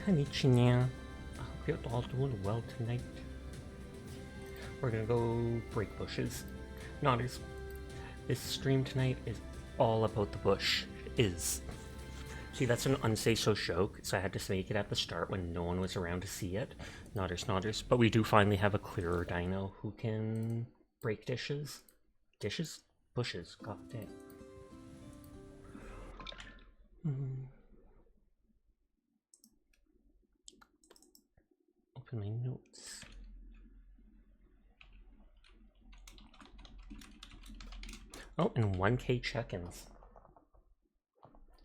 Konnichiwa. I hope you're all doing well tonight. We're gonna go break bushes. Nodders. This stream tonight is all about the bush. See, that's an unsafe joke, so I had to make it at the start when no one was around to see it. Nodders. But we do finally have a clearer dino who can break dishes. Dishes? Bushes. God dang. Open my notes. Oh, and 1K check-ins.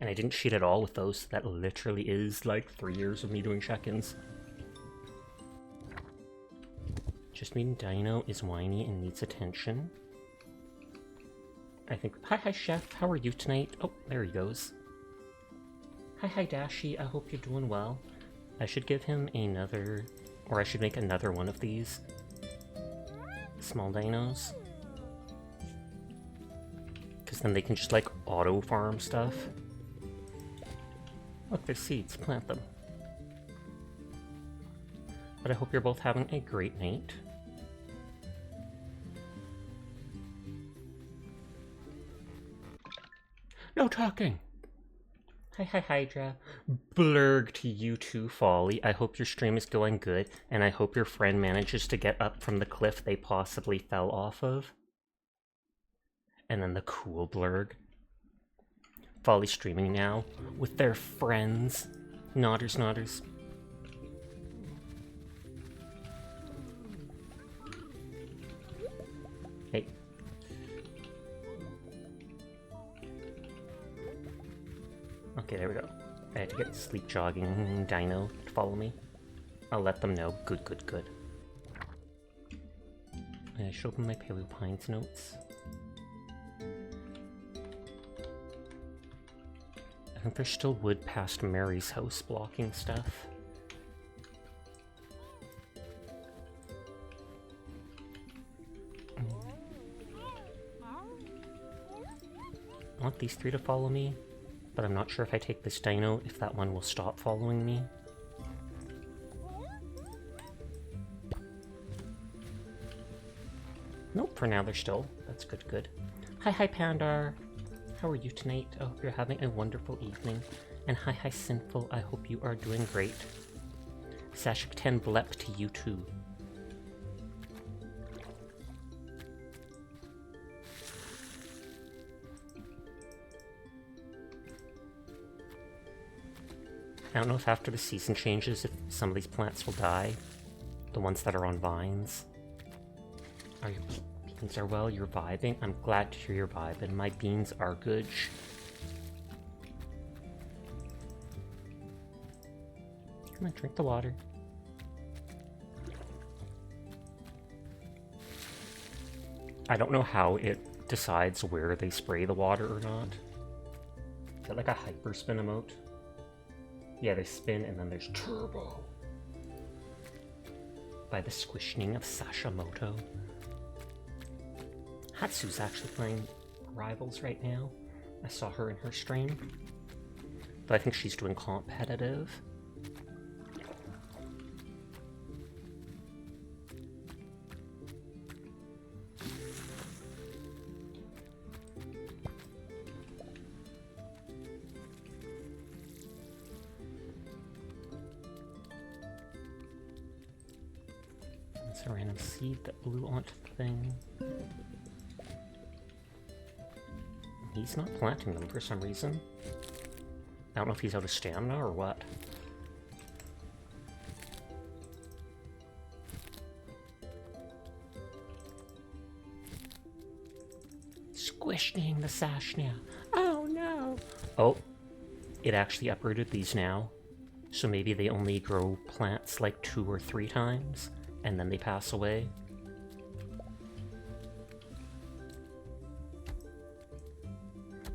And I didn't cheat at all with those. That literally is like 3 years of me doing check-ins. Just mean Dino is whiny and needs attention. I think... Hi, Chef. How are you tonight? Oh, there he goes. Hi, Dashi. I hope you're doing well. I should give him another... Or I should make another one of these. Small dinos. Because then they can just, like, auto-farm stuff. Look, there's seeds. Plant them. But I hope you're both having a great night. No talking! Hi, Hydra. Blurg to you too, Folly. I hope your stream is going good, and I hope your friend manages to get up from the cliff they possibly fell off of. And then the cool Blurg. Folly streaming now with their friends. Nodders. Hey. Okay, there we go. I had to get sleep jogging Dino to follow me. I'll let them know. Good. I should open my Paleo Pines notes. I think there's still wood past Mary's house blocking stuff. I want these three to follow me, but I'm not sure if I take this dino, if that one will stop following me. Nope, for now they're still. That's good. Hi, Pandar. How are you tonight? I hope you're having a wonderful evening. And hi, Sinful. I hope you are doing great. Sashik 10 blep to you too. I don't know if after the season changes, if some of these plants will die. The ones that are on vines. Are your beans are well? You're vibing? I'm glad to hear you're vibing. My beans are good. Come on, drink the water. I don't know how it decides where they spray the water or not. Is that like a hyper spin emote? Yeah, they spin and then there's turbo. By the squishing of Sashamoto. Hatsu's actually playing Rivals right now. I saw her in her stream. But I think she's doing competitive. That's a random seed that blew onto the thing. He's not planting them for some reason. I don't know if he's out of stamina or what. Squishing the Sashnia. Oh no! Oh, it actually uprooted these now. So maybe they only grow plants like 2 or 3 times, and then they pass away.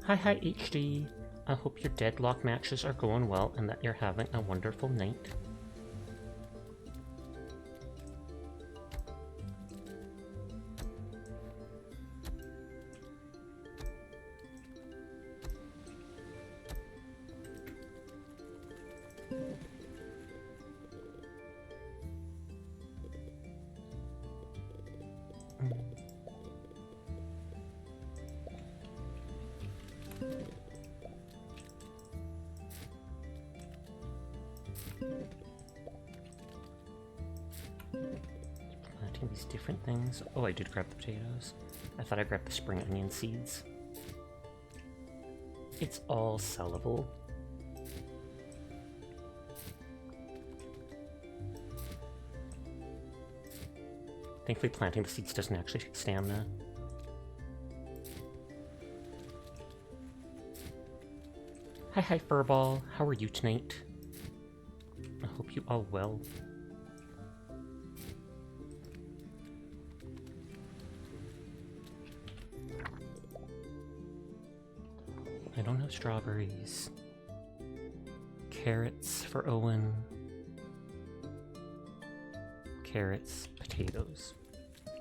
Hi HD. I hope your Deadlock matches are going well and that you're having a wonderful night. these different things. Oh, I did grab the potatoes. I thought I grabbed the spring onion seeds. It's all sellable. Thankfully, planting the seeds doesn't actually take stamina. Hi, Furball. How are you tonight? I hope you are well. I don't have strawberries. Carrots for Owen. Carrots, potatoes.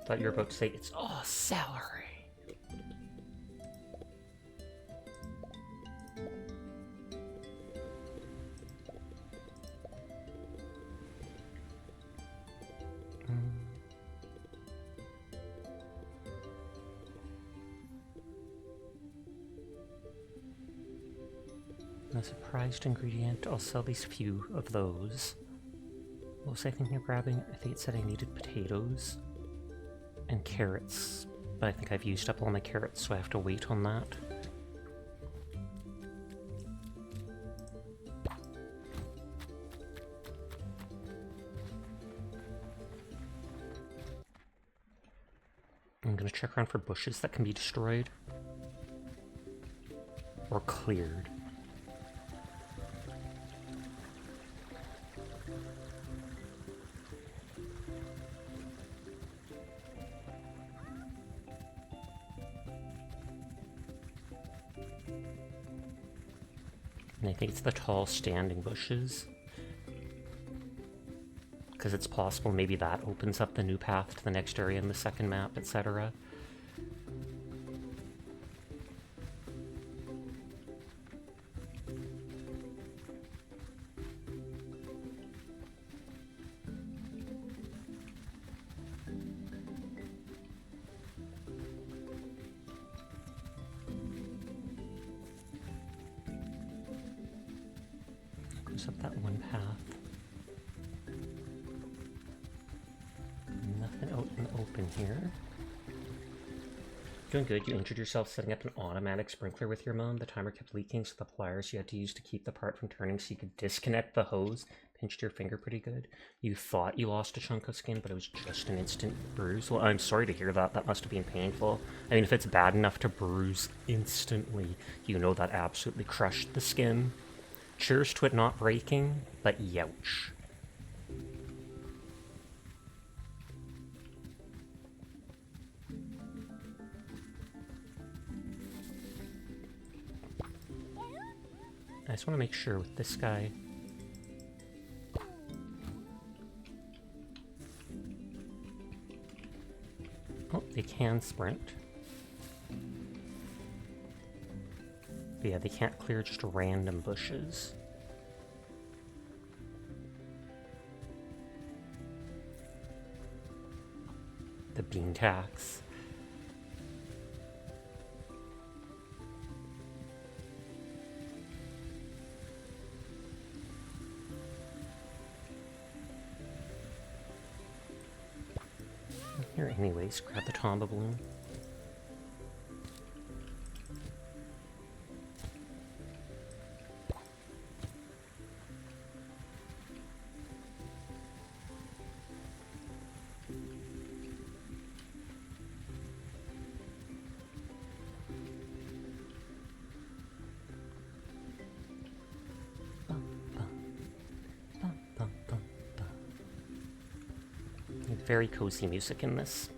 Thought you were about to say it's all celery. A surprised ingredient, I'll sell these few of those. What was I thinking of grabbing? I think it said I needed potatoes and carrots, but I think I've used up all my carrots, so I have to wait on that. I'm gonna check around for bushes that can be destroyed or cleared. And I think it's the tall standing bushes. Because it's possible maybe that opens up the new path to the next area in the second map, etc. Up that one path. Nothing out in the open here. Doing good. You injured yourself setting up an automatic sprinkler with your mom. The timer kept leaking, so the pliers you had to use to keep the part from turning so you could disconnect the hose pinched your finger pretty good. You thought you lost a chunk of skin, but it was just an instant bruise. Well, I'm sorry to hear that. That must have been painful. I mean, if it's bad enough to bruise instantly, you know that absolutely crushed the skin. Cheers to it not breaking, but youch. I just want to make sure with this guy. Oh, they can sprint. But yeah, they can't clear just random bushes. The bean tax. Here, anyways, grab the Tomba Bloom. Very cozy music in this.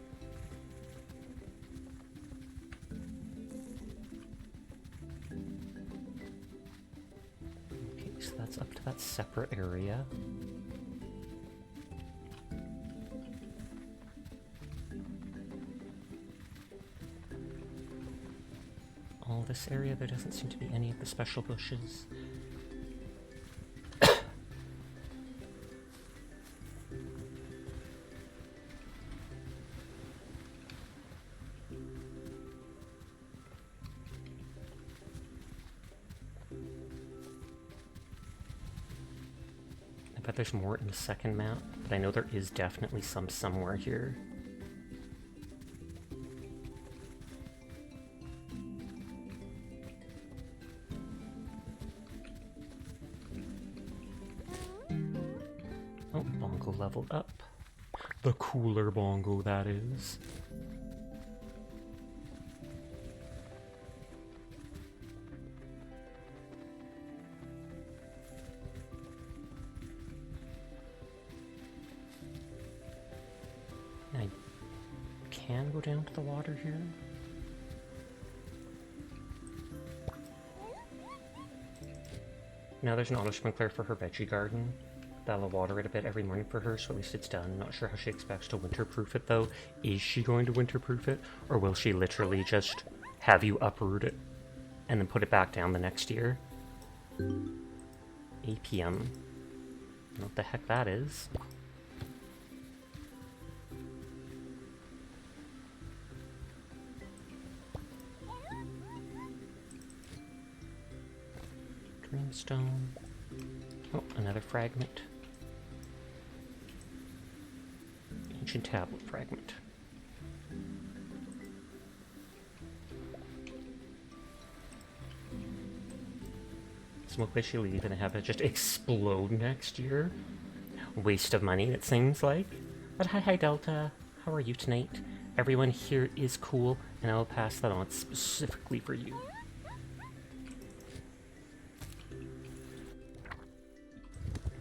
Okay, so that's up to that separate area. All this area, there doesn't seem to be any of the special bushes. I bet there's more in the second map, but I know there is definitely some somewhere here. Oh, Bongo leveled up. The cooler Bongo, that is. I can go down to the water here. Now there's an auto sprinkler for her veggie garden. That'll water it a bit every morning for her, so at least it's done. Not sure how she expects to winterproof it though. Is she going to winterproof it, or will she literally just have you uproot it and then put it back down the next year? APM. What the heck that is? Dreamstone. Oh, another fragment. Ancient tablet fragment. Smoke basically gonna have it just explode next year. Waste of money, it seems like. But hi Delta, how are you tonight? Everyone here is cool, and I will pass that on specifically for you.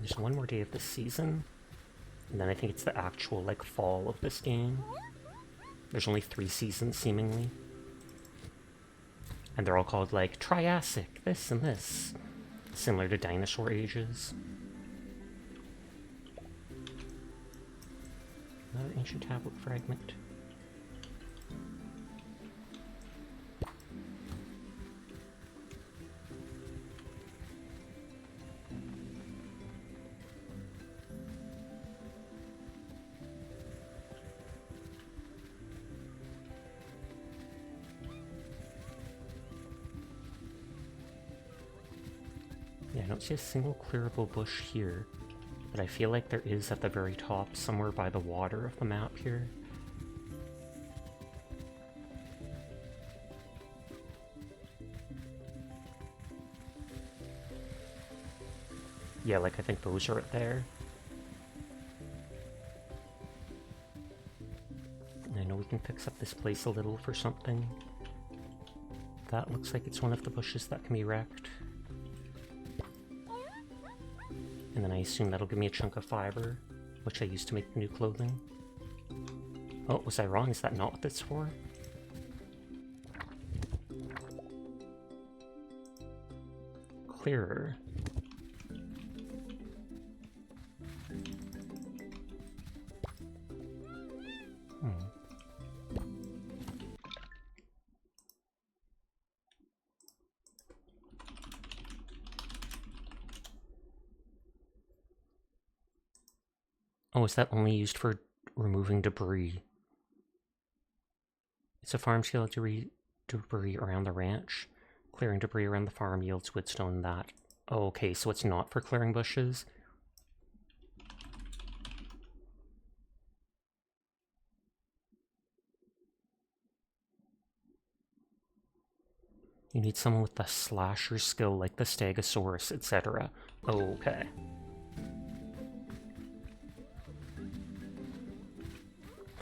There's one more day of the season, and then I think it's the actual, like, fall of this game. There's only 3 seasons, seemingly. And they're all called, like, Triassic, this and this. Similar to Dinosaur Ages. Another ancient tablet fragment. Yeah, I don't see a single clearable bush here, but I feel like there is at the very top, somewhere by the water of the map here. Yeah, like I think those are it there. I know we can fix up this place a little for something. That looks like it's one of the bushes that can be wrecked. And then I assume that'll give me a chunk of fiber, which I use to make new clothing. Oh, was I wrong? Is that not what that's for? Clearer. Oh, is that only used for removing debris? It's a farm scale debris around the ranch. Clearing debris around the farm yields woodstone that. Oh, okay, so it's not for clearing bushes? You need someone with the slasher skill like the Stegosaurus, etc. Okay.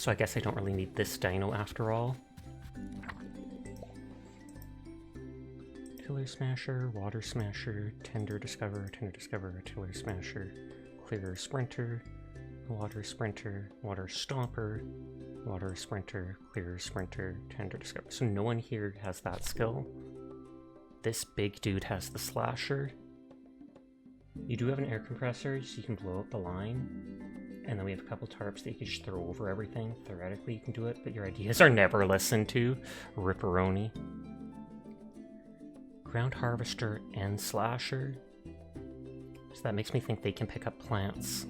So I guess I don't really need this dino after all. Tiller Smasher, Water Smasher, Tender Discoverer, Tiller Smasher, Clearer Sprinter, Water Sprinter, Water Stomper, Water Sprinter, Clearer Sprinter, Tender Discoverer. So no one here has that skill. This big dude has the Slasher. You do have an air compressor, so you can blow up the line. And then we have a couple tarps that you can just throw over everything. Theoretically, you can do it, but your ideas are never listened to. Ripperoni. Ground Harvester and Slasher. So that makes me think they can pick up plants.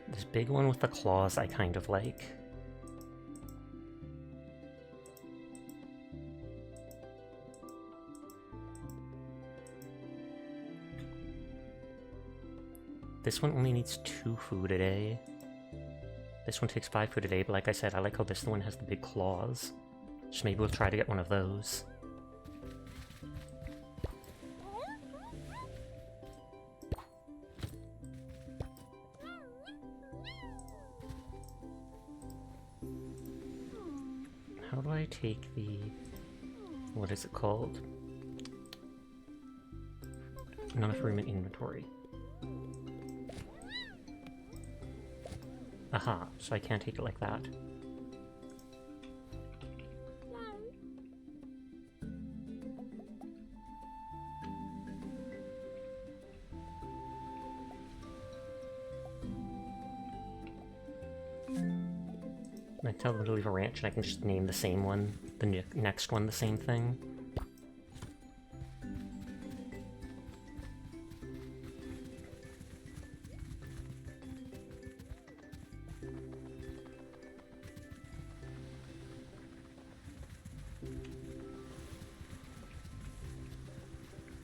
This big one with the claws I kind of like. This one only needs 2 food a day. This one takes 5 food a day, but like I said, I like how this one has the big claws. So maybe we'll try to get one of those. how do I take the... what is it called? Not enough room in inventory. Aha, so I can't take it like that. I tell them to leave a ranch and I can just name the same one, the next one the same thing.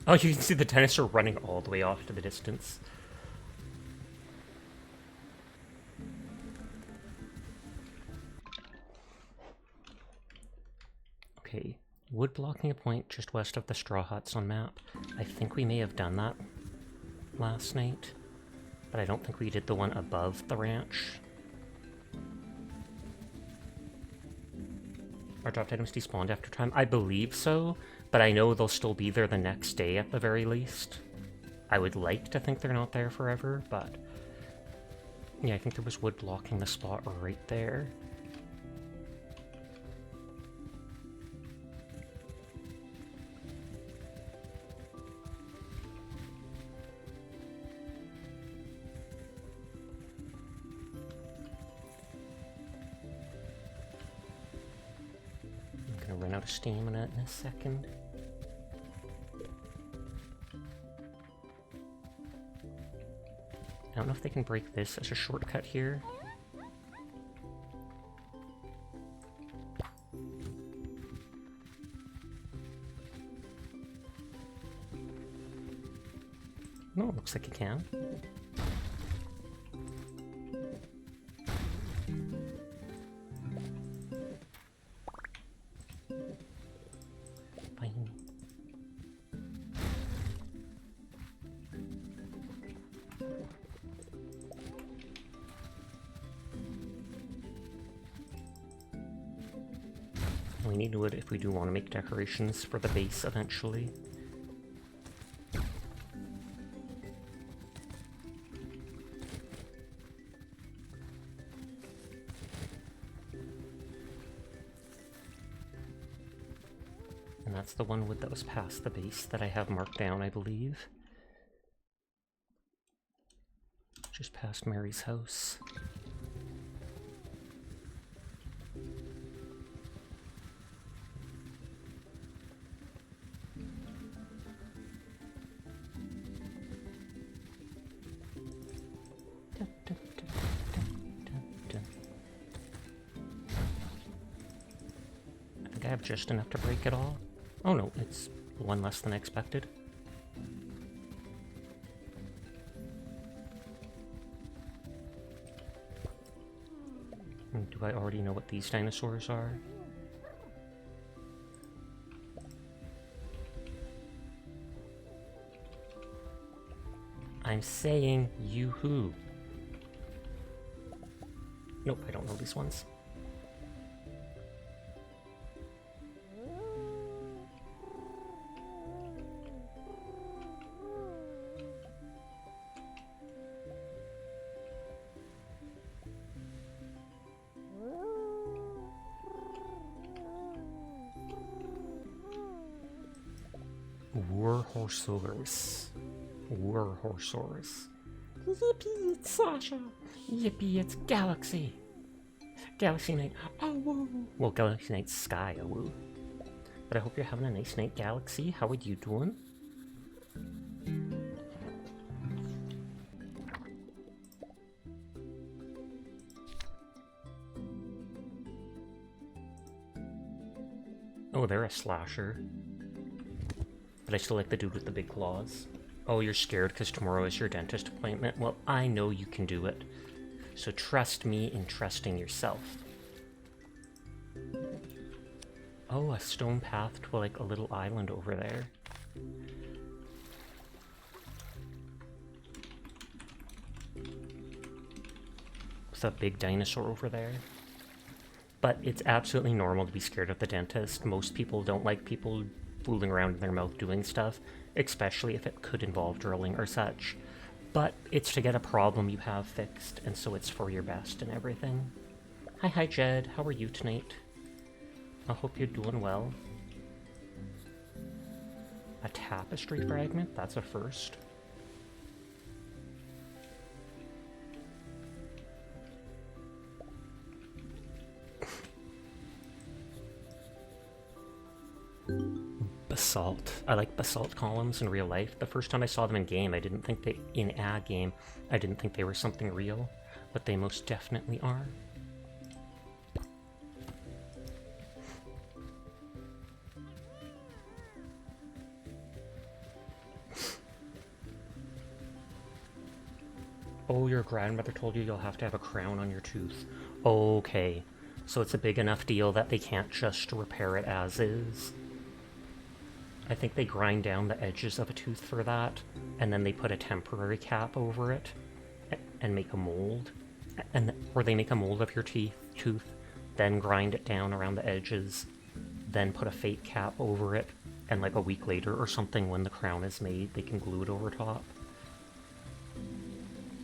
Oh, you can see the dinosaur running all the way off to the distance. Okay, wood blocking a point just west of the straw huts on map. I think we may have done that last night, but I don't think we did the one above the ranch. Are dropped items despawned after time? I believe so, but I know they'll still be there the next day at the very least. I would like to think they're not there forever, but... yeah, I think there was wood blocking the spot right there. I'm gonna run out of stamina in a second. I don't know if they can break this as a shortcut here. No, it looks like you can. Fine. We need wood if we do want to make decorations for the base eventually. And that's the one wood that was past the base that I have marked down, I believe. Just past Mary's house. I think I have just enough to break it all. Oh no, it's one less than I expected. Do I already know what these dinosaurs are? I'm saying yoo-hoo. Nope, I don't know these ones. Warhorsaurus. Warhorsaurus. Yippee, it's Sasha! Yippee, it's Galaxy! Galaxy Night, oh woo! Well, Galaxy Night Sky, oh woo. But I hope you're having a nice night, Galaxy. How are you doing? Oh, they're a slasher. But I still like the dude with the big claws. Oh, you're scared because tomorrow is your dentist appointment? Well, I know you can do it. So trust me in trusting yourself. Oh, a stone path to like a little island over there. With a big dinosaur over there. But it's absolutely normal to be scared of the dentist. Most people don't like people fooling around in their mouth doing stuff, especially if it could involve drilling or such. But it's to get a problem you have fixed, and so it's for your best and everything. Hi Jed, how are you tonight? I hope you're doing well. A tapestry fragment? That's a first. Basalt. I like basalt columns in real life. The first time I saw them in game, I didn't think they were something real, but they most definitely are. Oh, your grandmother told you you'll have to have a crown on your tooth. Okay, so it's a big enough deal that they can't just repair it as is. I think they grind down the edges of a tooth for that, and then they put a temporary cap over it and make a mold. Or they make a mold of your tooth, then grind it down around the edges, then put a fake cap over it, and like a week later or something when the crown is made, they can glue it over top.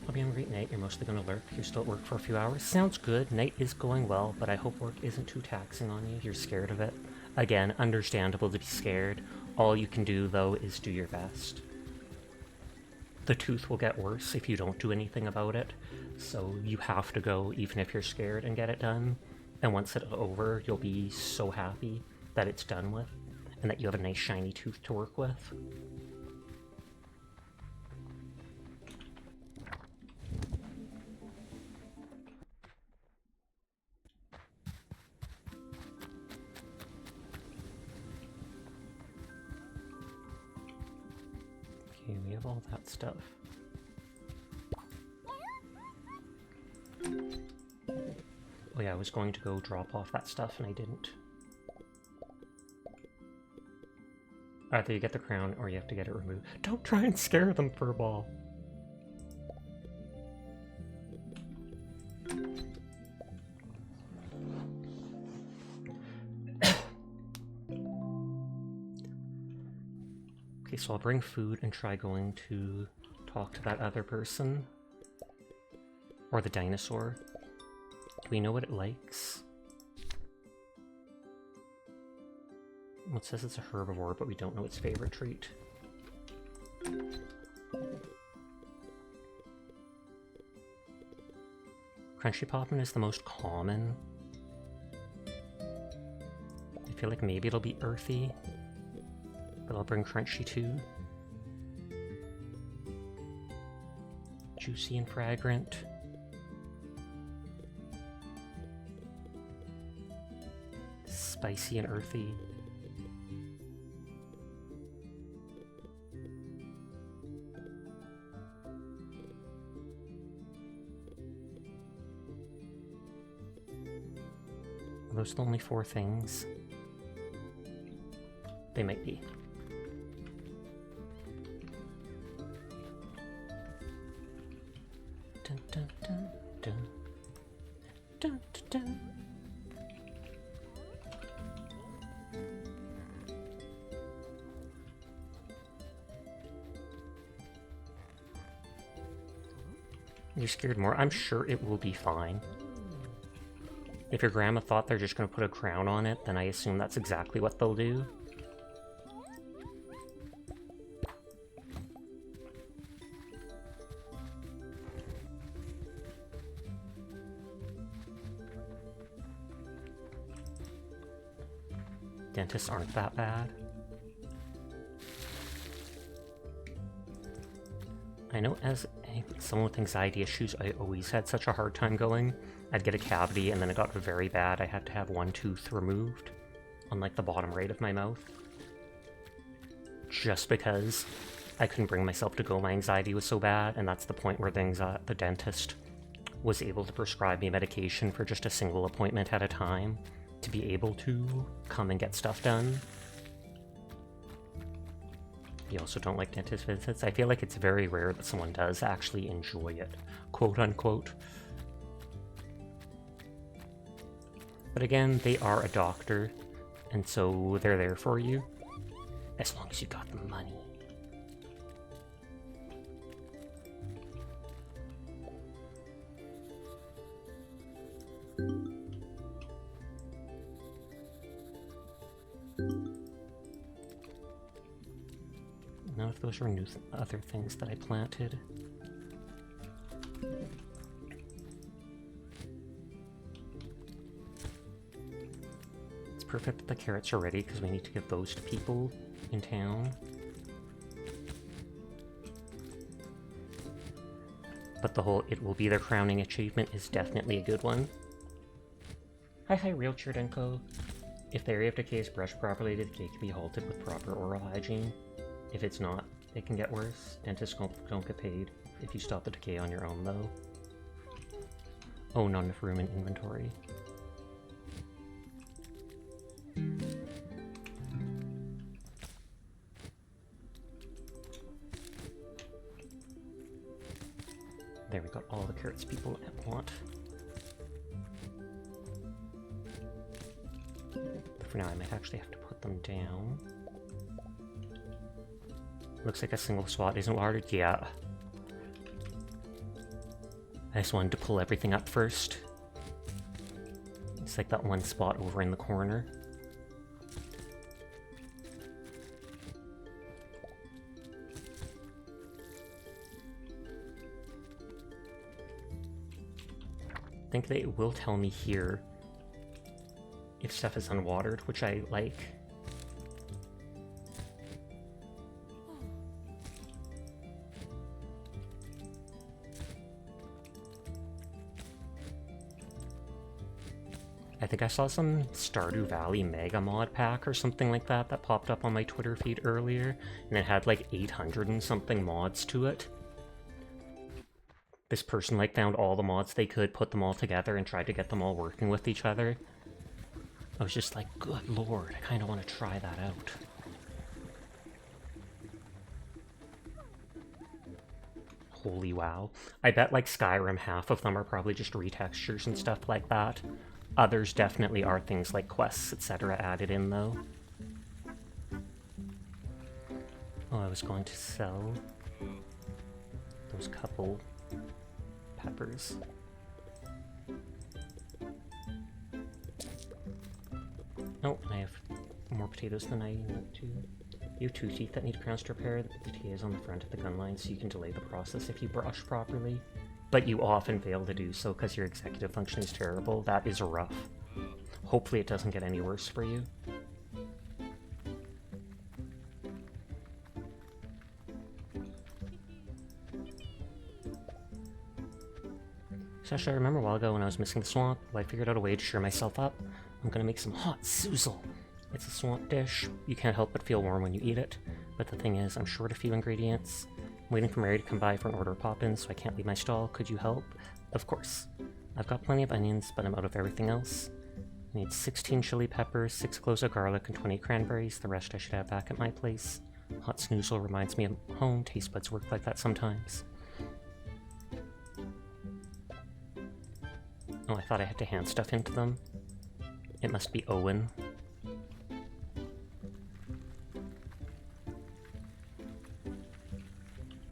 Hope you have a great night. You're mostly going to lurk. You're still at work for a few hours. Sounds good. Night is going well, but I hope work isn't too taxing on you. You're scared of it. Again, understandable to be scared. All you can do, though, is do your best. The tooth will get worse if you don't do anything about it, so you have to go even if you're scared and get it done. And once it's over, you'll be so happy that it's done with, and that you have a nice shiny tooth to work with. Okay, we have all that stuff. Oh yeah, I was going to go drop off that stuff and I didn't. Either you get the crown or you have to get it removed. Don't try and scare them, Furball! Okay, so I'll bring food and try going to talk to that other person. Or the dinosaur. Do we know what it likes? Well, it says it's a herbivore, but we don't know its favorite treat. Crunchy Poppin' is the most common. I feel like maybe it'll be earthy, but I'll bring Crunchy too. Juicy and fragrant. Spicy and earthy. Are those the only 4 things? They might be. Dun, dun, dun, dun. Dun, dun, dun. You're scared more? I'm sure it will be fine. If your grandma thought they're just going to put a crown on it, then I assume that's exactly what they'll do. Dentists aren't that bad. I know as someone with anxiety issues, I always had such a hard time going. I'd get a cavity and then it got very bad. I had to have 1 tooth removed on like the bottom right of my mouth. Just because I couldn't bring myself to go. My anxiety was so bad, and that's the point where the dentist was able to prescribe me medication for just a single appointment at a time to be able to come and get stuff done. You also don't like dentist visits? I feel like it's very rare that someone does actually enjoy it, quote unquote. But again, they are a doctor, and so they're there for you. As long as you got the money. None of those are new other things that I planted. It's perfect that the carrots are ready because we need to give those to people in town. But the whole "it will be their crowning achievement" is definitely a good one. Hi, Real Chirdenko. If the area of decay is brushed properly, the decay can be halted with proper oral hygiene. If it's not, it can get worse. Dentists don't get paid if you stop the decay on your own, though. Oh, not enough room in inventory. There, we got all the carrots people want. But for now, I might actually have to put them down. Looks like a single spot isn't watered. Yeah. I just wanted to pull everything up first. It's like that one spot over in the corner. I think they will tell me here if stuff is unwatered, which I like. I think I saw some Stardew Valley Mega Mod pack or something like that that popped up on my Twitter feed earlier, and it had like 800 and something mods to it. This person like found all the mods they could, put them all together, and tried to get them all working with each other. I was just like, good lord, I kind of want to try that out. Holy wow. I bet like Skyrim, half of them are probably just retextures and stuff like that. Others definitely are things like quests, etc. added in, though. Oh, I was going to sell those couple peppers. Oh, and I have more potatoes than I need to. You have 2 teeth that need crowns to repair. The TA is on the front of the gun line, so you can delay the process if you brush properly. But you often fail to do so because your executive function is terrible. That is rough. Hopefully it doesn't get any worse for you. Sasha, I remember a while ago when I was missing the swamp, well, I figured out a way to cheer myself up. I'm gonna make some hot soozle. It's a swamp dish. You can't help but feel warm when you eat it. But the thing is, I'm short a few ingredients. I'm waiting for Mary to come by for an order of pop-ins, so I can't leave my stall. Could you help? Of course. I've got plenty of onions, but I'm out of everything else. I need 16 chili peppers, 6 cloves of garlic, and 20 cranberries. The rest I should have back at my place. Hot snoozle reminds me of home. Taste buds work like that sometimes. Oh, I thought I had to hand stuff into them. It must be Owen.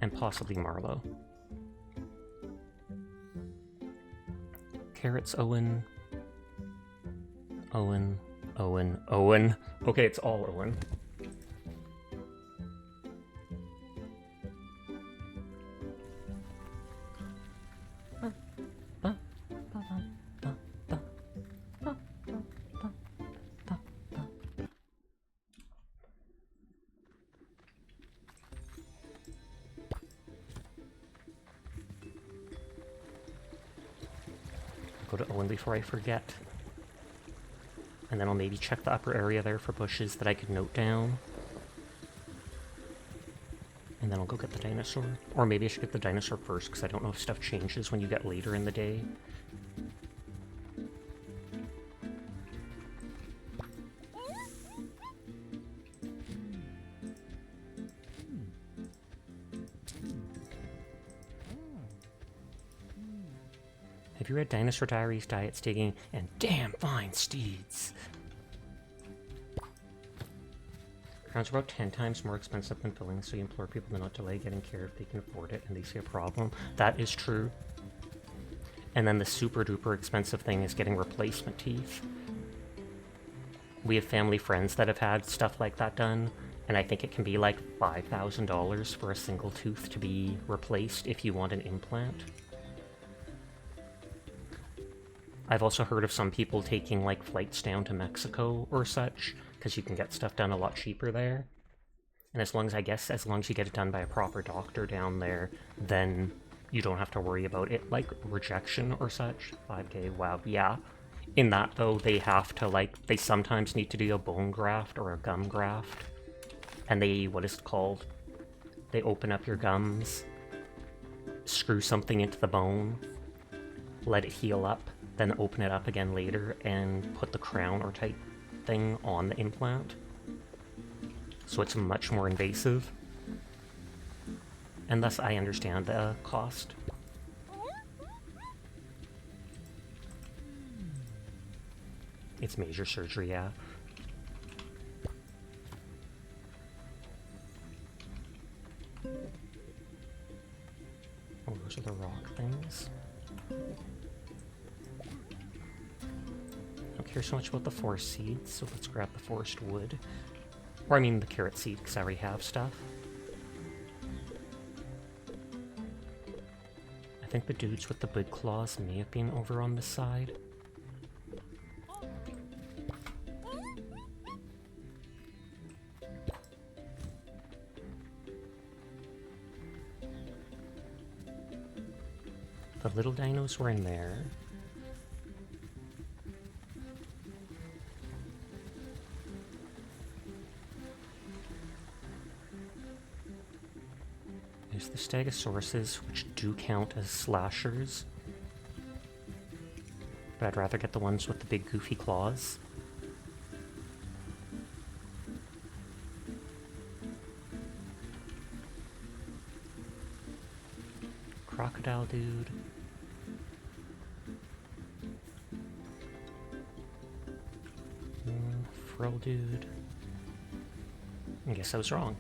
And possibly Marlowe. Carrots, Owen. Owen, Owen, Owen. Okay, it's all Owen. Go to Owen before I forget. And then I'll maybe check the upper area there for bushes that I could note down. And then I'll go get the dinosaur. Or maybe I should get the dinosaur first, because I don't know if stuff changes when you get later in the day. I Have you read Dinosaur Diaries, Diet Digging, and Damn Fine Steeds? Crowns are about 10 times more expensive than fillings, so you implore people to not delay getting care if they can afford it and they see a problem. That is true. And then the super duper expensive thing is getting replacement teeth. We have family friends that have had stuff like that done, and I think it can be like $5,000 for a single tooth to be replaced if you want an implant. I've also heard of some people taking like flights down to Mexico or such, because you can get stuff done a lot cheaper there. And as long as you get it done by a proper doctor down there, then you don't have to worry about it, like, rejection or such. 5K, wow, yeah. In that, though, they have to, they sometimes need to do a bone graft or a gum graft. And they, what is it called? They open up your gums, screw something into the bone, let it heal up, then open it up again later, and put the crown or type thing on the implant. So it's much more invasive. And thus I understand the cost. It's major surgery, yeah. Oh, those are the rock things. I don't care so much about the forest seeds, so let's grab the forest wood. Or I mean the carrot seed, because I already have stuff. I think the dudes with the big claws may have been over on this side. The little dinos were in there. There's the stegosauruses, which do count as slashers. But I'd rather get the ones with the big goofy claws. Crocodile dude. Frill dude. I guess I was wrong.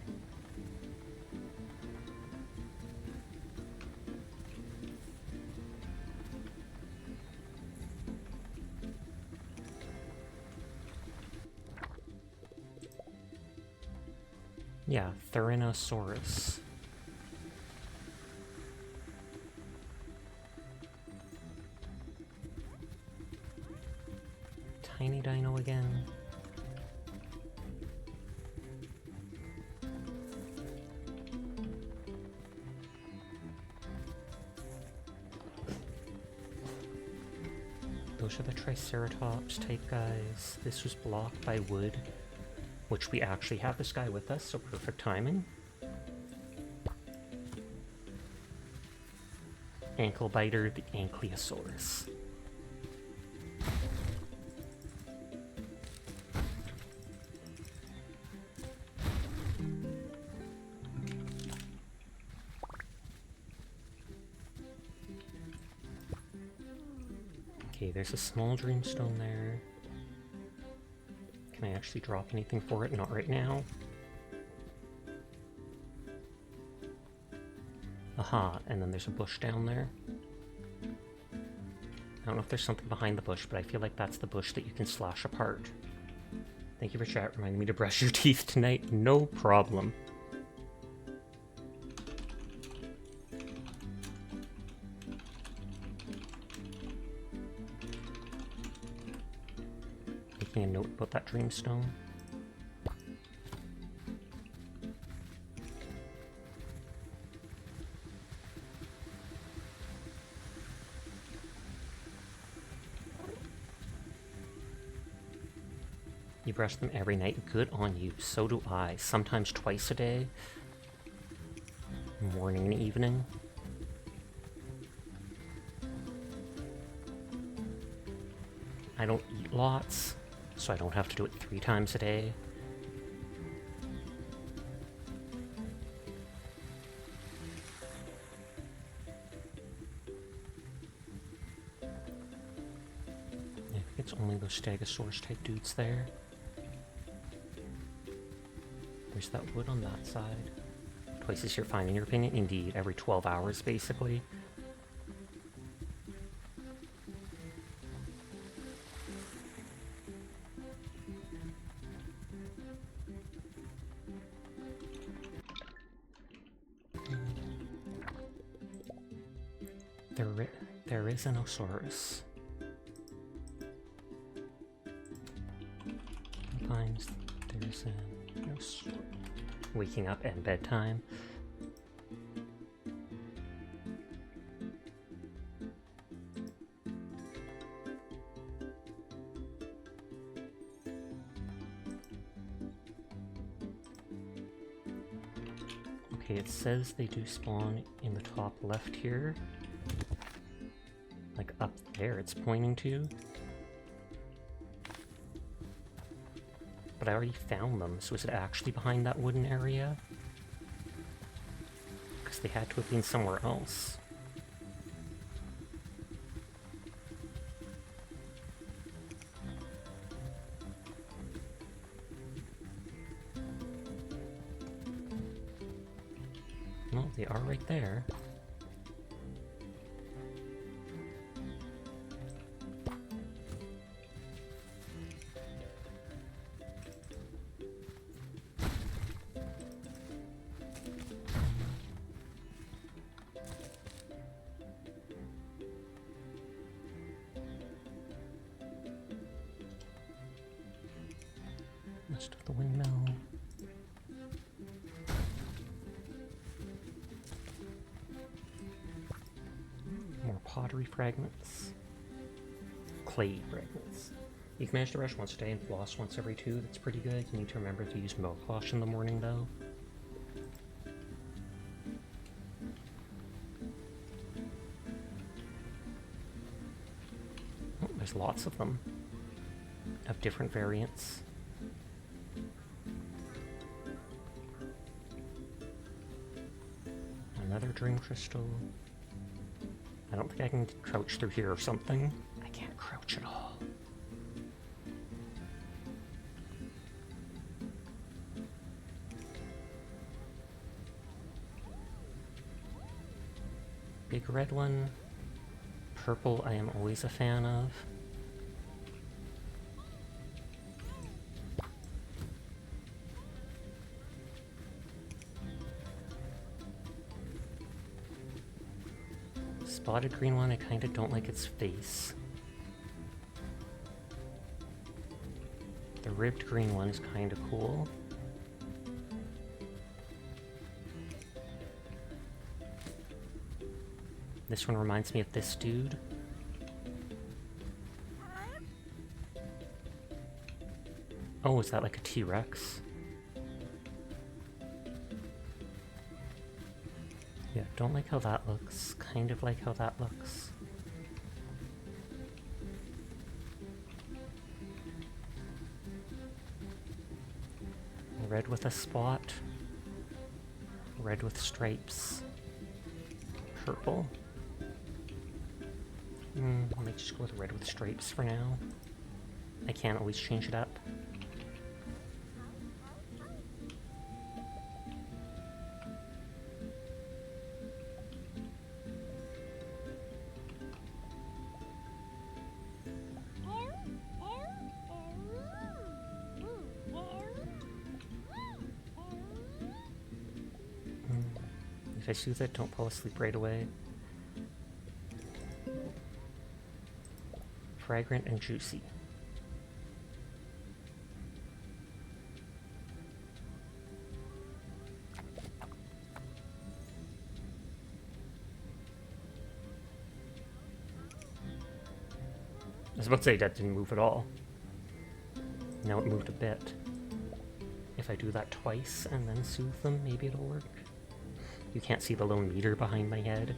Yeah, Theranosaurus. Tiny dino again. Those are the Triceratops type guys. This was blocked by wood, which we actually have this guy with us, so perfect timing. Ankle biter, the Ankylosaurus. Okay, there's a small dreamstone there. Can I actually drop anything for it? Not right now. Aha, and then there's a bush down there. I don't know if there's something behind the bush, but I feel like that's the bush that you can slash apart. Thank you for chat reminding me to brush your teeth tonight. No problem. Making a note about that dreamstone. You brush them every night. Good on you. So do I. Sometimes twice a day. Morning and evening. I don't eat lots, so I don't have to do it 3 times a day. it's only those Stegosaurus type dudes there. There's that wood on that side. Twice as you're fine in your opinion? Indeed, every 12 hours basically. There is an Osaurus. Sometimes there's an Osaurus. Waking up and bedtime. Okay, it says they do spawn in the top left here. Like up there it's pointing to. But I already found them, so is it actually behind that wooden area? Because they had to have been somewhere else. No, they are right there. Rest of the windmill. More pottery fragments. Clay fragments. You can manage to brush once a day and floss once every 2. That's pretty good. You need to remember to use mouthwash in the morning though. Oh, there's lots of them. Of different variants. Another dream crystal. I don't think I can crouch through here or something. I can't crouch at all. Big red one. Purple I am always a fan of. Spotted green one, I kinda don't like its face. The ribbed green one is kinda cool. This one reminds me of this dude. Oh, is that like a T-Rex? Yeah, don't like how that looks. Kind of like how that looks. Red with a spot. Red with stripes. Purple. I might just go with red with stripes for now. I can't always change it up. If I soothe it, don't fall asleep right away. Fragrant and juicy. I was about to say that didn't move at all. Now it moved a bit. If I do that twice and then soothe them, maybe it'll work. You can't see the lone meter behind my head.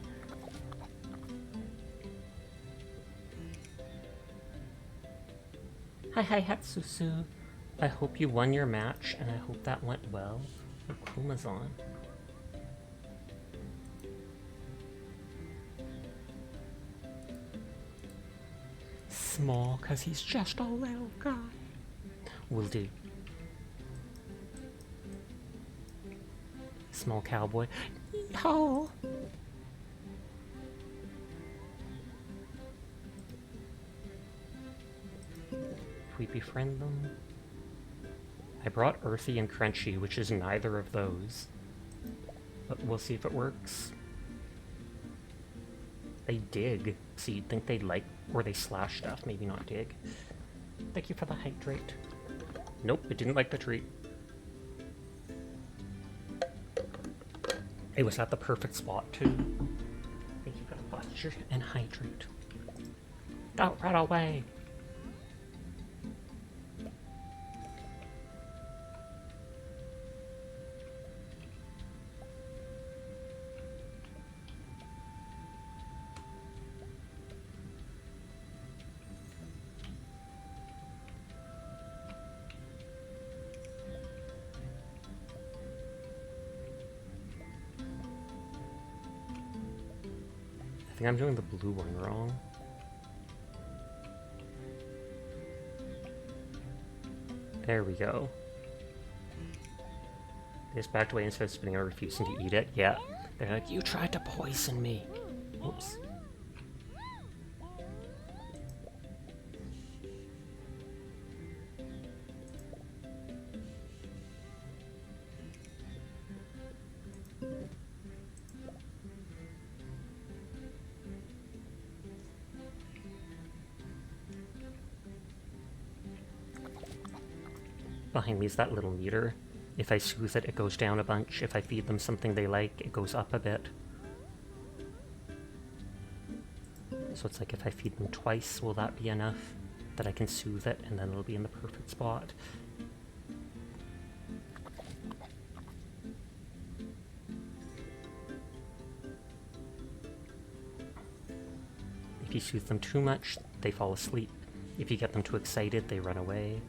Hi Hatsusu. I hope you won your match and I hope that went well. Oh, Kuma's on. small, cause he's just a little guy. Will do. Small cowboy. Yeehaw! If we befriend them... I brought Earthy and Crunchy, which is neither of those. But we'll see if it works. They dig, so you'd think they'd like... Or they slash stuff, maybe not dig. Thank you for the hydrate. Nope, it didn't like the treat. It was at the perfect spot, too. Thank you for the posture and hydrate. Don't run away! I think I'm doing the blue one wrong. There we go. They just backed away instead of spinning or refusing to eat it. Yeah. They're like, you tried to poison me. Oops. Behind me is that little meter. If I soothe it, it goes down a bunch. If I feed them something they like, it goes up a bit. So it's like if I feed them twice, will that be enough that I can soothe it and then it'll be in the perfect spot? If you soothe them too much, they fall asleep. If you get them too excited, they run away.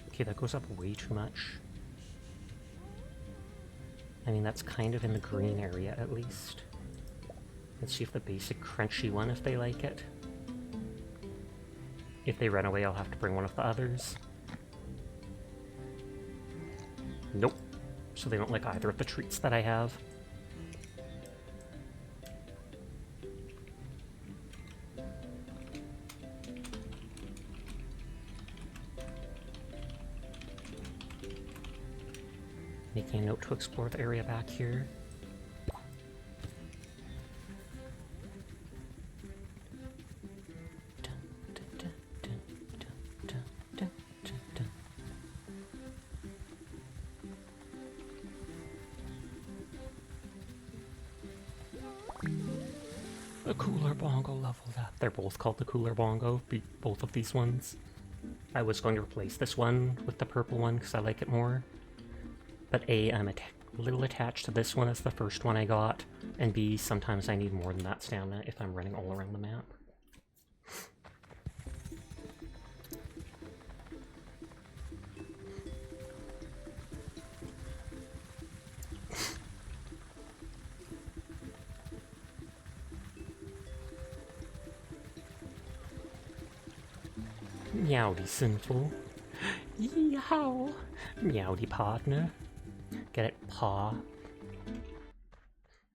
Okay, that goes up way too much. I mean, that's kind of in the green area, at least. Let's see if the basic crunchy one, if they like it. If they run away, I'll have to bring one of the others. Nope. So they don't like either of the treats that I have. Making a note to explore the area back here. The Cooler Bongo leveled up. They're both called the Cooler Bongo, both of these ones. I was going to replace this one with the purple one because I like it more. But A, I'm a little attached to this one as the first one I got, and B, sometimes I need more than that stamina if I'm running all around the map. Meowdy sinful. Yeehaw! Meowdy partner. Get it, paw.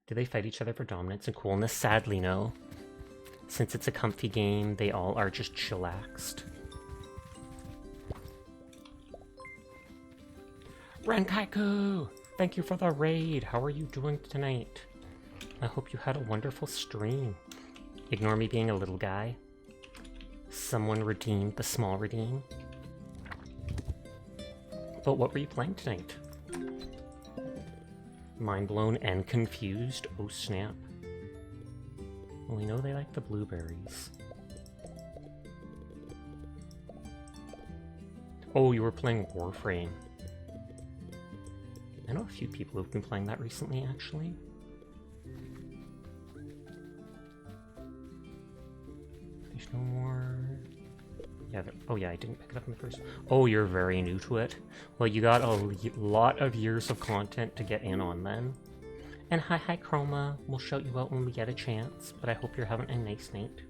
Do they fight each other for dominance and coolness? Sadly, no. Since it's a comfy game, they all are just chillaxed. Renkaiku! Thank you for the raid! How are you doing tonight? I hope you had a wonderful stream. Ignore me being a little guy. Someone redeemed the small redeem. But what were you playing tonight? Mind blown and confused? Oh snap. Well, we know they like the blueberries. Oh, you were playing Warframe. I know a few people who've been playing that recently, actually. There's no more... Yeah, oh yeah, I didn't pick it up in the first... Oh, you're very new to it. Well, you got a lot of years of content to get in on then. And hi Chroma, we'll shout you out when we get a chance, but I hope you're having a nice night.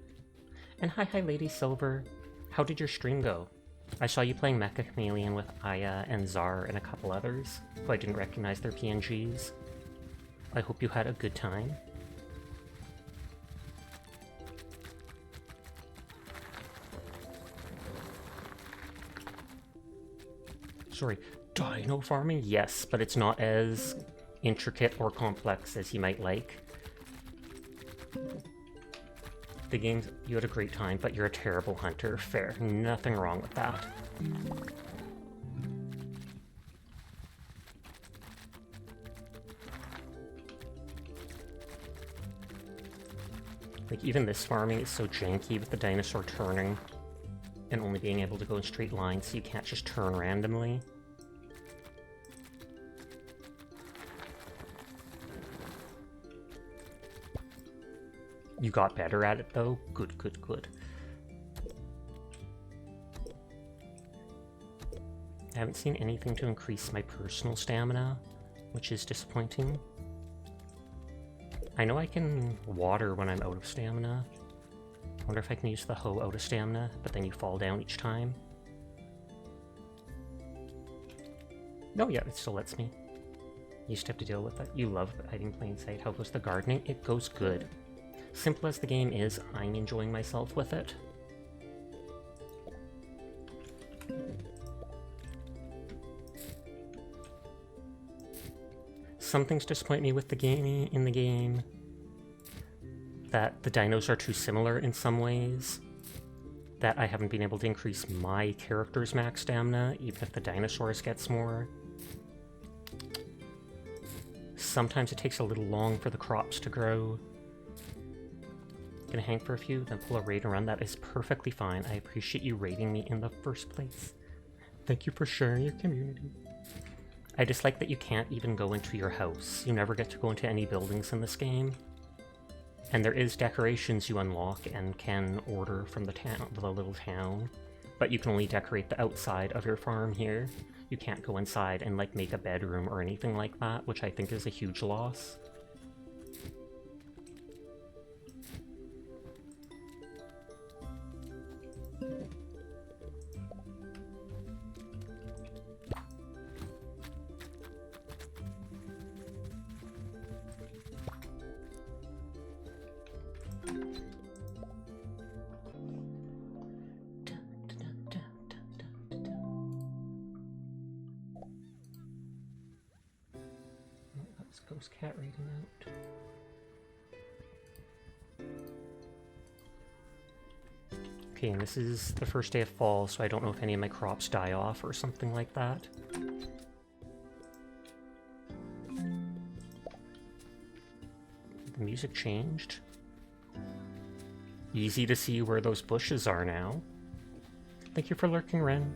And hi Lady Silver, how did your stream go? I saw you playing Mecha Chameleon with Aya and Zar and a couple others, who I didn't recognize their PNGs. I hope you had a good time. Sorry, dino farming? Yes, but it's not as intricate or complex as you might like. The game's... You had a great time, but you're a terrible hunter. Fair. Nothing wrong with that. Like, even this farming is so janky with the dinosaur turning and only being able to go in straight lines, so you can't just turn randomly. You got better at it, though? Good, good, good. I haven't seen anything to increase my personal stamina, which is disappointing. I know I can water when I'm out of stamina. I wonder if I can use the hoe out of stamina, but then you fall down each time. No, yeah, it still lets me. You used to have to deal with that. You love hiding in plain sight. How goes the gardening? It goes good. Simple as the game is, I'm enjoying myself with it. Some things disappoint me with the game in the game. That the dinos are too similar in some ways. That I haven't been able to increase my character's max stamina, even if the dinosaurs gets more. Sometimes it takes a little long for the crops to grow. Gonna hang for a few, then pull a raid and run. That is perfectly fine. I appreciate you raiding me in the first place. Thank you for sharing your community. I dislike that you can't even go into your house. You never get to go into any buildings in this game. And there is decorations you unlock and can order from the little town. But you can only decorate the outside of your farm here. You can't go inside and like make a bedroom or anything like that, which I think is a huge loss. Ghost cat reading out. Okay, and this is the first day of fall, so I don't know if any of my crops die off or something like that. The music changed. Easy to see where those bushes are now. Thank you for lurking, Ren.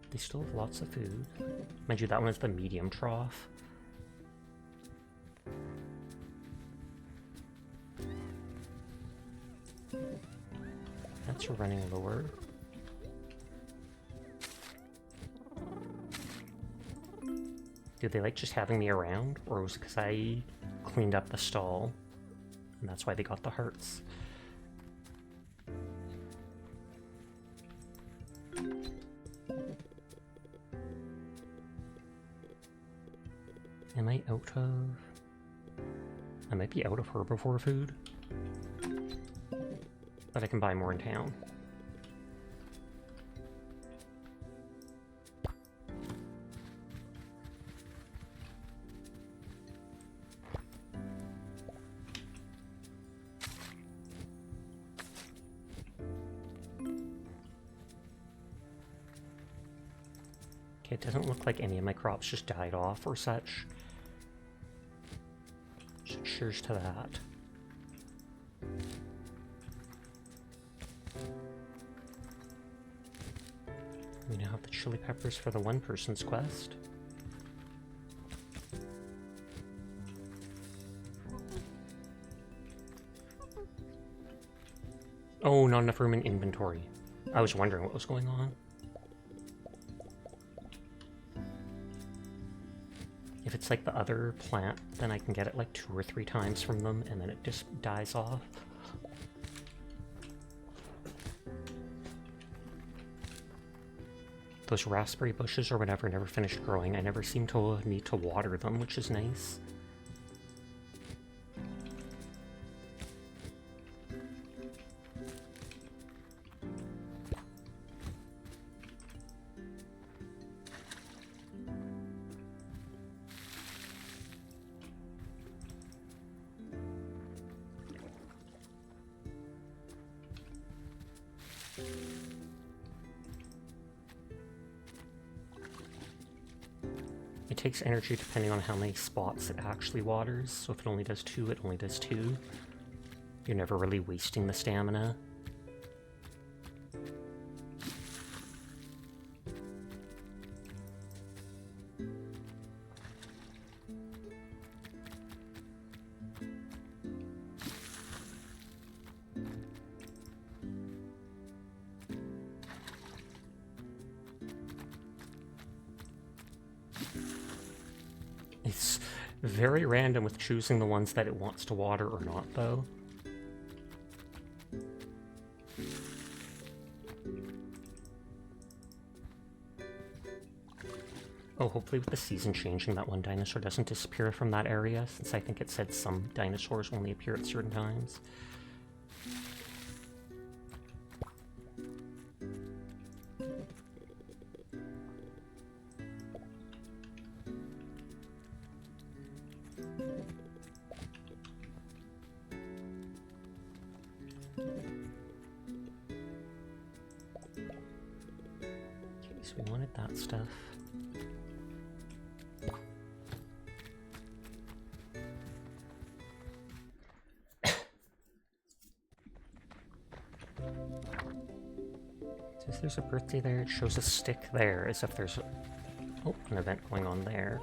They still have lots of food. Mind you, that one is the medium trough. That's running lower. Did they like just having me around? Or was it because I cleaned up the stall? And that's why they got the hearts. Am I out of... I might be out of herbivore food. But I can buy more in town. Okay, it doesn't look like any of my crops just died off or such. Cheers to that. We now have the chili peppers for the one person's quest. Oh, not enough room in inventory. I was wondering what was going on. If it's like the other plant, then I can get it like 2 or 3 times from them, and then it just dies off. Those raspberry bushes or whatever never finished growing. I never seem to need to water them, which is nice. It takes energy depending on how many spots it actually waters, so if it only does 2, it only does 2. You're never really wasting the stamina. It's very random with choosing the ones that it wants to water or not, though. Oh, hopefully with the season changing, that one dinosaur doesn't disappear from that area, since I think it said some dinosaurs only appear at certain times. We wanted that stuff. Says there's a birthday there. It shows a stick there, as if there's an event going on there.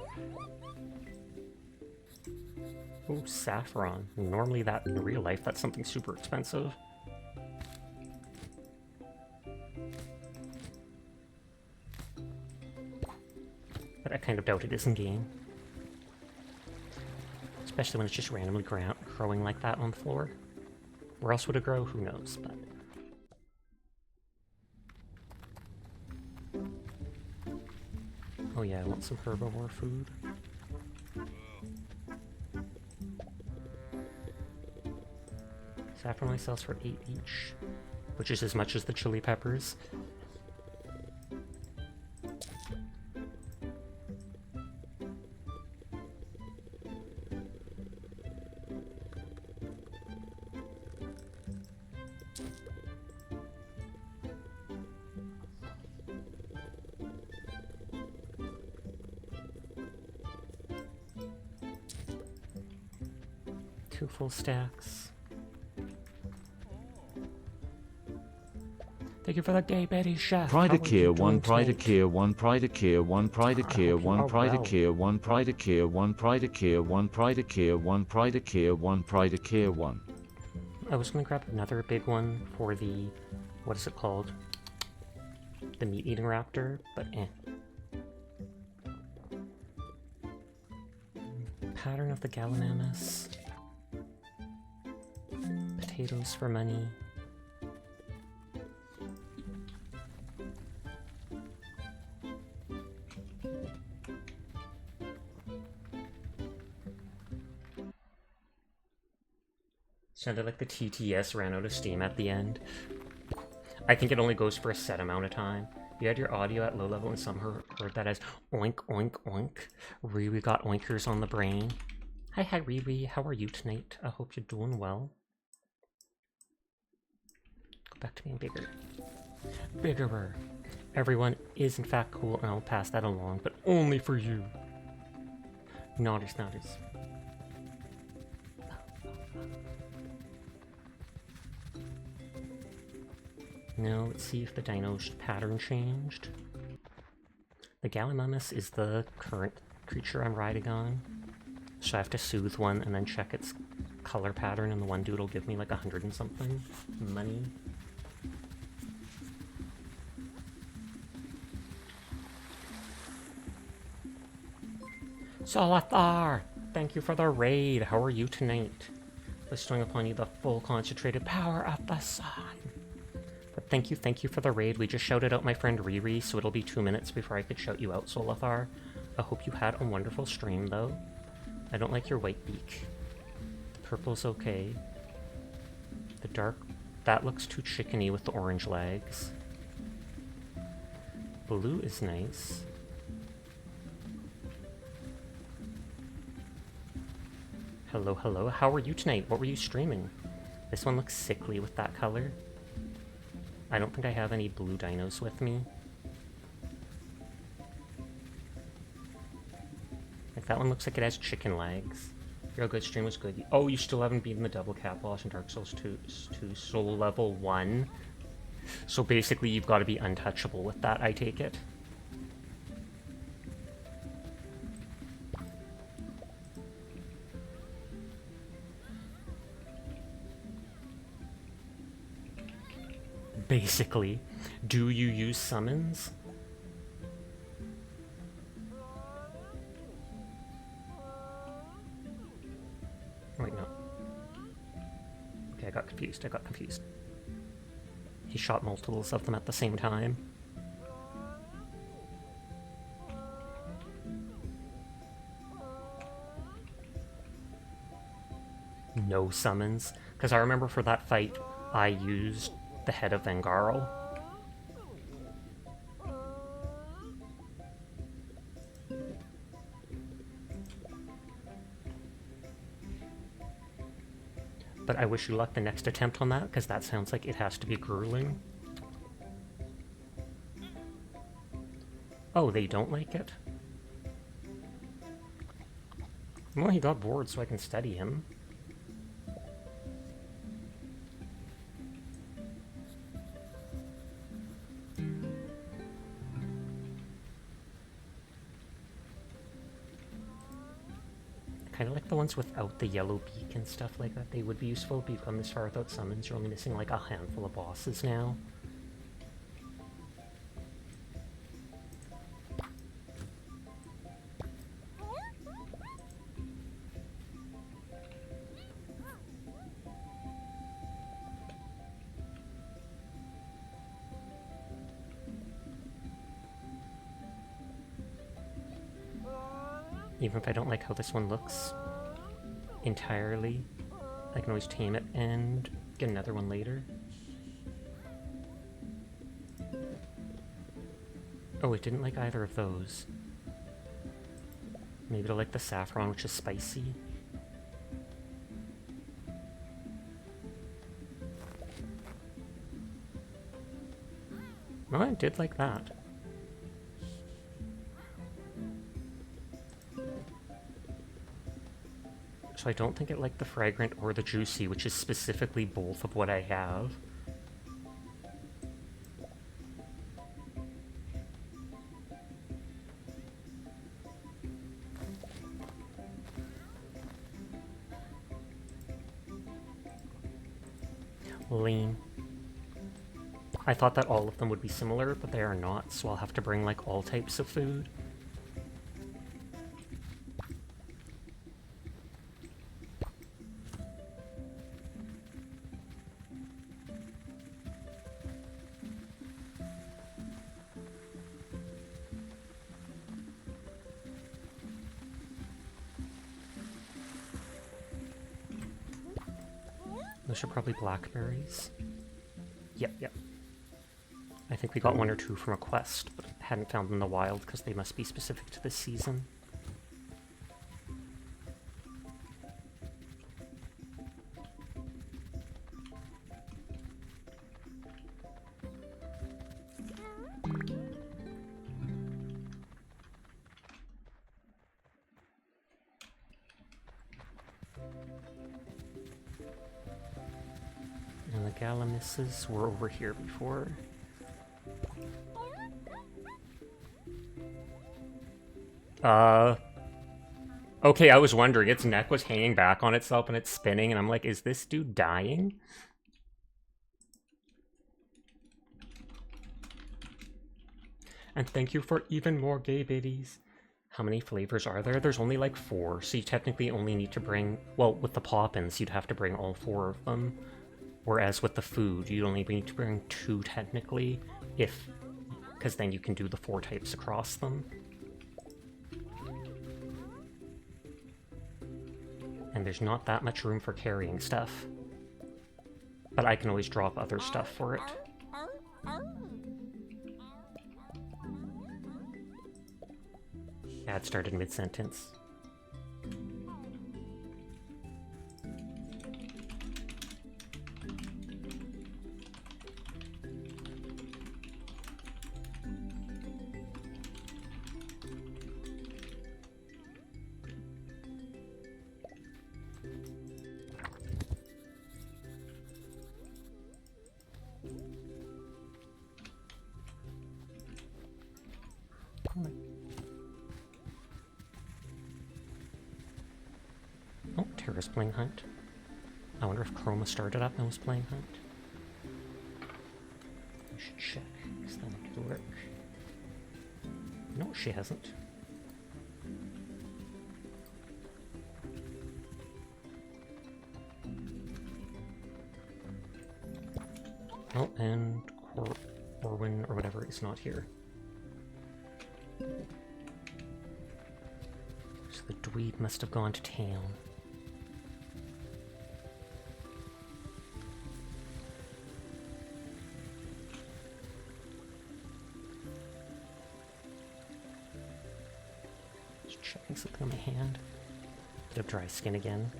Oh, saffron. Normally that in real life, that's something super expensive. But I kind of doubt it is in game. Especially when it's just randomly growing like that on the floor. Where else would it grow? Who knows, but... Oh yeah, I want some herbivore food. Saffron rice sells for 8 each, which is as much as the chili peppers. Two full stacks. Thank you for the day, Betty Chef. Pridacare 1, Pridacare 1, Pridacare 1, Pridacare 1, Pridacare 1, Pridacare 1, Pridacare 1, Pridacare 1, Pridacare 1, Pridacare 1. I was gonna grab another big one for the, what is it called? The meat-eating raptor, but eh. Pattern of the Gallinamus. Potatoes for money. Sounded like the TTS ran out of steam at the end. I think it only goes for a set amount of time. You had your audio at low level and some heard that as oink oink oink. Riri got oinkers on the brain. Hi Riri, how are you tonight? I hope you're doing well. Go back to being bigger. Biggerer. Everyone is in fact cool, and I'll pass that along, but only for you. Naughties, naughties. Now let's see if the dino's pattern changed. The Gallimimus is the current creature I'm riding on, so I have to soothe one and then check its color pattern, and the one dude will give me like 100 and something money. Solathar! Thank you for the raid. How are you tonight? Bestowing upon you the full concentrated power of the sun. But thank you for the raid. We just shouted out my friend Riri, so it'll be 2 minutes before I could shout you out, Solathar. I hope you had a wonderful stream, though. I don't like your white beak. The purple's okay. The dark... that looks too chickeny with the orange legs. Blue is nice. Hello, hello. How are you tonight? What were you streaming? This one looks sickly with that color. I don't think I have any blue dinos with me. Like, that one looks like it has chicken legs. Real good, stream was good. Oh, you still haven't beaten the double cap boss in Dark Souls 2 Soul Level 1. So basically you've got to be untouchable with that, I take it. Basically. Do you use summons? Wait, no. Okay, I got confused. He shot multiples of them at the same time. No summons. Because I remember for that fight, I used the head of Vengarl. But I wish you luck the next attempt on that, because that sounds like it has to be grueling. Oh, they don't like it? Well, he got bored, so I can study him. Kind of like the ones without the yellow beak and stuff like that. They would be useful, but you've gone this far without summons. You're only missing like a handful of bosses now. Even if I don't like how this one looks entirely, I can always tame it and get another one later. Oh, it didn't like either of those. Maybe it'll like the saffron, which is spicy. Oh, I did like that. So I don't think it liked the fragrant or the juicy, which is specifically both of what I have. Lean. I thought that all of them would be similar, but they are not, so I'll have to bring like all types of food. Those are probably blackberries. Yep. I think we got one or two from a quest, but hadn't found them in the wild because they must be specific to this season. And the Galamises were over here before. Okay, I was wondering, its neck was hanging back on itself and it's spinning, and I'm like, is this dude dying? And thank you for even more gay biddies. How many flavors are there? There's only like 4, so you technically only need to bring... Well, with the Poppins, you'd have to bring all 4 of them. Whereas with the food, you'd only need to bring 2 technically, if... Because then you can do the 4 types across them. And there's not that much room for carrying stuff. But I can always drop other stuff for it. Yeah, it started mid-sentence. Oh, Terra's playing Hunt. I wonder if Chroma started up and was playing Hunt. I should check, because that could work. No, she hasn't. Oh, and Corwin, or whatever, is not here. So the dweeb must have gone to town. Just checking something on my hand. Bit of dry skin again.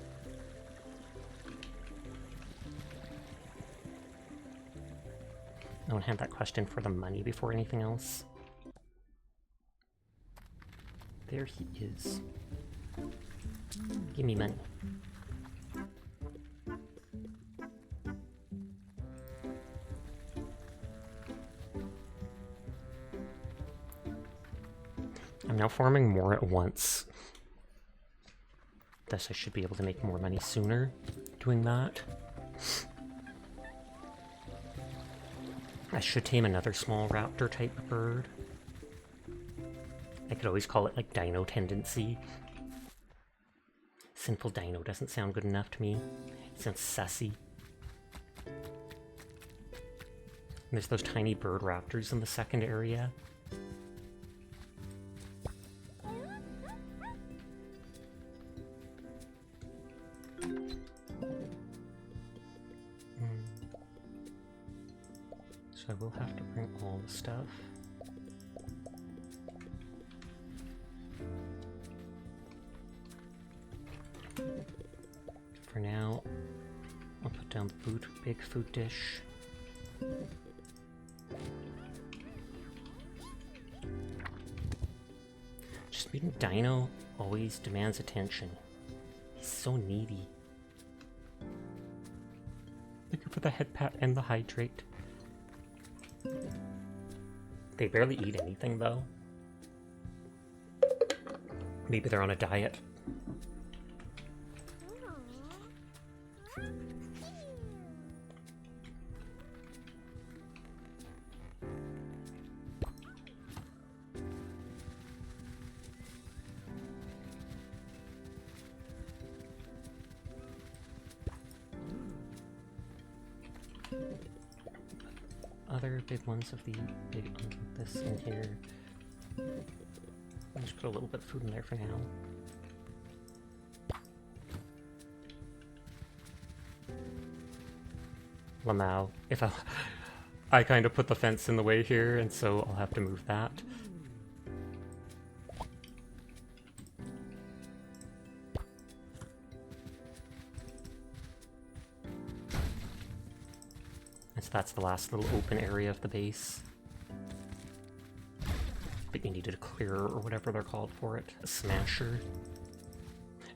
I want to have that question for the money before anything else. There he is. Give me money. I'm now farming more at once. Thus I should be able to make more money sooner doing that. I should tame another small raptor type bird. I could always call it like Dino Tendency. Sinful Dino doesn't sound good enough to me. It sounds sassy. And there's those tiny bird raptors in the second area. So I will have to bring all the stuff. For now, I'll put down the food, big food dish. Just meeting Dino always demands attention. He's so needy. Thank you for the head pat and the hydrate. They barely eat anything, though. Maybe they're on a diet. Other big ones of the big ones like this in here. I'll just put a little bit of food in there for now. Lamau. If I kind of put the fence in the way here, and so I'll have to move that. So that's the last little open area of the base. But you needed a clearer or whatever they're called for it. A smasher.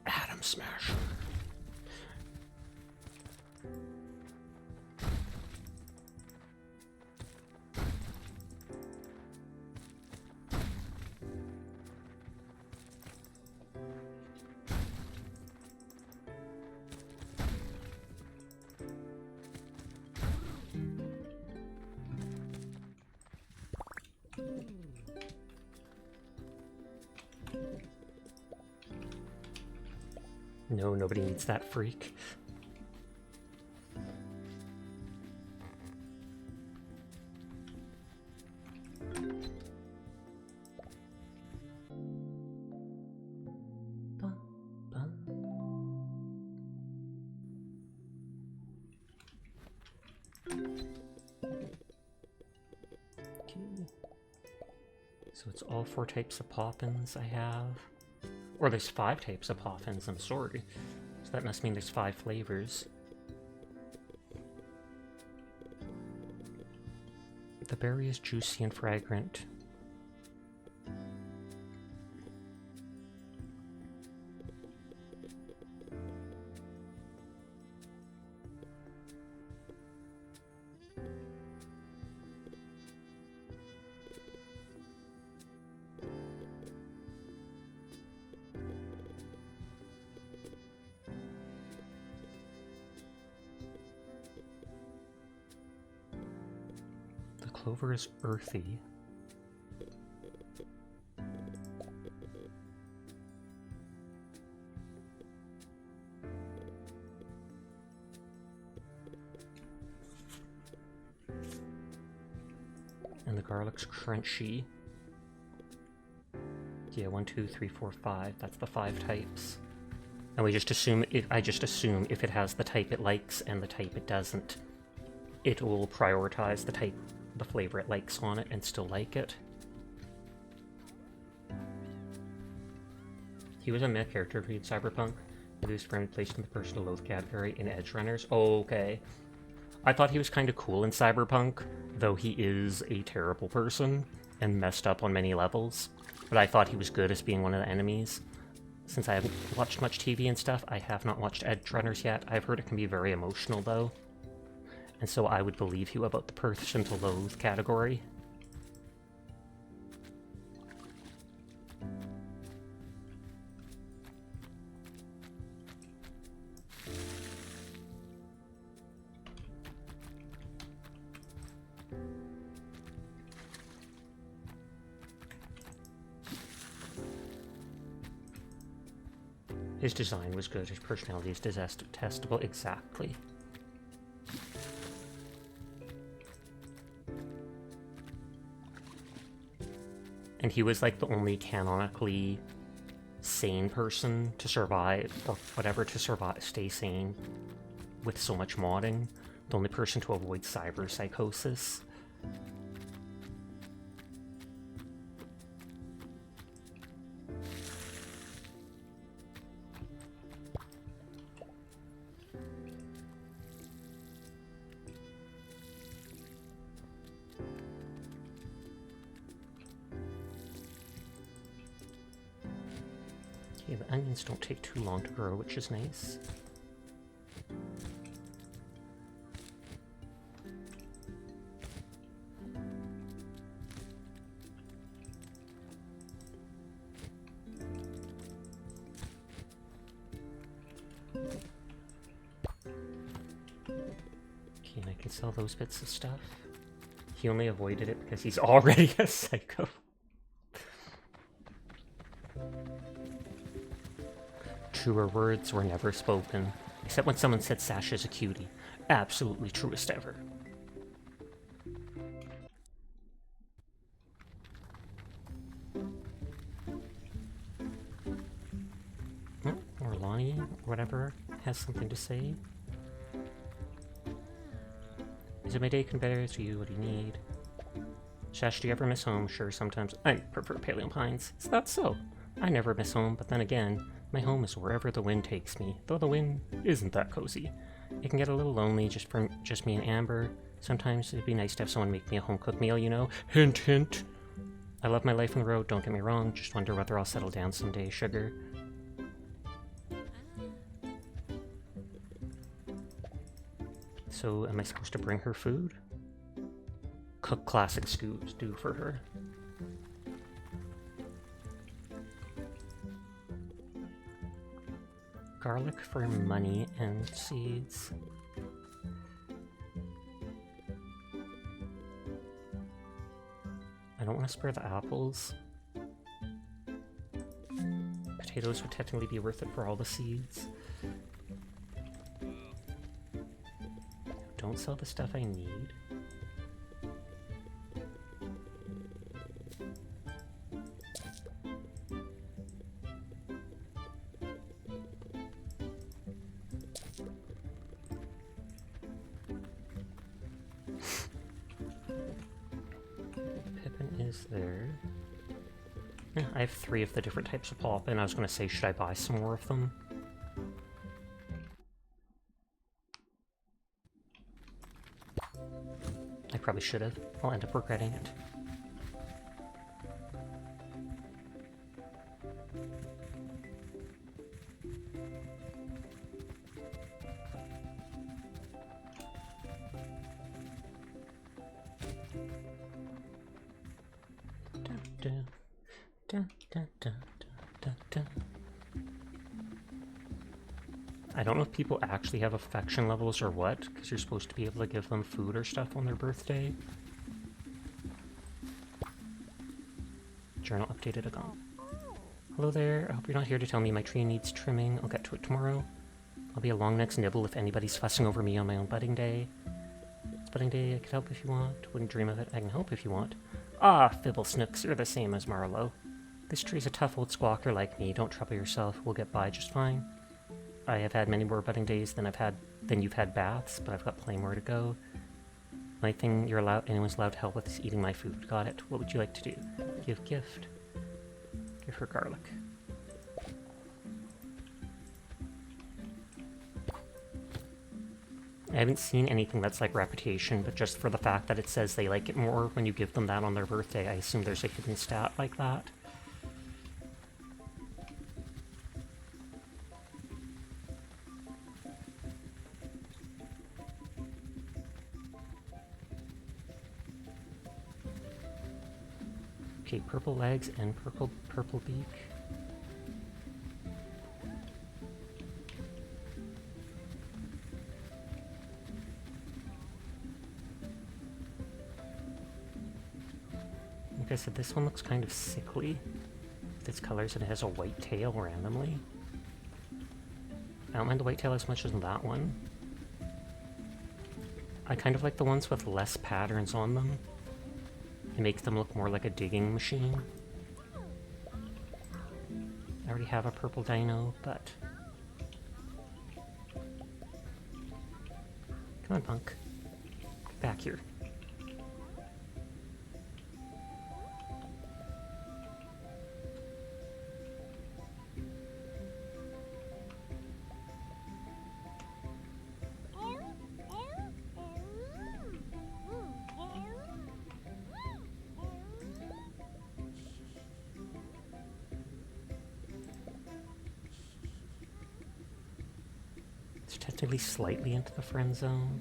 Atom smasher. No, nobody needs that freak. So it's all 4 types of poppins I have. Or there's 5 types of poppins, I'm sorry. So that must mean there's 5 flavors. The berry is juicy and fragrant. Clover is earthy. And the garlic's crunchy. Yeah, 1, 2, 3, 4, 5. That's the 5 types. And we just assume I just assume if it has the type it likes and the type it doesn't, it will prioritize the flavor it likes on it and still like it. He was a mech character in Cyberpunk. He was firmly placed in the personal loath category in Edge Runners. Oh, okay. I thought he was kind of cool in Cyberpunk, though he is a terrible person and messed up on many levels. But I thought he was good as being one of the enemies. Since I haven't watched much TV and stuff, I have not watched Edge Runners yet. I've heard it can be very emotional, though. And so I would believe you about the person to loathe category. His design was good, his personality is detestable, exactly. And he was like the only canonically sane person to survive, or whatever, to survive, stay sane with so much modding. The only person to avoid cyber psychosis. Okay, the onions don't take too long to grow, which is nice. Okay, and I can sell those bits of stuff. He only avoided it because he's already a psycho. Truer words were never spoken, except when someone said Sasha's a cutie. Absolutely truest ever. Or Lonnie, or whatever, has something to say. Is it my day compared to you? What do you need? Sash, do you ever miss home? Sure, sometimes. I prefer Paleo Pines. Is that so? I never miss home, but then again, my home is wherever the wind takes me, though the wind isn't that cozy. It can get a little lonely just me and Amber. Sometimes it'd be nice to have someone make me a home-cooked meal, you know? Hint, hint. I love my life on the road, don't get me wrong, just wonder whether I'll settle down someday, sugar. So, am I supposed to bring her food? Cook classic stew for her. Garlic for money and seeds. I don't want to spare the apples. Potatoes would technically be worth it for all the seeds. don't sell the stuff I need. Pippin is there. Yeah, I have 3 of the different types of pop, and I was going to say, should I buy some more of them? I probably should have. I'll end up regretting it. I don't know if people actually have affection levels or what, because you're supposed to be able to give them food or stuff on their birthday. Journal updated again. Hello there, I hope you're not here to tell me my tree needs trimming. I'll get to it tomorrow. I'll be a long next nibble if anybody's fussing over me on my own budding day. It's budding day, I could help if you want. Wouldn't dream of it, I can help if you want. Ah, Fibble Snooks, you're the same as Marlowe. This tree's a tough old squawker like me, don't trouble yourself, we'll get by just fine. I have had many more budding days than you've had baths, but I've got plenty more to go. The only thing anyone's allowed to help with is eating my food. Got it. What would you like to do? Give gift. Give her garlic. I haven't seen anything that's like reputation, but just for the fact that it says they like it more when you give them that on their birthday, I assume there's a hidden stat like that. Okay, purple legs and purple beak. Like I said, this one looks kind of sickly with its colors, and it has a white tail randomly. I don't mind the white tail as much as that one. I kind of like the ones with less patterns on them. It makes them look more like a digging machine. I already have a purple dino, but... Come on, punk. Get back here. It's technically slightly into the friend zone.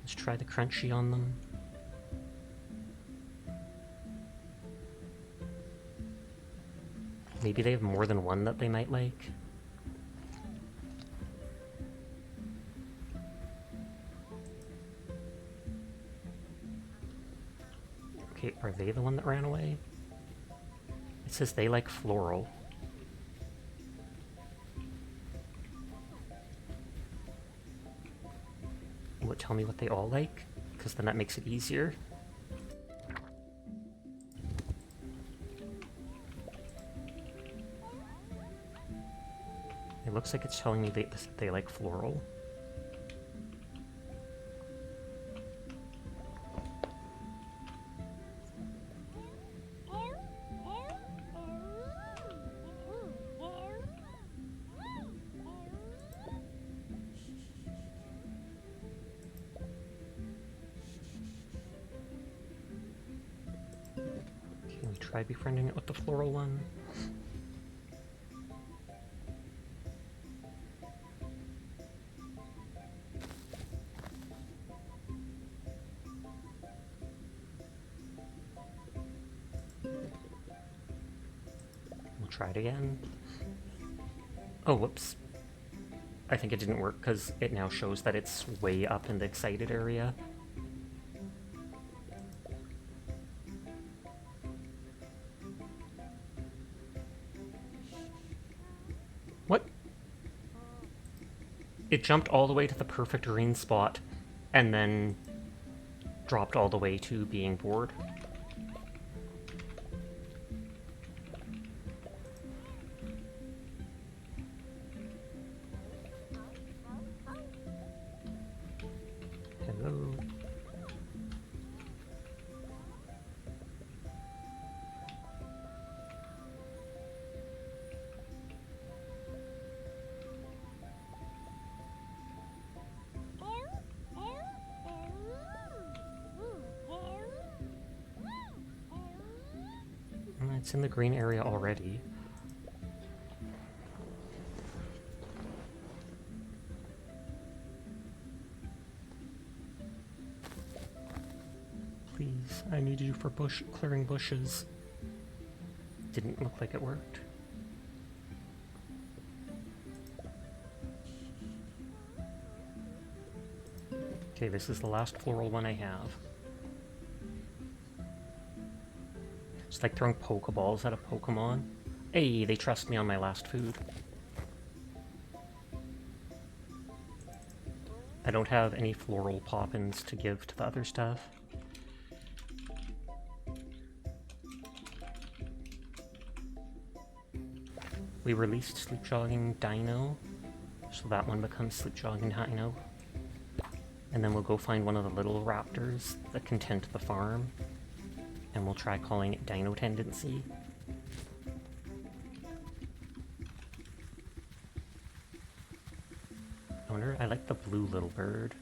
Let's try the crunchy on them. Maybe they have more than one that they might like. Okay, are they the one that ran away? It says they like floral. Will it tell me what they all like? Because then that makes it easier. It looks like it's telling me they like floral. Can we try befriending it with the floral one? We'll try it again. Oh, whoops. I think it didn't work because it now shows that it's way up in the excited area. What? It jumped all the way to the perfect green spot and then dropped all the way to being bored. Hello. It's in the green area already. Please, I need you for clearing bushes. Didn't look like it worked. Okay, this is the last floral one I have. It's like throwing Pokeballs at a Pokemon. Hey, they trust me on my last food. I don't have any floral poppins to give to the other stuff. We released Sleep Jogging Dino, so that one becomes Sleep Jogging Dino. And then we'll go find one of the little raptors that can tend to the farm. And we'll try calling it Dino Tendency. I like the blue little bird.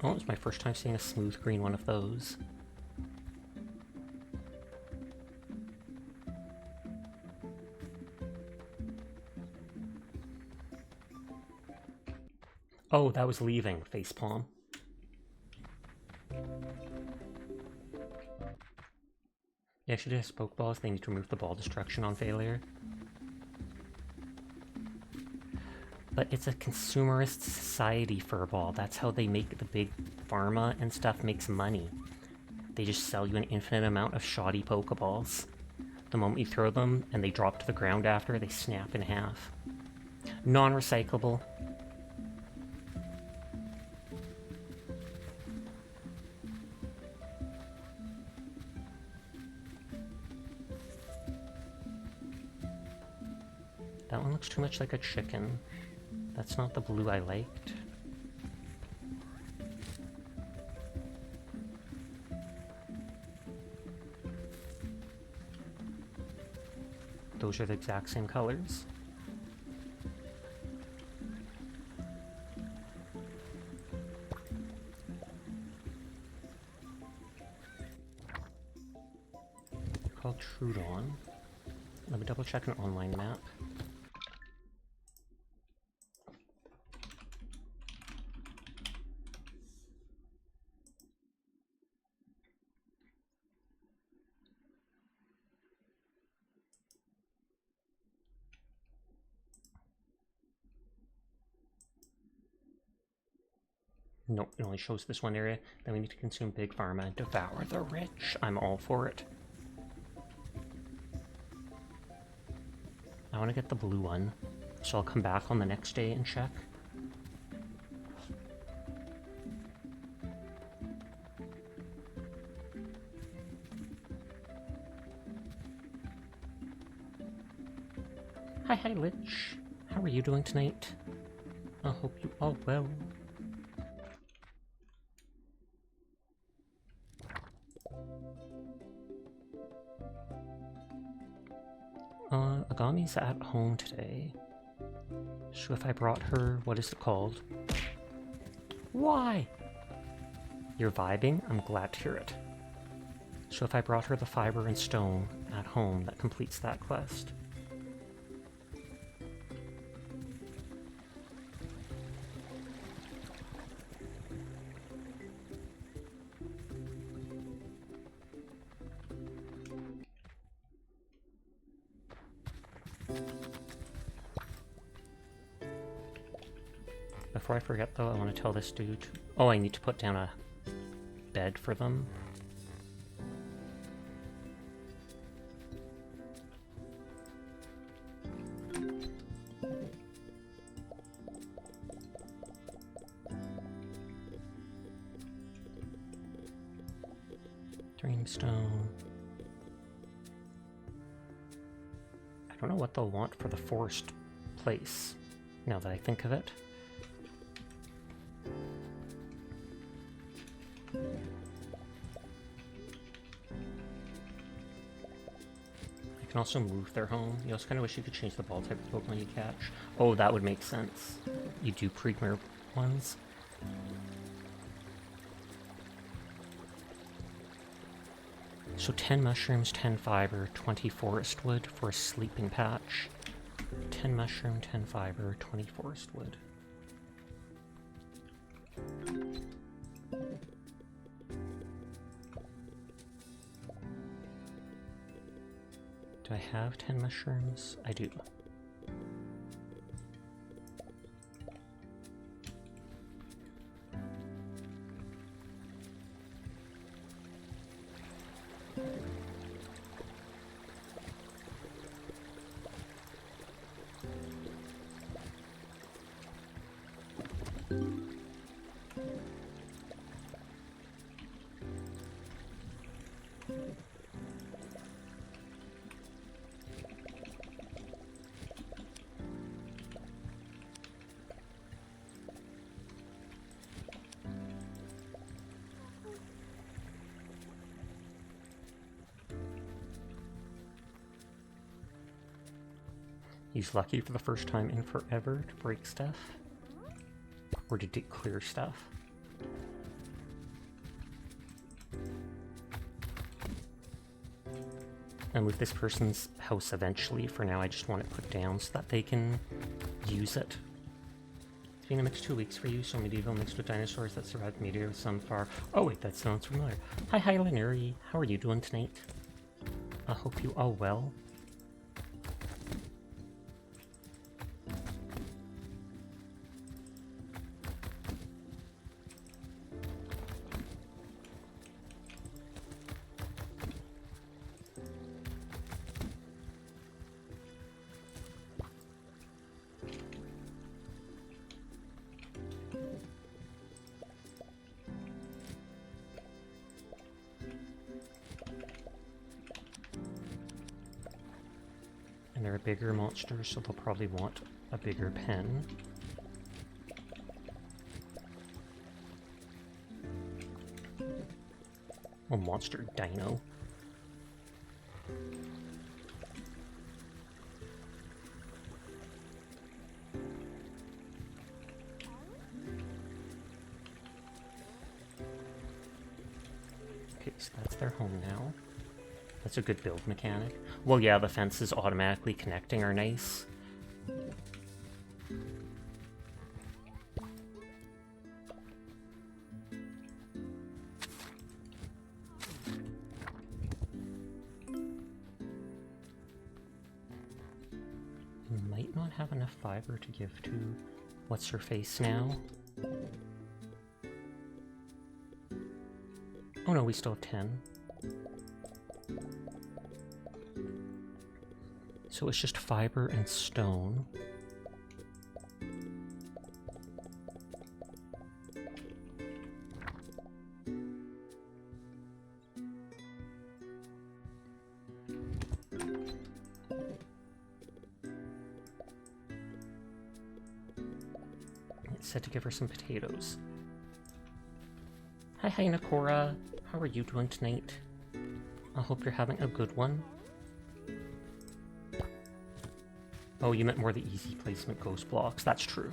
Oh, it's my first time seeing a smooth green one of those. Oh, that was leaving, facepalm. Yeah, should have spoke balls. They need to remove the ball destruction on failure. But it's a consumerist society, Furball. That's how they make the big pharma and stuff makes money. They just sell you an infinite amount of shoddy Pokeballs. The moment you throw them and they drop to the ground after, they snap in half. Non-recyclable. That one looks too much like a chicken. That's not the blue I liked. Those are the exact same colors. They're called Trudon. Let me double check an online map. Nope, it only shows this one area. Then we need to consume Big Pharma and devour the rich. I'm all for it. I want to get the blue one, so I'll come back on the next day and check. Hi, Lich. How are you doing tonight? I hope you all well. Agami's at home today. So if I brought her, what is it called? Why? You're vibing? I'm glad to hear it. So if I brought her the fiber and stone at home, that completes that quest. Before I forget though, I want to tell this dude... Oh, I need to put down a bed for them. limestone. I don't know what they'll want for the forest place, now that I think of it. I can also move their home. You also kind of wish you could change the ball type of Pokemon you catch. Oh, that would make sense. You do premier ones. So 10 mushrooms, 10 fiber, 20 forest wood for a sleeping patch. 10 mushroom, 10 fiber, 20 forest wood. Do I have 10 mushrooms? I do. He's lucky for the first time in forever to break stuff. Or to clear stuff. And with this person's house eventually, for now I just want it put down so that they can use it. It's been a mixed 2 weeks for you, so medieval mixed with dinosaurs that survived meteor some far. Oh wait, that sounds familiar. Hi Lenuri, how are you doing tonight? I hope you are well. They're a bigger monster, so they'll probably want a bigger pen. Oh, monster dino. Okay, so that's their home now. That's a good build mechanic. Well, yeah, the fences automatically connecting are nice. You might not have enough fiber to give to what's-her-face now. Oh no, we still have 10. So it's just fiber and stone. It said to give her some potatoes. Hi Nakora, how are you doing tonight? I hope you're having a good one. Oh, you meant more the easy placement ghost blocks. That's true.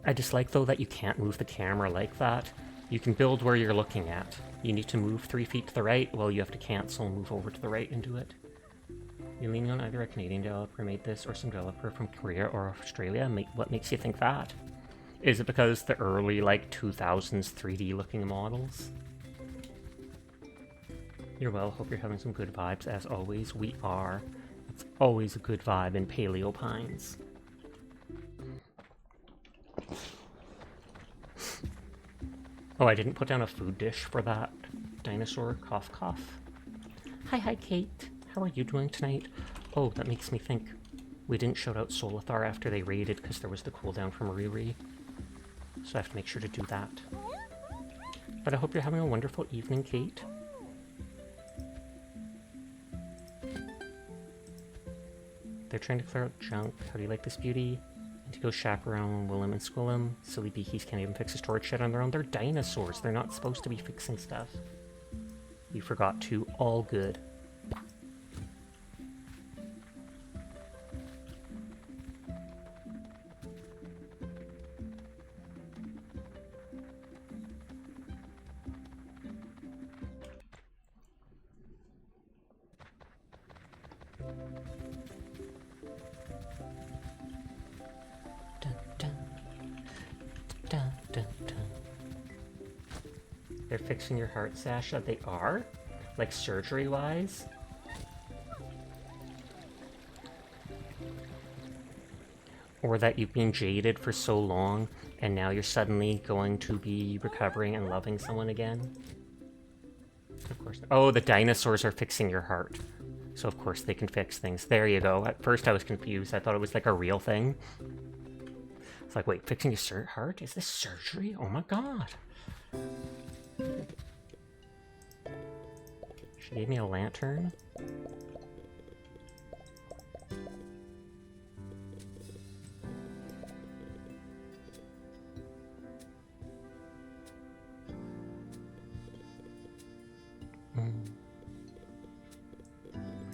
I dislike, though, that you can't move the camera like that. You can build where you're looking at. You need to move 3 feet to the right, well, you have to cancel and move over to the right and do it. You're leaning on either a Canadian developer made this or some developer from Korea or Australia. What makes you think that? Is it because the early, like, 2000s 3D looking models? You're well, hope you're having some good vibes as always. We are. It's always a good vibe in Paleo Pines. Oh, I didn't put down a food dish for that dinosaur. Cough, cough. Hi, Kate. How are you doing tonight? Oh, that makes me think. We didn't shout out Solithar after they raided because there was the cooldown from Riri. So I have to make sure to do that. But I hope you're having a wonderful evening, Kate. They're trying to clear out junk. How do you like this beauty? Indigo chaperone, Willem and Squillem. Silly beakies can't even fix a storage shed on their own. They're dinosaurs. They're not supposed to be fixing stuff. You forgot to. All good. They're fixing your heart, Sasha. They are? Like surgery-wise? Or that you've been jaded for so long and now you're suddenly going to be recovering and loving someone again? Of course. Oh, the dinosaurs are fixing your heart. So of course they can fix things. There you go. At first I was confused. I thought it was like a real thing. It's like, wait, fixing your heart? Is this surgery? Oh my god. She gave me a lantern.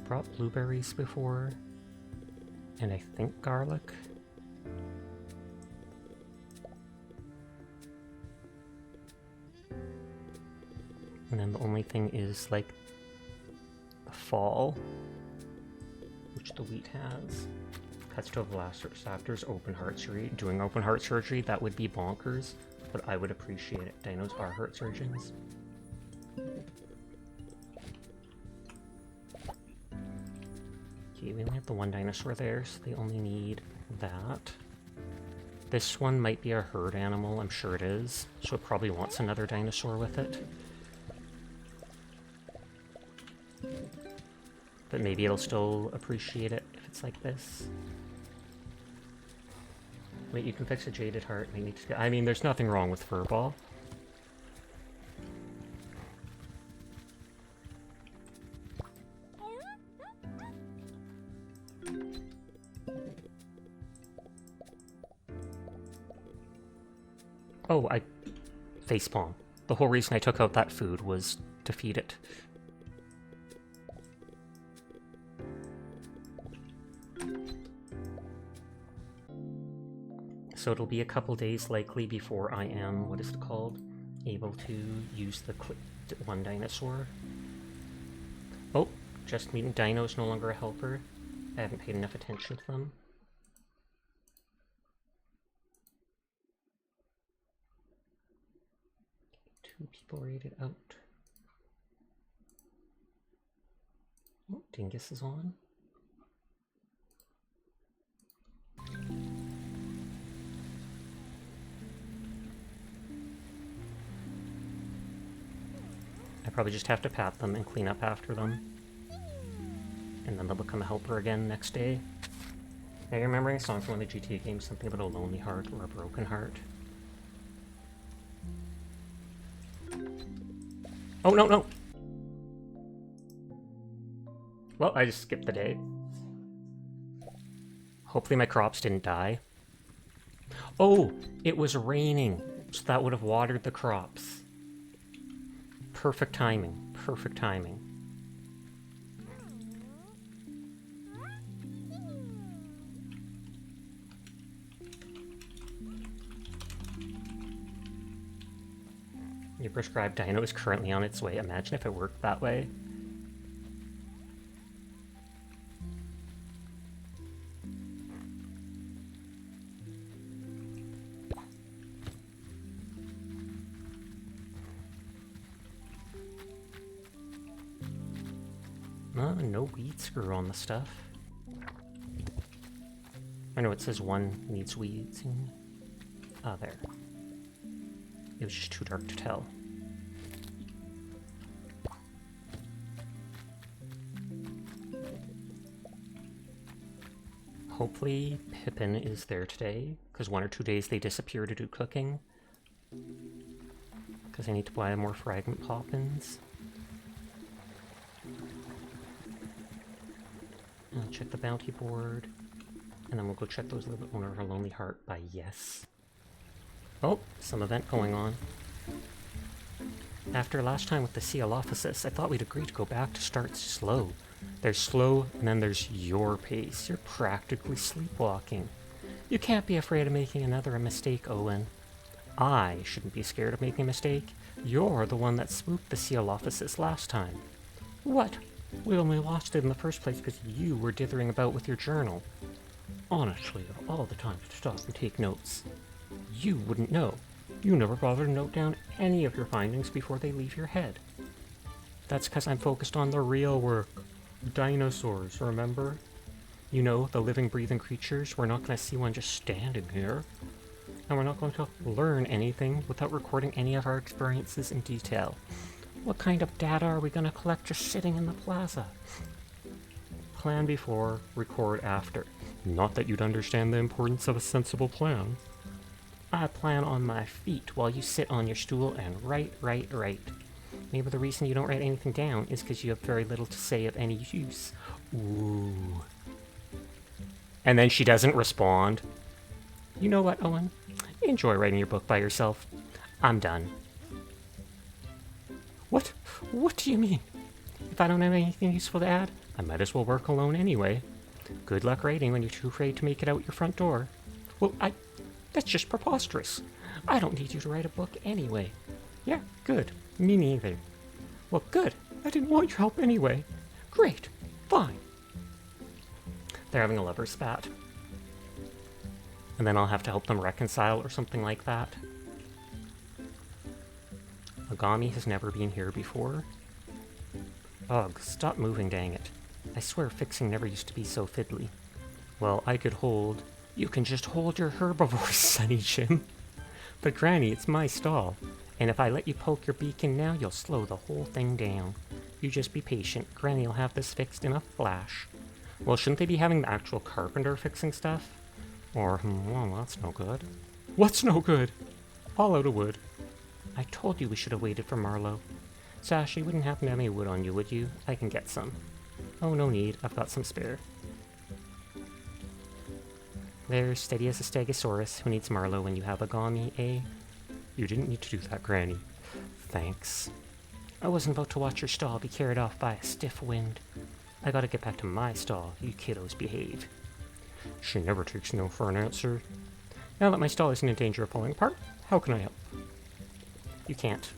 Brought blueberries before, and I think garlic. And then the only thing is like the fall, which the wheat has. Cuts to a velociraptor's open heart surgery. Doing open heart surgery, that would be bonkers, but I would appreciate it. Dinos are heart surgeons. Okay, we only have the one dinosaur there, so they only need that. This one might be a herd animal, I'm sure it is, so it probably wants another dinosaur with it. But maybe it'll still appreciate it if it's like this. Wait, you can fix a jaded heart. I mean, there's nothing wrong with Furball. Oh, I facepalm. The whole reason I took out that food was to feed it. So it'll be a couple days likely before I am, what is it called, able to use the one dinosaur. Oh, just meeting dinos, no longer a helper. I haven't paid enough attention to them. Two people rated out. Oh, Dingus is on. I probably just have to pat them and clean up after them. And then they'll become a helper again next day. Now you're remembering a song from one of the GTA games, something about a lonely heart or a broken heart. Oh, no, no! Well, I just skipped the day. Hopefully my crops didn't die. Oh, it was raining, so that would have watered the crops. Perfect timing. Perfect timing. Your prescribed dino is currently on its way. Imagine if it worked that way. No weed screw on the stuff. I know it says one needs weeds. Ah, there. It was just too dark to tell. Hopefully Pippin is there today, because 1 or 2 days they disappear to do cooking. because I need to buy more fragment poppins. I'll check the bounty board, and then we'll go check those little owner of a lonely heart by yes. Oh, some event going on. After last time with the Coelophysis, I thought we'd agree to go back to start slow. There's slow, and then there's your pace. You're practically sleepwalking. You can't be afraid of making another mistake, Owen. I shouldn't be scared of making a mistake. You're the one that spooked the Coelophysis last time. What? We only lost it in the first place because you were dithering about with your journal. Honestly, of all the time to stop and take notes, you wouldn't know. You never bother to note down any of your findings before they leave your head. That's because I'm focused on the real work. Dinosaurs, remember? You know, the living, breathing creatures. We're not going to see one just standing here. And we're not going to learn anything without recording any of our experiences in detail. What kind of data are we going to collect just sitting in the plaza? Plan before, record after. Not that you'd understand the importance of a sensible plan. I plan on my feet while you sit on your stool and write. Maybe the reason you don't write anything down is because you have very little to say of any use. Ooh. And then she doesn't respond. You know what, Owen? Enjoy writing your book by yourself. I'm done. What? What do you mean? If I don't have anything useful to add, I might as well work alone anyway. Good luck writing when you're too afraid to make it out your front door. Well, that's just preposterous. I don't need you to write a book anyway. Yeah, good. Me neither. Well, good. I didn't want your help anyway. Great. Fine. They're having a lover's spat. And then I'll have to help them reconcile or something like that. Agami has never been here before. Ugh, stop moving, dang it. I swear fixing never used to be so fiddly. Well, I could hold... You can just hold your herbivores, Sonny Jim. But Granny, it's my stall. And if I let you poke your beak in now, you'll slow the whole thing down. You just be patient. Granny will have this fixed in a flash. Well, shouldn't they be having the actual carpenter fixing stuff? Or, well, that's no good. What's no good? All out of wood. I told you we should have waited for Marlowe. Sash, you wouldn't happen to have any wood on you, would you? I can get some. Oh, no need. I've got some spare. There's steady as a stegosaurus. Who needs Marlowe when you have Agami, eh? You didn't need to do that, Granny. Thanks. I wasn't about to watch your stall be carried off by a stiff wind. I gotta get back to my stall. You kiddos behave. She never takes no for an answer. Now that my stall isn't in danger of falling apart, how can I help? You can't.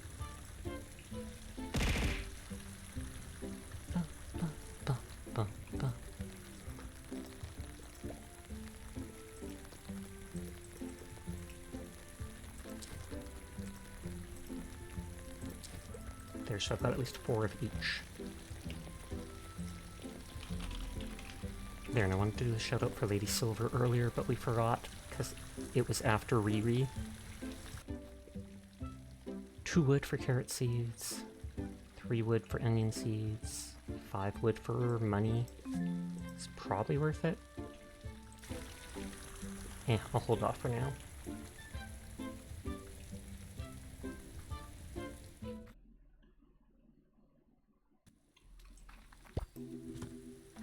There, so I've got at least 4 of each. There, and I wanted to do a shout out for Lady Silver earlier, but we forgot because it was after Riri. 2 wood for carrot seeds, 3 wood for onion seeds, 5 wood for money. It's probably worth it. Yeah, I'll hold off for now.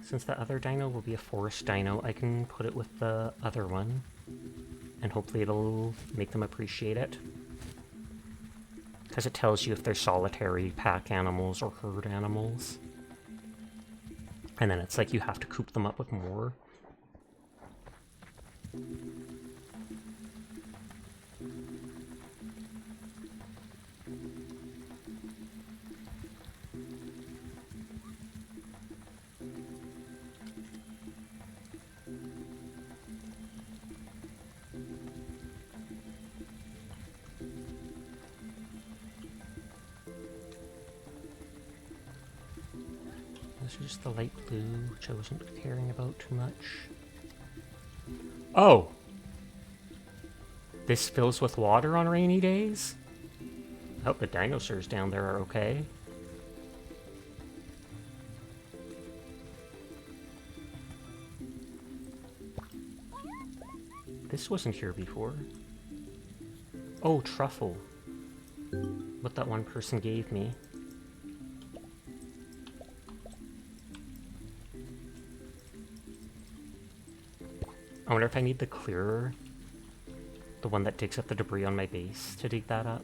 Since the other dino will be a forest dino, I can put it with the other one. And hopefully it'll make them appreciate it. Because it tells you if they're solitary pack animals or herd animals. And then it's like you have to coop them up with more. This is just the light blue, which I wasn't caring about too much. Oh! This fills with water on rainy days? I hope the dinosaurs down there are okay. This wasn't here before. Oh, truffle. what that one person gave me. I wonder if I need the clearer, the one that digs up the debris on my base, to dig that up.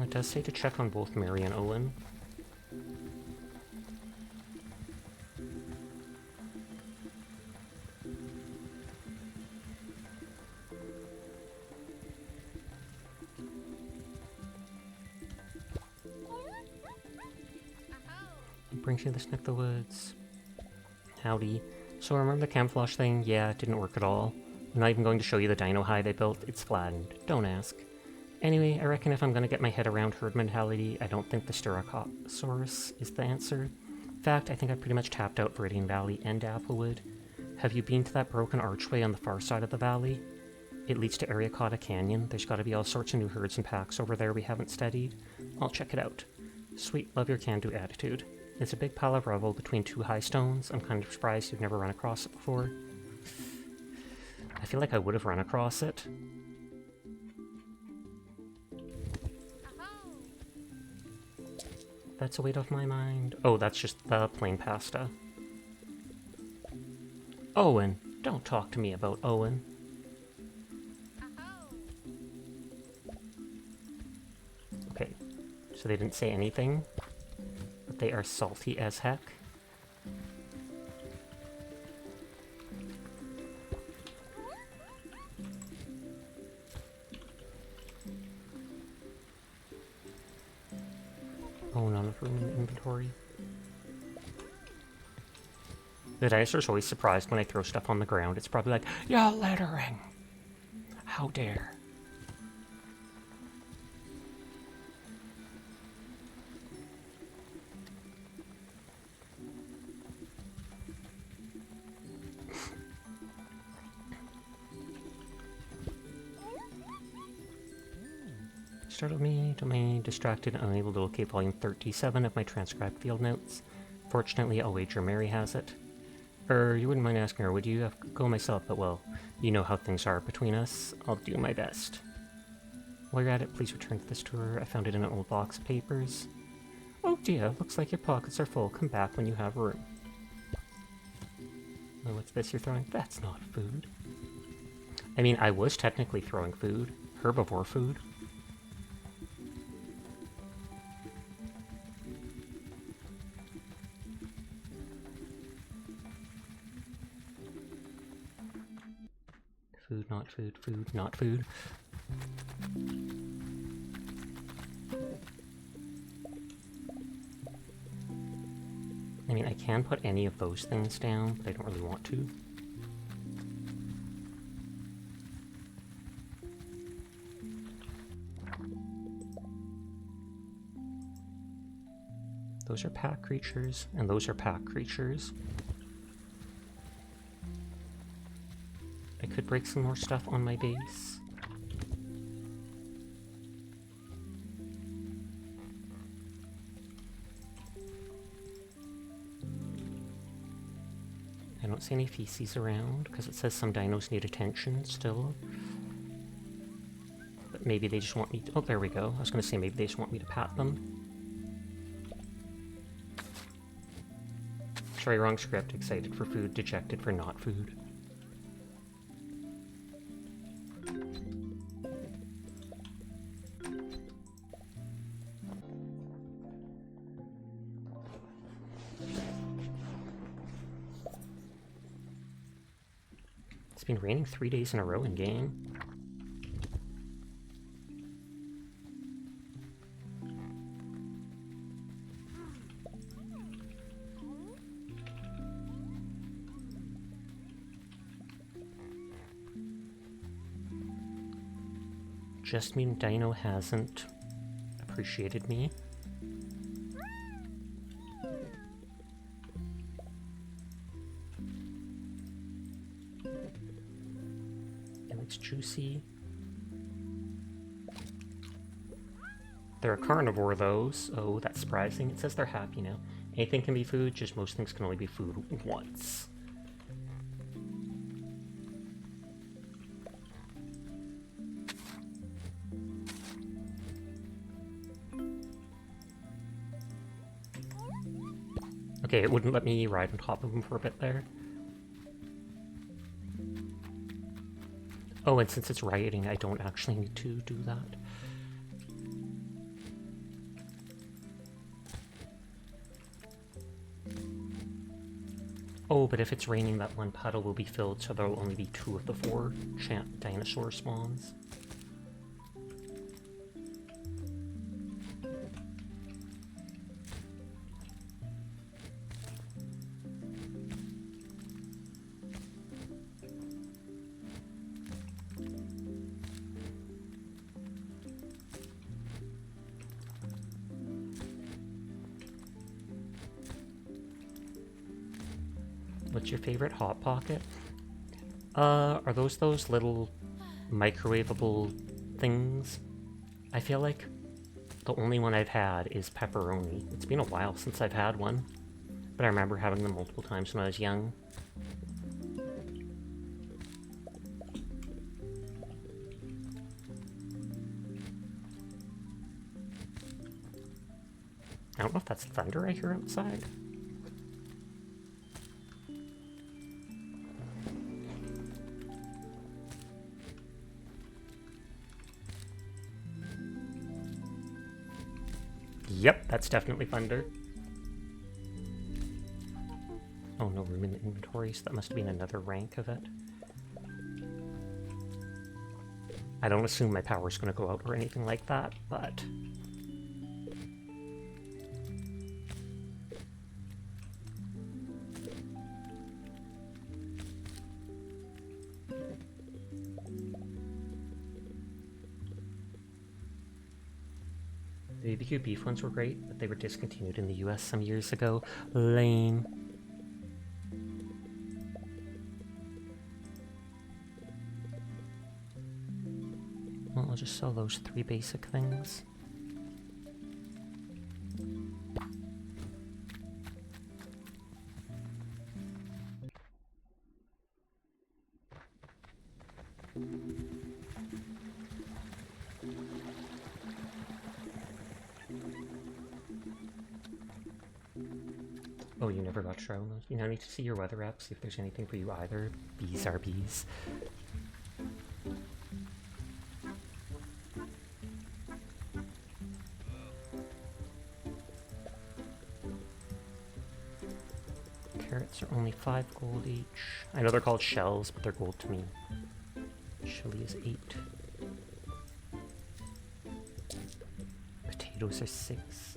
It does say to check on both Mary and Owen. What brings you this neck of the woods? Howdy. So remember the camouflage thing? Yeah, it didn't work at all. I'm not even going to show you the dino hide I built. It's flattened. Don't ask. Anyway, I reckon if I'm going to get my head around herd mentality, I don't think the Styracosaurus is the answer. In fact, I think I pretty much tapped out Viridian Valley and Applewood. Have you been to that broken archway on the far side of the valley? It leads to Ariacata Canyon. There's got to be all sorts of new herds and packs over there we haven't studied. I'll check it out. Sweet, love your can-do attitude. It's a big pile of rubble between two high stones. I'm kind of surprised you've never run across it before. I feel like I would have run across it. That's a weight off my mind. Oh, that's just the plain pasta. Owen! Don't talk to me about Owen. Okay, so they didn't say anything, but they are salty as heck. Oh, not enough room in the inventory. The dinosaur's always surprised when I throw stuff on the ground. It's probably like, "You're littering! How dare!" Startled me, told me distracted and unable to locate volume 37 of my transcribed field notes. Fortunately, I'll wager Mary has it. You wouldn't mind asking her, would you? I've go myself, but well, you know how things are between us. I'll do my best. While you're at it, please return this to her. I found it in an old box of papers. Oh dear, looks like your pockets are full. Come back when you have room. Oh, what's this you're throwing? That's not food. I mean, I was technically throwing food. Herbivore food. Food, not food, food, not food. I mean, I can put any of those things down, but I don't really want to. Those are pack creatures, and those are pack creatures. I could break some more stuff on my base. I don't see any feces around, because it says some dinos need attention still. But maybe they just want me to... Oh, there we go. I was going to say maybe they just want me to pat them. Sorry, wrong script. Excited for food, dejected for not food. It's been raining 3 days in a row in game. Just mean Dino hasn't appreciated me. It looks juicy. They're a carnivore though, so that's surprising. It says they're happy now. Anything can be food, just most things can only be food once. Okay, it wouldn't let me ride on top of him for a bit there. Oh, and since it's rioting, I don't actually need to do that. Oh, but if it's raining, that one puddle will be filled, so there will only be 2 of the 4 dinosaur spawns. What's your favorite Hot Pocket? Are those little microwavable things? I feel like the only one I've had is pepperoni. It's been a while since I've had one, but I remember having them multiple times when I was young. I don't know if that's thunder I hear outside. Yep, that's definitely thunder. Oh, no room in the inventory, so that must have been another rank of it. I don't assume my power's gonna go out or anything like that, but... The BBQ beef ones were great, but they were discontinued in the US some years ago. Lame. Well, I'll just sell those 3 basic things. Oh, you never got to try one of those? You now need to see your weather app, see if there's anything for you either. Bees are bees. Carrots are only 5 gold each. I know they're called shells, but they're gold to me. Chili is 8. Potatoes are 6.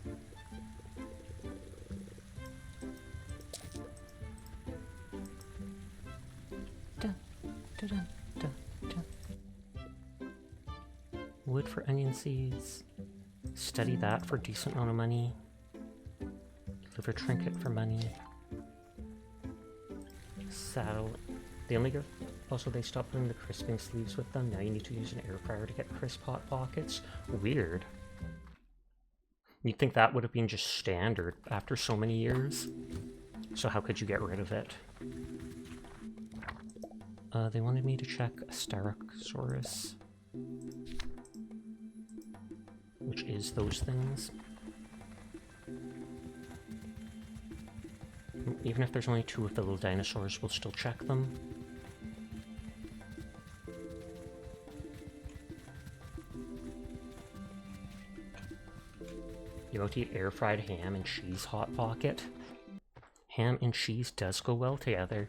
Wood for onion seeds. Study that for a decent amount of money. Liver trinket for money. Saddle. They only go. Also, they stopped putting the crisping sleeves with them. Now you need to use an air fryer to get crisp hot pockets. Weird. You'd think that would have been just standard after so many years. So how could you get rid of it? They wanted me to check Starosaurus, which is those things. Even if there's only 2 of the little dinosaurs, we'll still check them. You about to eat air-fried ham and cheese hot pocket? Ham and cheese does go well together.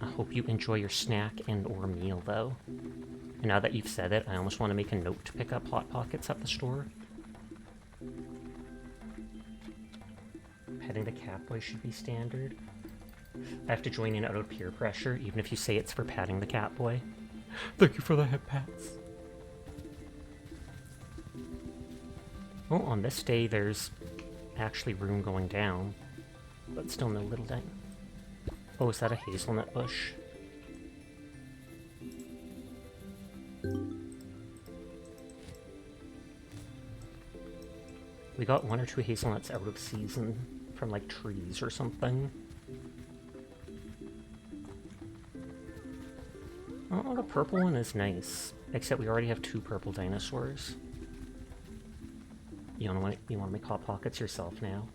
I hope you enjoy your snack and or meal, though. And now that you've said it, I almost want to make a note to pick up Hot Pockets at the store. Petting the catboy should be standard. I have to join in out of peer pressure, even if you say it's for patting the catboy. Thank you for the head pats. Oh, on this day there's actually room going down, but still no little dino. Oh, is that a hazelnut bush? We got 1 or 2 hazelnuts out of season from like trees or something. Oh, the purple one is nice. Except we already have 2 purple dinosaurs. You want to make Hot Pockets yourself now?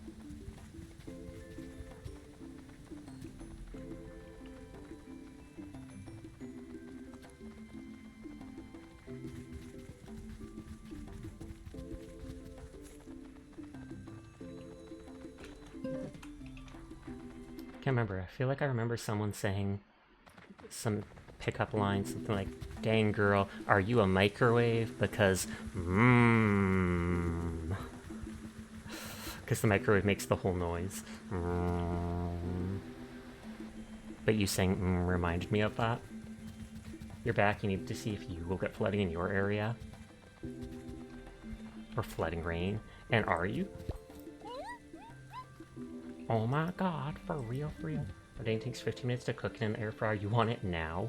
Can't remember. I feel like I remember someone saying some pickup line, something like, "Dang girl, are you a microwave?" Because, because the microwave makes the whole noise. But you saying reminded me of that. You're back, you need to see if you will get flooding in your area. Or flooding rain. And are you? Oh my god, for real, for real. Ordain takes 15 minutes to cook it in the air fryer. You want it now?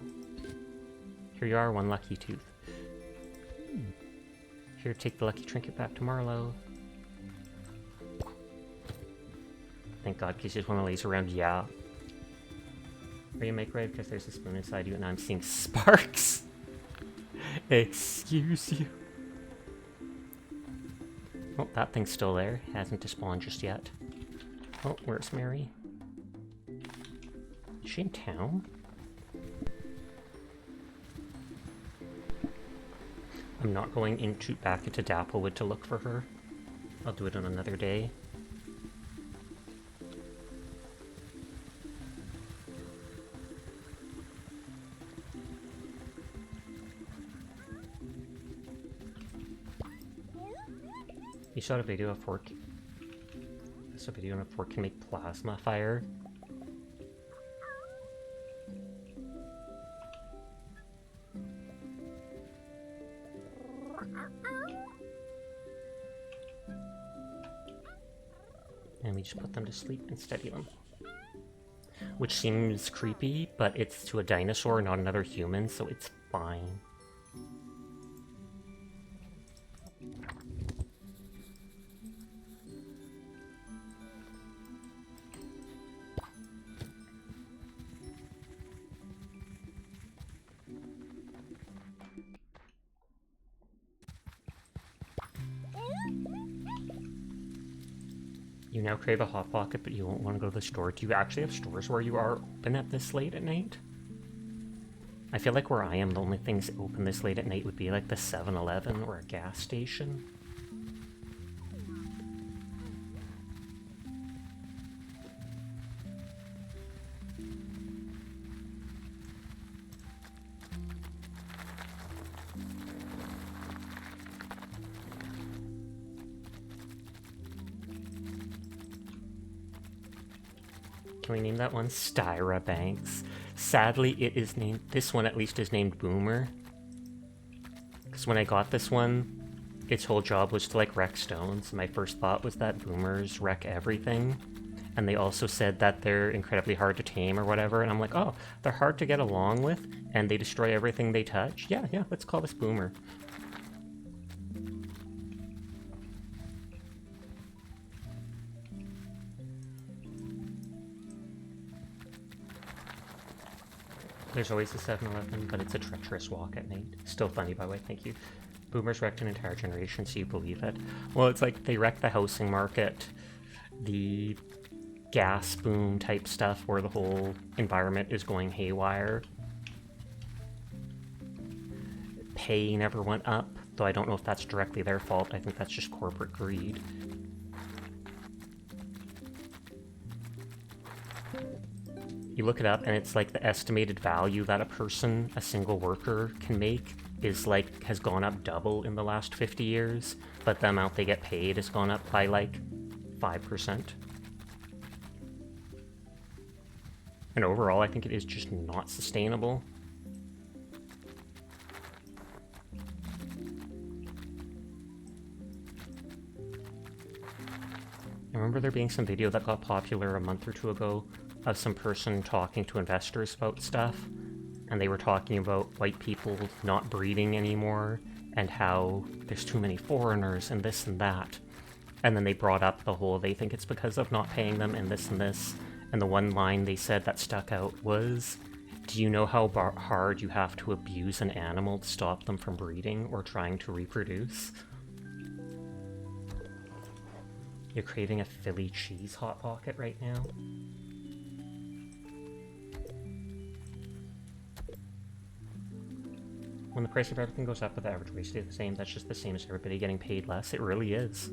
Here you are, 1 lucky tooth. Here, take the lucky trinket back to Marlo. Thank god, because you just want to laze around. Yeah. Are you a microwave? Because there's a spoon inside you and I'm seeing sparks. Excuse you. Oh, that thing's still there. Hasn't despawned just yet. Oh, where's Mary? Is she in town? I'm not going back into Dapplewood to look for her. I'll do it on another day. You saw a video of fork. I saw a video on a fork can make plasma fire. And we just put them to sleep and steady them. Which seems creepy, but it's to a dinosaur, not another human, so it's fine. You now crave a Hot Pocket, but you won't want to go to the store. Do you actually have stores where you are open at this late at night? I feel like where I am, the only things open this late at night would be like the 7-Eleven or a gas station. Can we name that one Styra Banks? Sadly, it is named, this one at least is named Boomer. Because when I got this one, its whole job was to like wreck stones. My first thought was that boomers wreck everything. And they also said that they're incredibly hard to tame or whatever. And I'm like, oh, they're hard to get along with and they destroy everything they touch. Yeah, let's call this Boomer. There's always a 7-Eleven, but it's a treacherous walk at night. Still funny, by the way, thank you. Boomers wrecked an entire generation, so you believe it. Well, it's like they wrecked the housing market, the gas boom type stuff where the whole environment is going haywire. Pay never went up, though I don't know if that's directly their fault. I think that's just corporate greed. You look it up and it's like the estimated value that a person, a single worker, can make is like, has gone up double in the last 50 years, but the amount they get paid has gone up by like 5%. And overall, I think it is just not sustainable. I remember there being some video that got popular a month or two ago of some person talking to investors about stuff, and they were talking about white people not breeding anymore, and how there's too many foreigners and this and that. And then they brought up the whole, they think it's because of not paying them and this and this. And the one line they said that stuck out was, do you know how hard you have to abuse an animal to stop them from breeding or trying to reproduce? You're craving a Philly cheese Hot Pocket right now? When the price of everything goes up but the average wage stays the same, that's just the same as everybody getting paid less. It really is.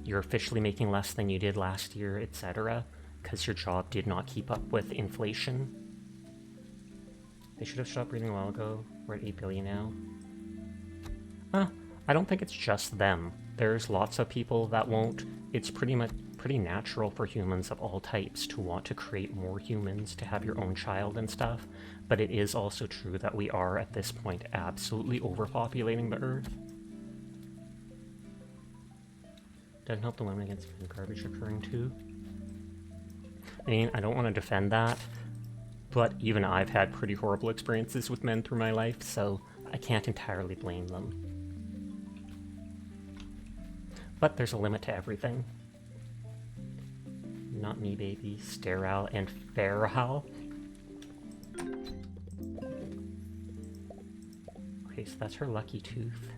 You're officially making less than you did last year, etc., because your job did not keep up with inflation. They should have stopped breeding a while ago. We're at 8 billion now. I don't think it's just them. There's lots of people that won't. It's pretty natural for humans of all types to want to create more humans, to have your own child and stuff, but it is also true that we are, at this point, absolutely overpopulating the Earth. Doesn't help the women against garbage occurring too. I mean, I don't want to defend that, but even I've had pretty horrible experiences with men through my life, so I can't entirely blame them. But there's a limit to everything. Not me, baby. Sterile and feral. Okay, so that's her lucky tooth.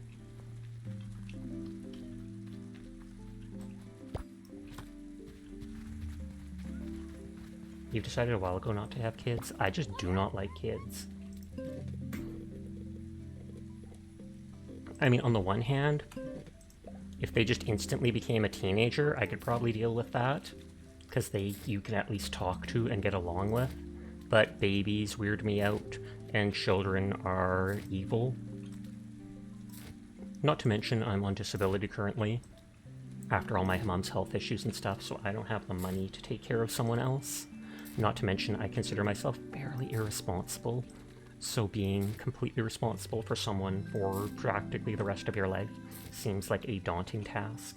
You've decided a while ago not to have kids. I just do not like kids. I mean, on the one hand, if they just instantly became a teenager, I could probably deal with that, because you can at least talk to and get along with. But babies weird me out, and children are evil. Not to mention, I'm on disability currently, after all my mom's health issues and stuff, so I don't have the money to take care of someone else. Not to mention, I consider myself fairly irresponsible, so being completely responsible for someone for practically the rest of your life seems like a daunting task.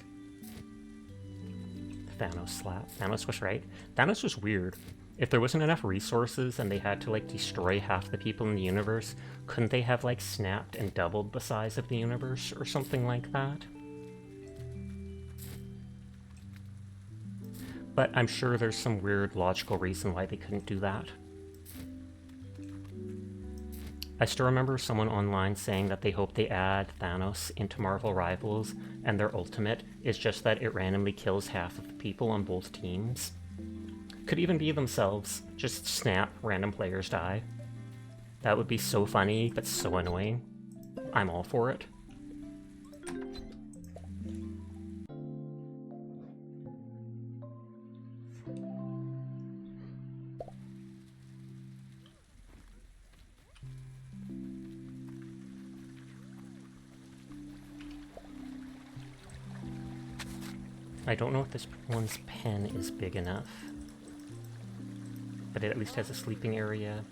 Thanos slap. Thanos was right. Thanos was weird. If there wasn't enough resources and they had to, like, destroy half the people in the universe, couldn't they have, like, snapped and doubled the size of the universe or something like that? But I'm sure there's some weird logical reason why they couldn't do that. I still remember someone online saying that they hope they add Thanos into Marvel Rivals, and their ultimate is just that it randomly kills half of the people on both teams. Could even be themselves. Just snap, random players die. That would be so funny, but so annoying. I'm all for it. I don't know if this one's pen is big enough, but it at least has a sleeping area.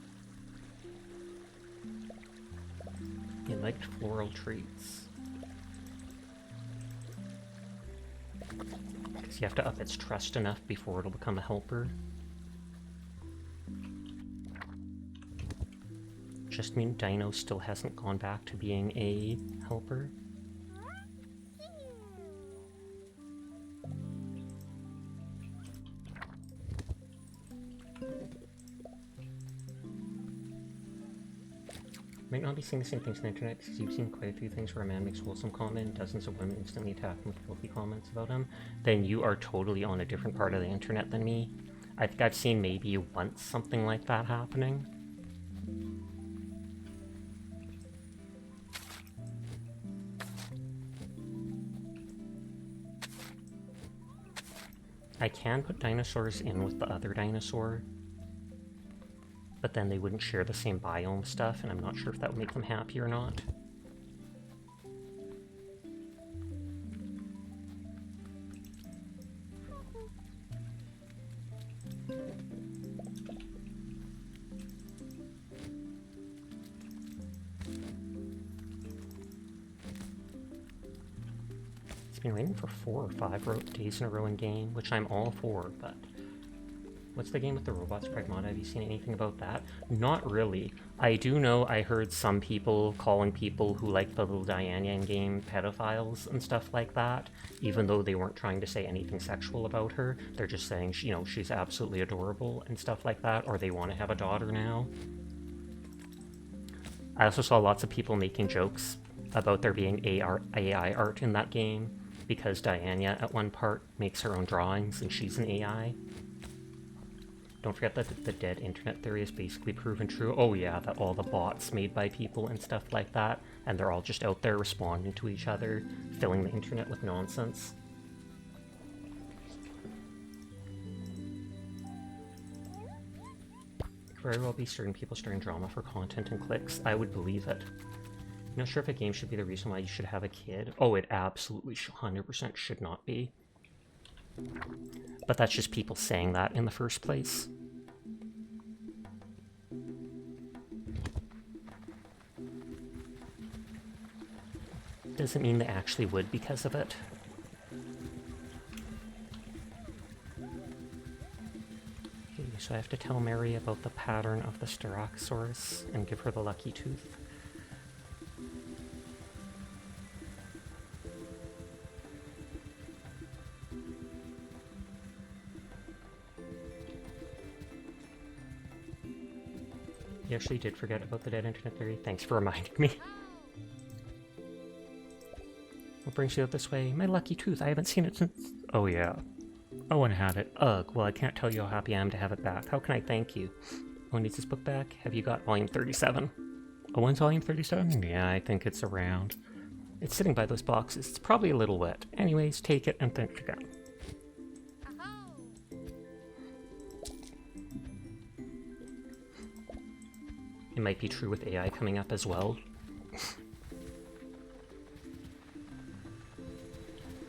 It liked floral treats. Because you have to up its trust enough before it'll become a helper. Just mean Dino still hasn't gone back to being a helper. Might not be seeing the same things on the internet, because you've seen quite a few things where a man makes wholesome comment, dozens of women instantly attack him with filthy comments about him. Then you are totally on a different part of the internet than me. I think I've seen maybe once something like that happening. I can put dinosaurs in with the other dinosaur, but then they wouldn't share the same biome stuff, and I'm not sure if that would make them happy or not. It's been raining for 4 or 5 days in a row in game, which I'm all for, but What's the game with the robots, Pragmata? Have you seen anything about that? Not really. I do know I heard some people calling people who like the little Diane game pedophiles and stuff like that, even though they weren't trying to say anything sexual about her. They're just saying, you know, she's absolutely adorable and stuff like that, or they want to have a daughter now. I also saw lots of people making jokes about there being AI art in that game, because Diana at one part makes her own drawings and she's an AI. Don't forget that the dead internet theory is basically proven true. Oh yeah, that all the bots made by people and stuff like that, and they're all just out there responding to each other, filling the internet with nonsense. Could very well be certain people starting drama for content and clicks. I would believe it. I'm not sure if a game should be the reason why you should have a kid. Oh, it absolutely 100% should not be. But that's just people saying that in the first place. Doesn't mean they actually would because of it. Okay, so I have to tell Mary about the pattern of the Styracosaurus and give her the lucky tooth. You actually did forget about the dead internet theory. Thanks for reminding me. What brings you out this way? My lucky tooth. I haven't seen it since... Oh yeah. Owen had it. Ugh. Well, I can't tell you how happy I am to have it back. How can I thank you? Owen needs his book back. Have you got volume 37? Owen's volume 37? Yeah, I think it's around. It's sitting by those boxes. It's probably a little wet. Anyways, take it and thanks again. It might be true with AI coming up as well.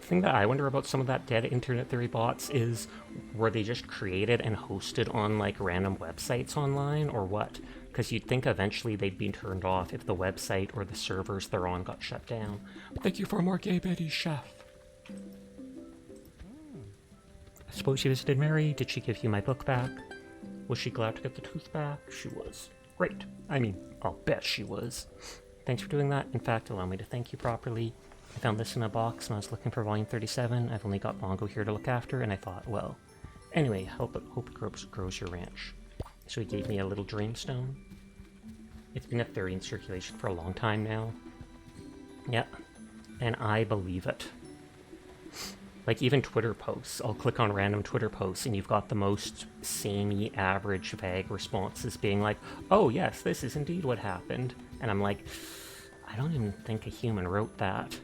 The thing that I wonder about some of that dead internet theory bots is, were they just created and hosted on like random websites online or what? Because you'd think eventually they'd be turned off if the website or the servers they're on got shut down. Thank you for more Gay Betty, chef. I suppose you visited Mary. Did she give you my book back? Was she glad to get the tooth back? She was. Great. I mean, I'll bet she was. Thanks for doing that. In fact, allow me to thank you properly. I found this in a box and I was looking for volume 37. I've only got Bongo here to look after, and I thought, well, anyway, hope it grows your ranch. So he gave me a little dreamstone. It's been a theory in circulation for a long time now. Yep. And I believe it. Like, even Twitter posts. I'll click on random Twitter posts, and you've got the most samey, average, vague responses being like, oh, yes, this is indeed what happened. And I'm like, I don't even think a human wrote that.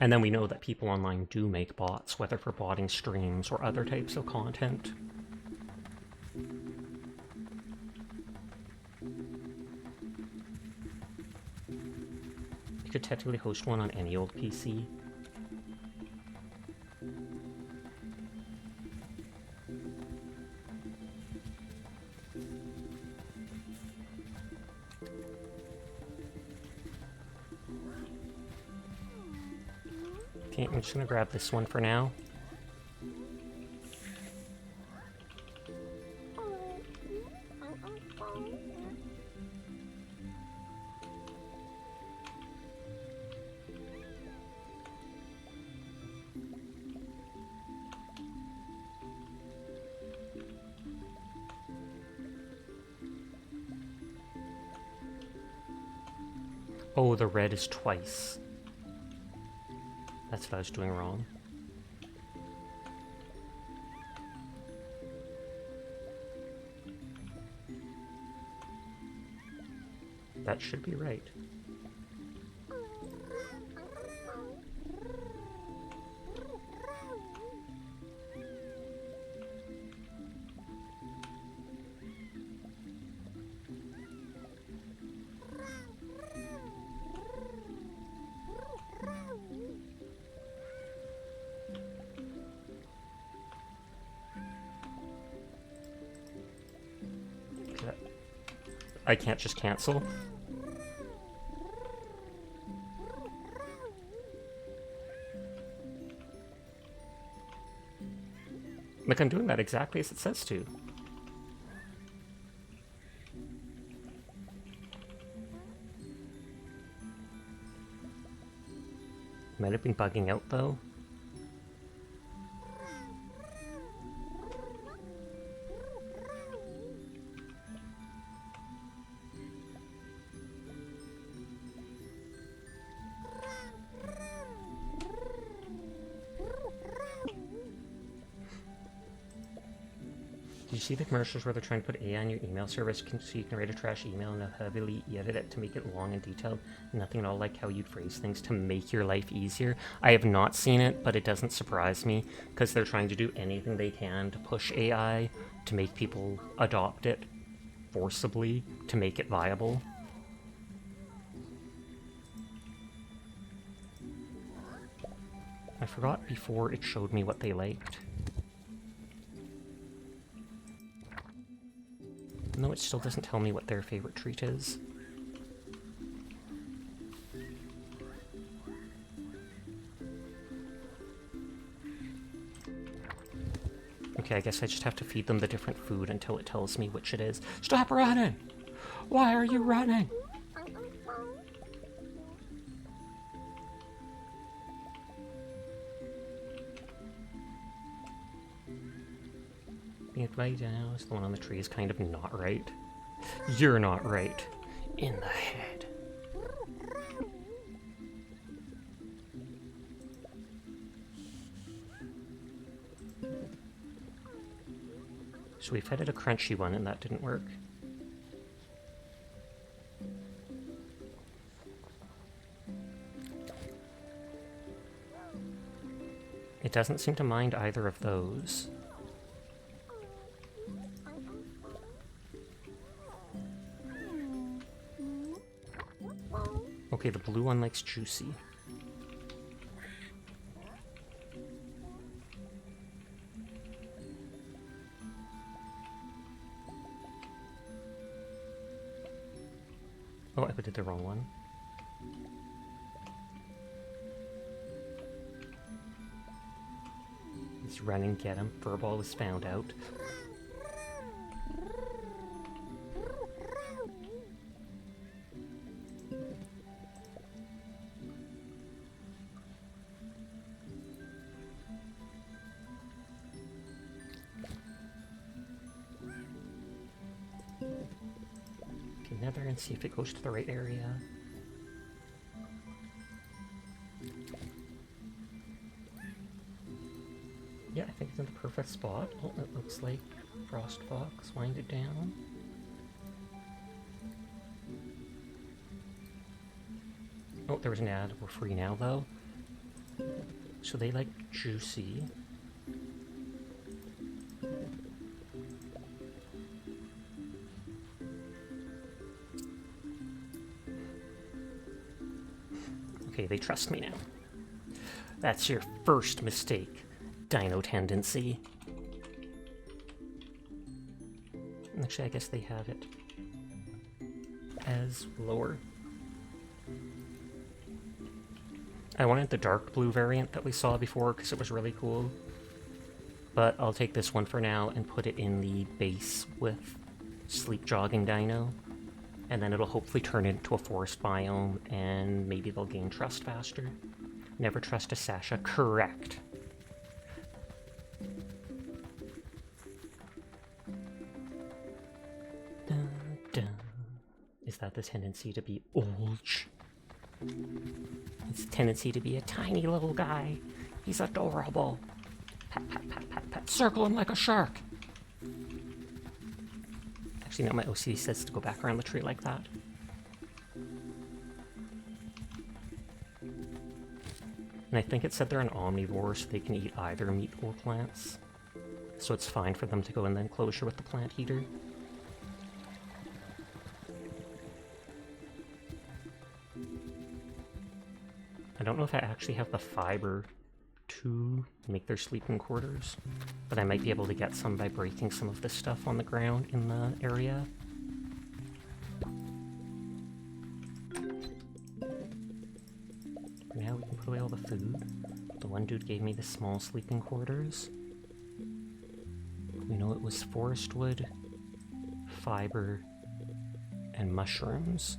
And then we know that people online do make bots, whether for botting streams or other types of content. You could technically host one on any old PC. Okay, I'm just gonna grab this one for now. Oh, the red is twice. That's what I was doing wrong. That should be right. I can't just cancel. Like, I'm doing that exactly as it says to. Might have been bugging out, though. Did you see the commercials where they're trying to put AI on your email service so you can write a trash email and heavily edit it to make it long and detailed? Nothing at all like how you'd phrase things to make your life easier. I have not seen it, but it doesn't surprise me because they're trying to do anything they can to push AI to make people adopt it forcibly to make it viable. I forgot before it showed me what they liked. No, it still doesn't tell me what their favorite treat is. Okay, I guess I just have to feed them the different food until it tells me which it is. Stop running! Why are you running? The advice now is the one on the tree is kind of not right. You're not right. In the head. So we fed it a crunchy one and that didn't work. It doesn't seem to mind either of those. Okay, the blue one likes juicy. Oh, I did the wrong one. He's running, get him. Furball is found out. Nether and see if it goes to the right area. Yeah, I think it's in the perfect spot. Oh, it looks like Frost Fox wind it down. Oh, there was an ad. We're free now, though. So they like juicy. Okay, they trust me now. That's your first mistake, Dino Tendency. Actually, I guess they have it as lower. I wanted the dark blue variant that we saw before because it was really cool. But I'll take this one for now and put it in the base with Sleep Jogging Dino. And then it'll hopefully turn into a forest biome, and maybe they'll gain trust faster. Never trust a Sasha. Correct. Dun, dun. Is that the tendency to be old? It's a tendency to be a tiny little guy. He's adorable. Pat, pat, pat, pat, pat. Circle him like a shark. Actually, no, my OCD says to go back around the tree like that. And I think it said they're an omnivore, so they can eat either meat or plants. So it's fine for them to go in the enclosure with the plant heater. I don't know if I actually have the fiber to make their sleeping quarters, but I might be able to get some by breaking some of this stuff on the ground in the area. For now, we can put away all the food. The one dude gave me the small sleeping quarters. We know it was forest wood, fiber, and mushrooms.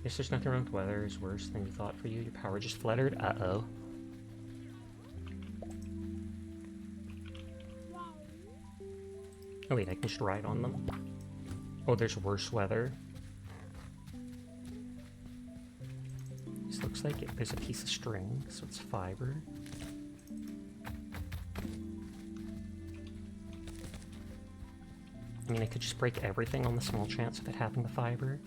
Guess there's nothing wrong with weather is worse than you thought for you. Your power just fluttered. Uh-oh. Oh wait, I can just ride on them. Oh, there's worse weather. This looks like there's a piece of string, so it's fiber. I mean, I could just break everything on the small chance of it having the fiber.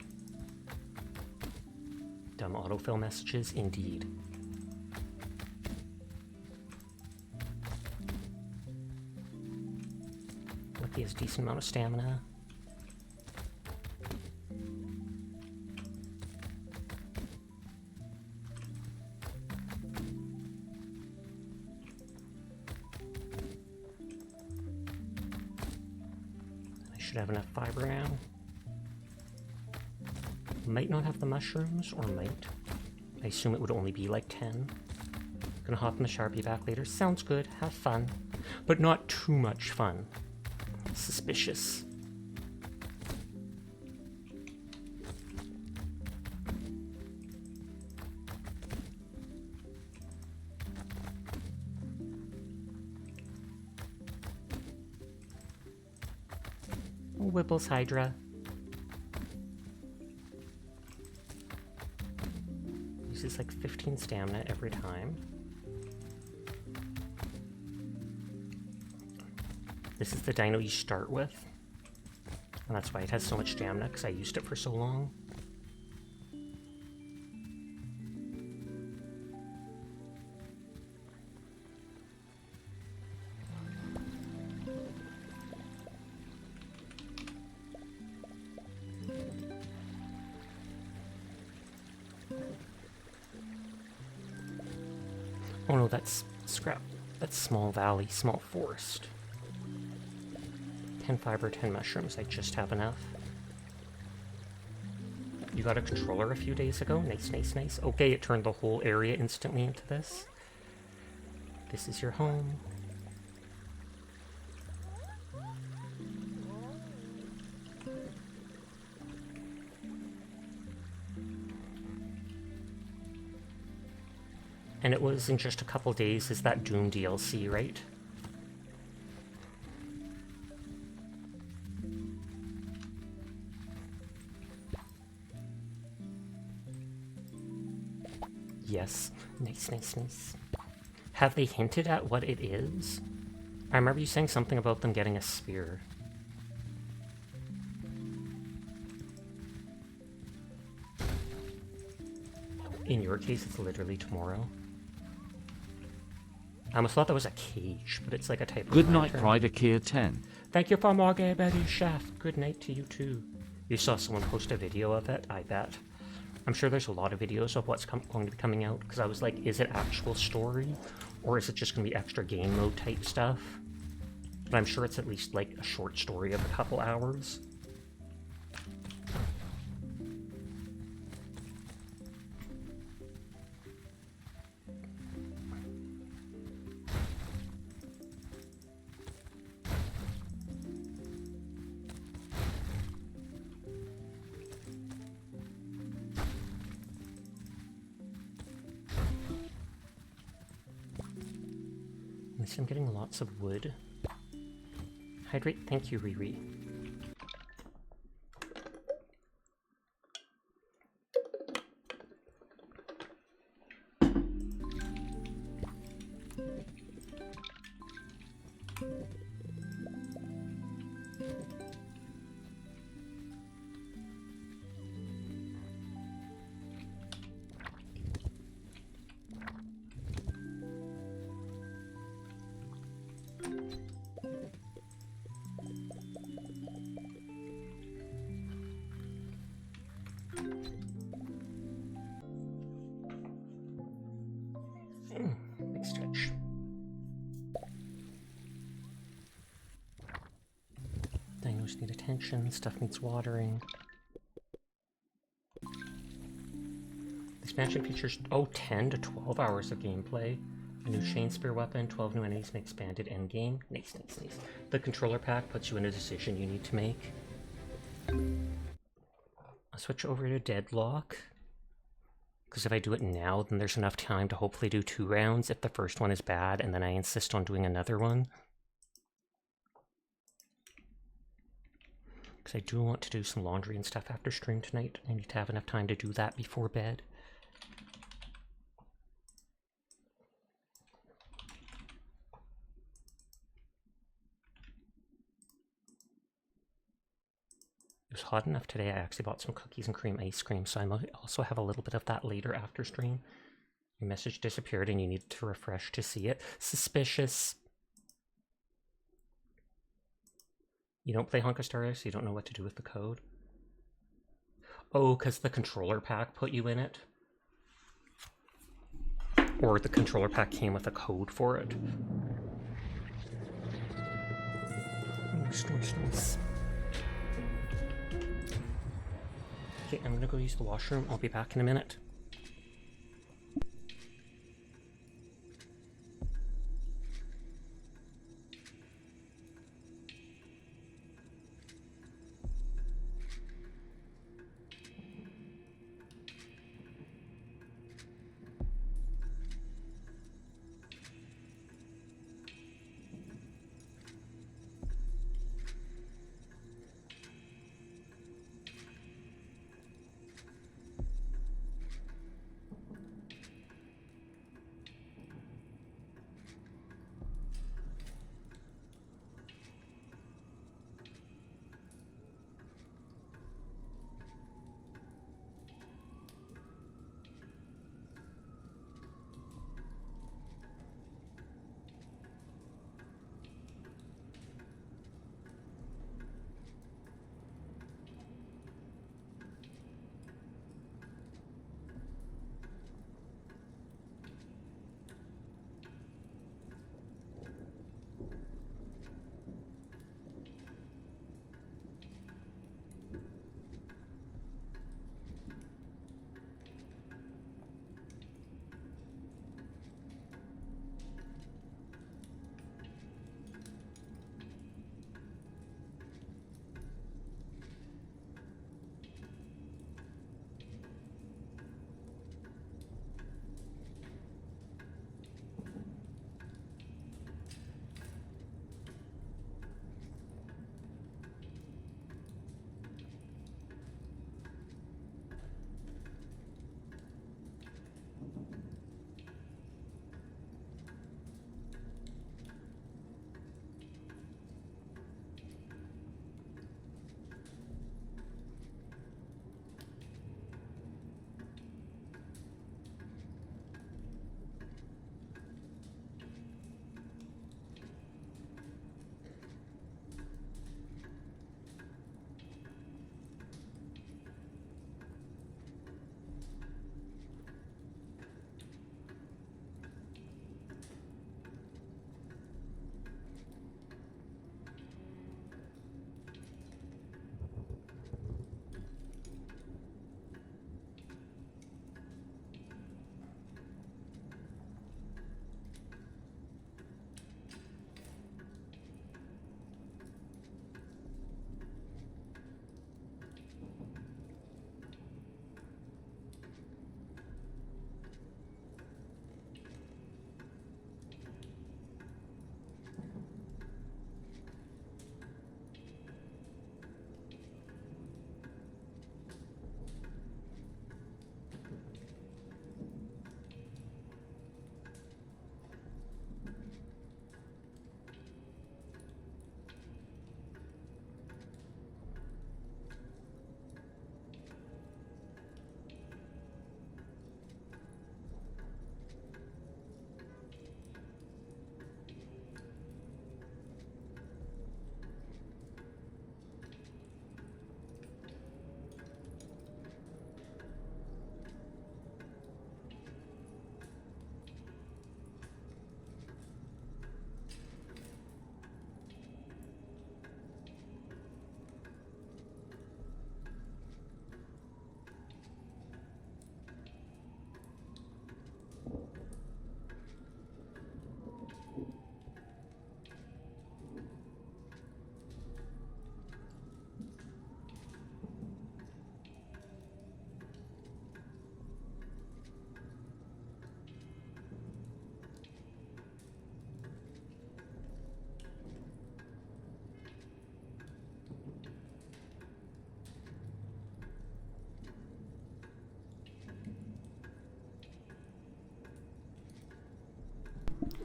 Dumb autofill messages, indeed. Lucky has a decent amount of stamina. Should have enough fiber now. Might not have the mushrooms, or might. I assume it would only be like 10. Gonna hop in the shower, be back later. Sounds good, have fun. But not too much fun. Suspicious. Whipple's Hydra. Uses like 15 stamina every time. This is the dino you start with. And that's why it has so much stamina, because I used it for so long. Oh no, that's scrap. That's small valley, small forest. 10 fiber, 10 mushrooms. I just have enough. You got a controller a few days ago? Nice, nice, nice. Okay, it turned the whole area instantly into this. This is your home. And it was in just a couple days, is that Doom DLC, right? Yes. Nice, nice, nice. Have they hinted at what it is? I remember you saying something about them getting a spear. In your case, it's literally tomorrow. I almost thought that was a cage, but it's like a type of Good night, lantern. Pride Akir 10. Thank you for more Gay Betty Chef. Good night to you too. You saw someone post a video of it, I bet. I'm sure there's a lot of videos of what's going to be coming out, because I was like, is it actual story? Or is it just going to be extra game mode type stuff? But I'm sure it's at least like a short story of a couple hours. At least I'm getting lots of wood. Hydrate, thank you, Riri. Big stretch. Dinos need attention, stuff needs watering. The expansion features, 10 to 12 hours of gameplay. A new Chain Spear weapon, 12 new enemies, and expanded endgame. Nice, nice, nice. The controller pack puts you in a decision you need to make. I'll switch over to Deadlock. Because if I do it now, then there's enough time to hopefully do 2 rounds if the first one is bad, and then I insist on doing another one. Because I do want to do some laundry and stuff after stream tonight. I need to have enough time to do that before bed. It was hot enough today, I actually bought some cookies and cream ice cream, so I might also have a little bit of that later after stream. Your message disappeared and you need to refresh to see it. Suspicious. You don't play Honka Star Race, so you don't know what to do with the code? Oh, because the controller pack put you in it? Or the controller pack came with a code for it? Nice, nice, nice. Okay, I'm gonna go use the washroom. I'll be back in a minute.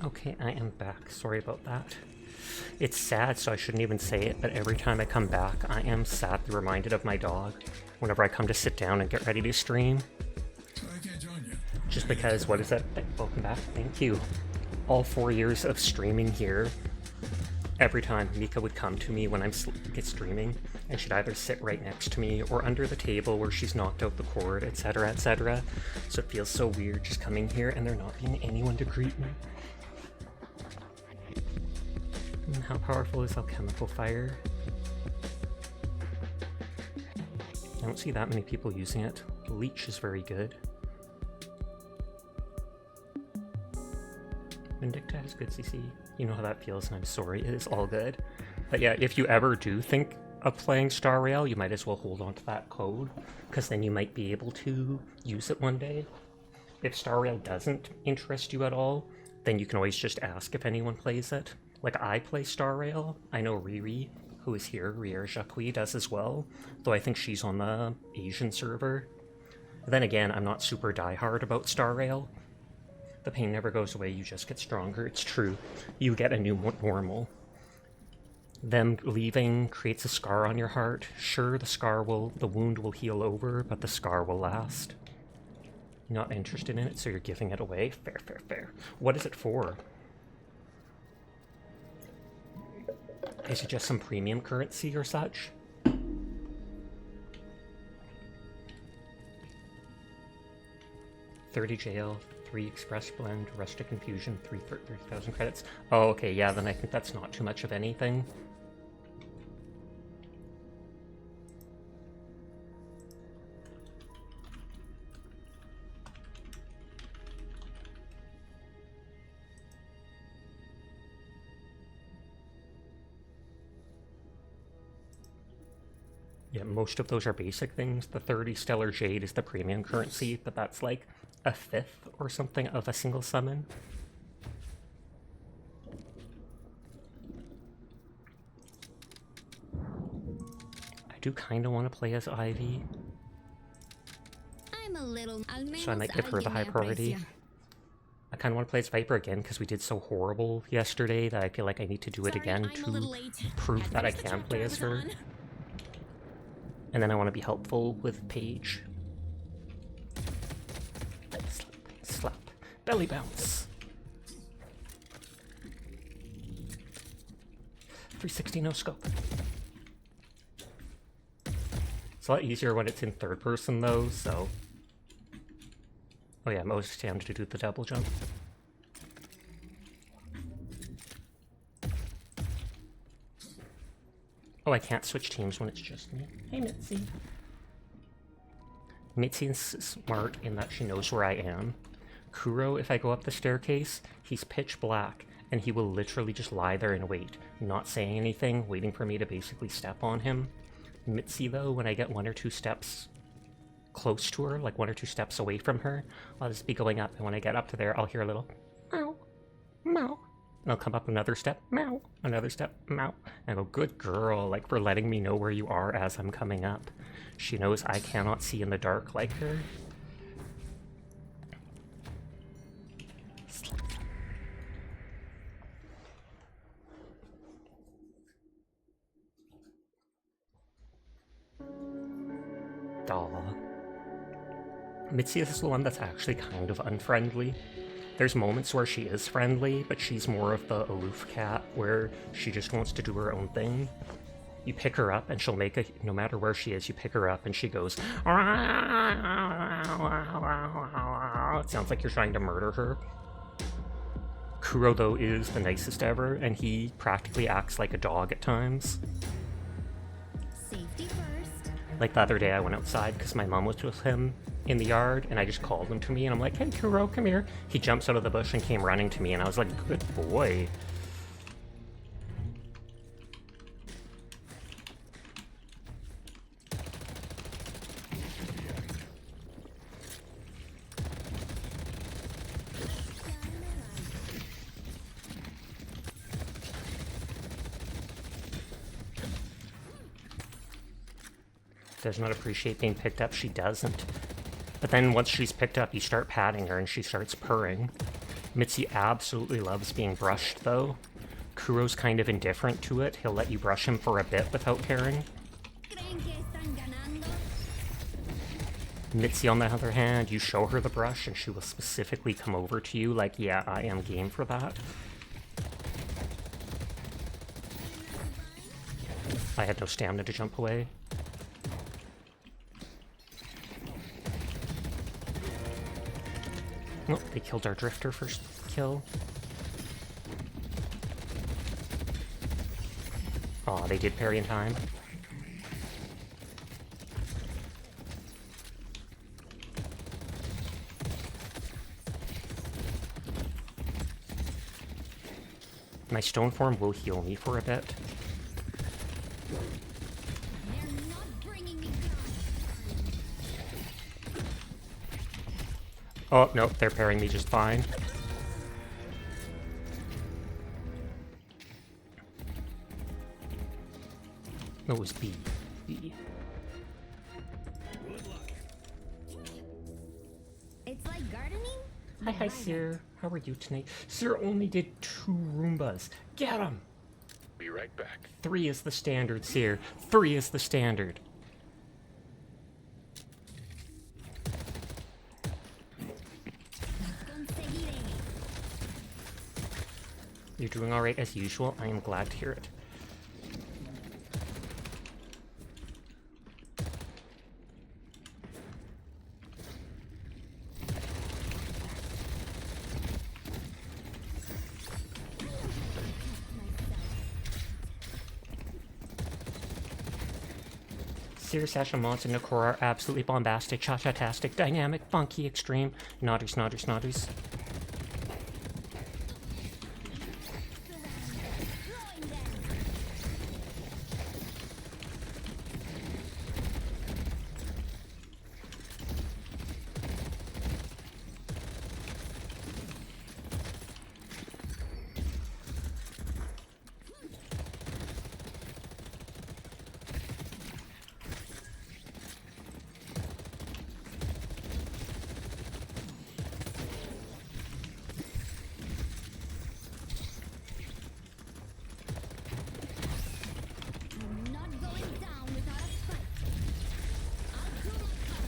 Okay, I am back. Sorry about that. It's sad, so I shouldn't even say it, but every time I come back, I am sadly reminded of my dog whenever I come to sit down and get ready to stream. I can't join you. Just because, what is that? Welcome back. Thank you. All 4 years of streaming here, every time Mika would come to me when I'm streaming, and she'd either sit right next to me or under the table where she's knocked out the cord, etc., etc. So it feels so weird just coming here and there not being anyone to greet me. And how powerful is alchemical fire? I don't see that many people using it. Leech is very good. Vindicta has good CC. You know how that feels, and I'm sorry, it is all good. But yeah, if you ever do think of playing Star Rail, you might as well hold on to that code, because then you might be able to use it one day. If Star Rail doesn't interest you at all, then you can always just ask if anyone plays it. Like, I play Star Rail. I know Riri, who is here, Rier Jacques, does as well, though I think she's on the Asian server. But then again, I'm not super diehard about Star Rail. The pain never goes away, you just get stronger. It's true. You get a new normal. Them leaving creates a scar on your heart. Sure, the wound will heal over, but the scar will last. Not interested in it, so you're giving it away? Fair, fair, fair. What is it for? Is it just some premium currency or such? $30 jail, 3 express blend, rustic infusion, 3,000 credits. Oh, okay, yeah, then I think that's not too much of anything. Yeah, most of those are basic things. The 30 Stellar Jade is the premium currency, but that's like a fifth or something of a single summon. I do kind of want to play as Ivy, so I might give her the high priority. I kind of want to play as Viper again because we did so horrible yesterday that I feel like I need to do it again to prove that I can play as her. And then I want to be helpful with Paige. Slap, slap, belly bounce. 360 no scope. It's a lot easier when it's in third person though, so... Oh yeah, I'm always down to do the double jump. Oh, I can't switch teams when it's just me. Hey, Mitzi. Mitzi is smart in that she knows where I am. Kuro, if I go up the staircase, he's pitch black, and he will literally just lie there and wait, not saying anything, waiting for me to basically step on him. Mitzi, though, when I get 1 or 2 steps close to her, like 1 or 2 steps away from her, I'll just be going up, and when I get up to there, I'll hear a little meow, meow. And I'll come up another step, meow, another step, meow. And I go, good girl, like for letting me know where you are as I'm coming up. She knows I cannot see in the dark like her. Daw. Mitzi is the one that's actually kind of unfriendly. There's moments where she is friendly, but she's more of the aloof cat, where she just wants to do her own thing. You pick her up and she'll make a, no matter where she is, you pick her up and she goes, it sounds like you're trying to murder her. Kuro, though, is the nicest ever, and he practically acts like a dog at times. Safety first. Like the other day I went outside because my mom was with him in the yard, and I just called him to me, and I'm like, hey, Kuro, come here. He jumps out of the bush and came running to me, and I was like, good boy. Does not appreciate being picked up, she doesn't. But then once she's picked up, you start patting her and she starts purring. Mitzi absolutely loves being brushed, though. Kuro's kind of indifferent to it. He'll let you brush him for a bit without caring. ¿Creen que están ganando? Mitzi, on the other hand, you show her the brush and she will specifically come over to you like, yeah, I am game for that. I had no stamina to jump away. Oh, they killed our drifter first kill. Aw, they did parry in time. My stone form will heal me for a bit. They're not bringing me down. Oh, no, they're parrying me just fine. No, it was B. B. It's like gardening? Hi, Sir. How are you tonight? Sir only did 2 Roombas. Get him! Be right back. 3 is the standard, Sir. 3 is the standard. Conseguiré. You're doing alright as usual. I am glad to hear it. Seer, Sasha, Mons, and Nakora are absolutely bombastic, cha-cha-tastic, dynamic, funky, extreme. Nodders, nodders, nodders. Throwing them. I'm not going down without a fight. I'll do my part.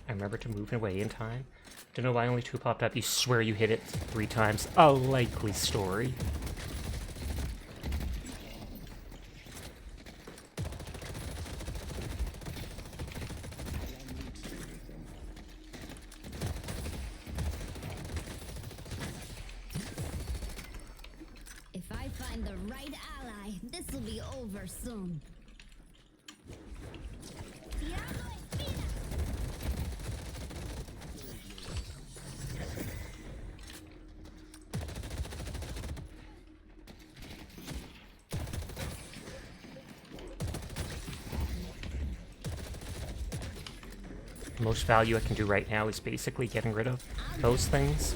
I remember to move away in time. Don't know why only 2 popped up. You swear you hit it 3 times. A likely story. If I find the right ally, this will be over soon. Diablo Espina! The most value I can do right now is basically getting rid of those things.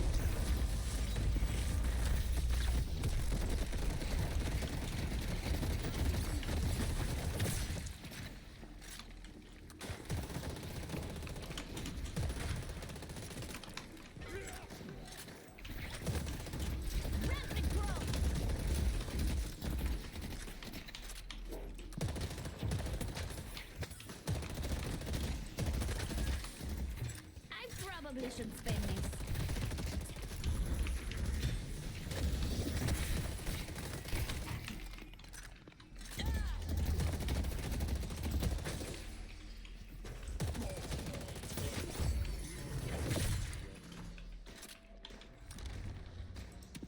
Rapid growth! I probably should spend this.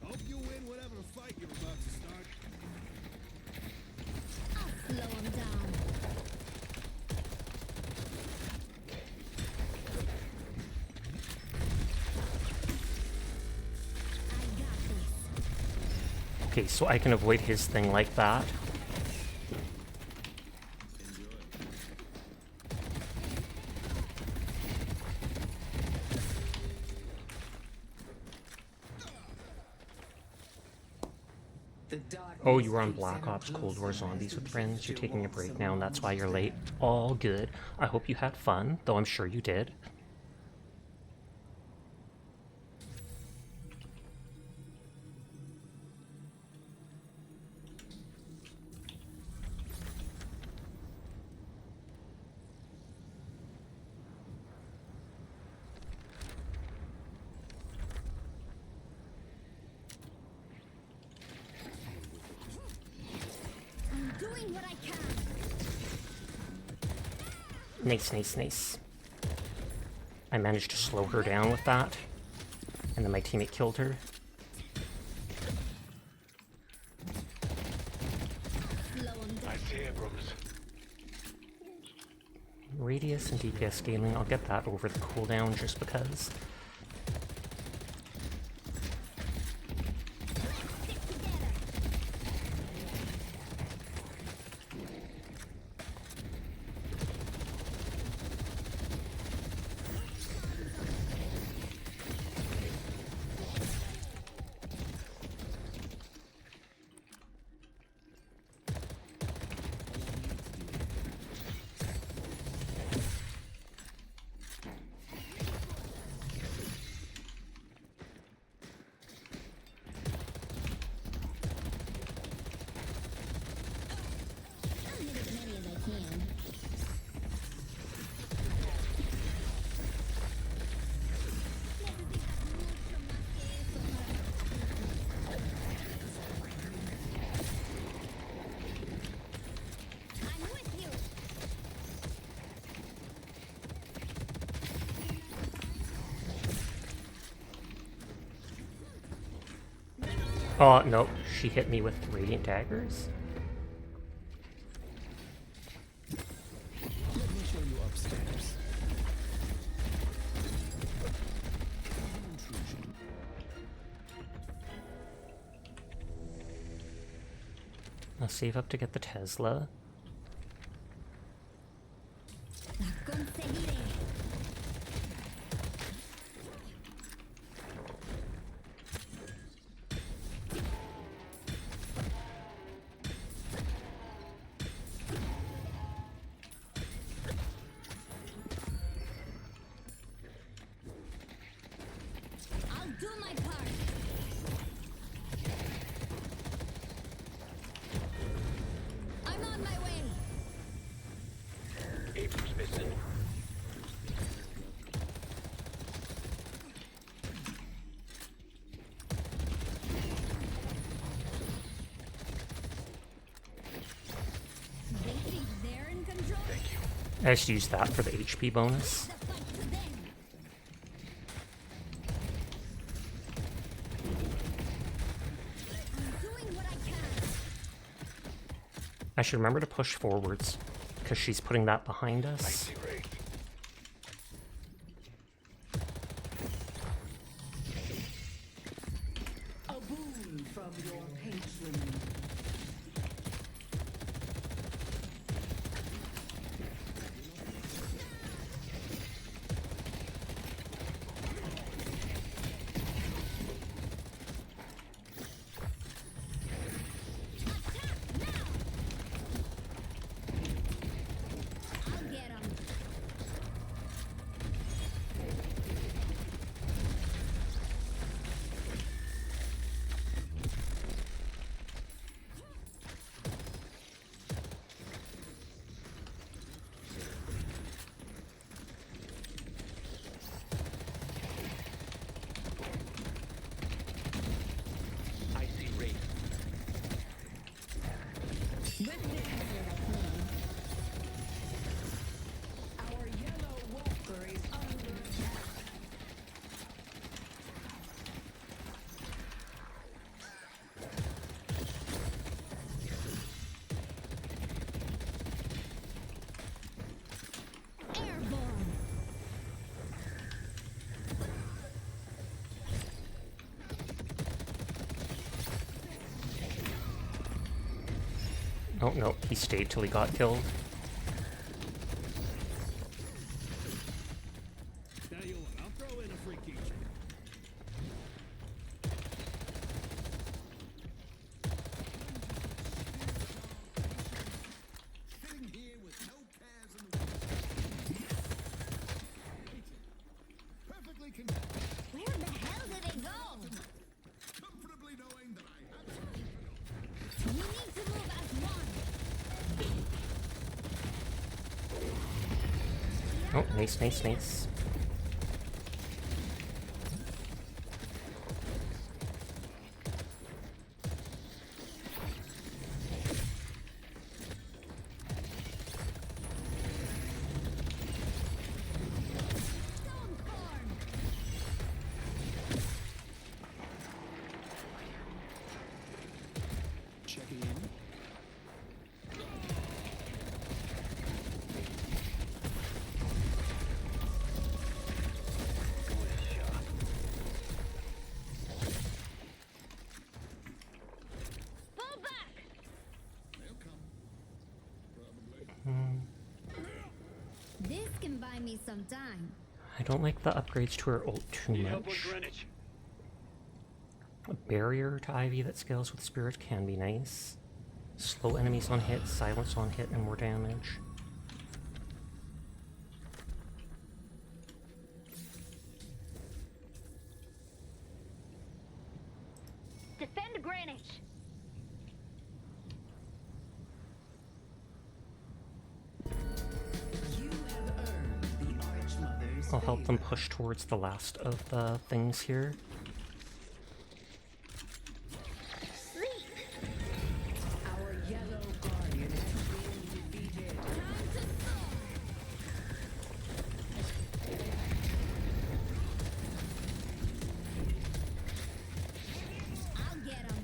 Hope you win whatever fight you're about to start. I'll slow him down. I got this. Okay, so I can avoid his thing like that. Oh, you were on Black Ops Cold War Zombies with friends. You're taking a break now, and that's why you're late. All good. I hope you had fun, though I'm sure you did. doing what I can. Nice, nice, nice. I managed to slow her down with that. And then my teammate killed her. Slow 'em down. I see Abrams. Radius and DPS scaling, I'll get that over the cooldown just because. I'll hit as many as I can. I'm with you. Oh, no, she hit me with radiant daggers? Let me show you upstairs. Intrusion. I'll save up to get the Tesla. La conseguiré. I'll do my part. I'm on my way. Abrams missing. They think they're in control. I just used that for the HP bonus. The fight to them. I'm doing what I can. I should remember to push forwards, because she's putting that behind I us. see Ray. A boon from your patron. I'll get 'em. I see Ray. Our yellow walker is under attack. Airborne. Oh, no, he stayed till he got killed. Tell you what, I'll throw in a free keychain. Sitting here with no cares in the world. Perfectly content. Where the hell did they go? Comfortably knowing that I have something to do. We need to move as one. Oh, nice, nice, nice. can buy me some time. I don't like the upgrades to her ult too Need help on much. Greenwich. A barrier to Ivy that scales with Spirit can be nice. Slow enemies on hit, silence on hit, and more damage. Defend Greenwich. You have earned the Archmother's I'll help them favor. push towards the last of the things here. Sleep. Our yellow guardian has been defeated. Time to soar. I'll get him.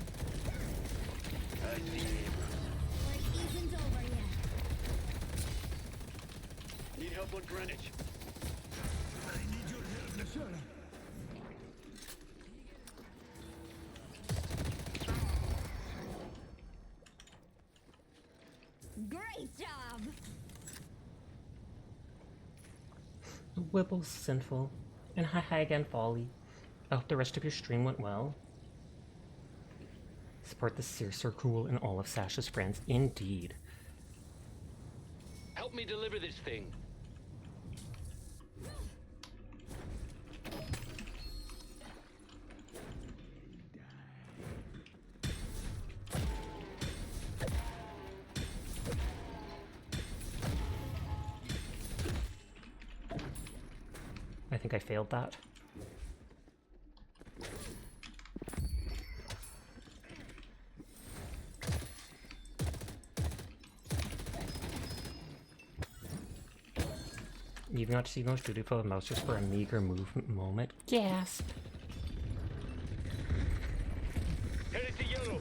I see him. Work isn't over yet. Need help on Greenwich. I need your help, Nashara. Great job. Wibble's sinful. And hi again, Folly. I hope the rest of your stream went well. Support the Seer Circle and all of Sasha's friends. Indeed. Help me deliver this thing. I think I failed that. You got to see those beautiful mouse just for a meager movement moment. Gasp! Headed to yellow.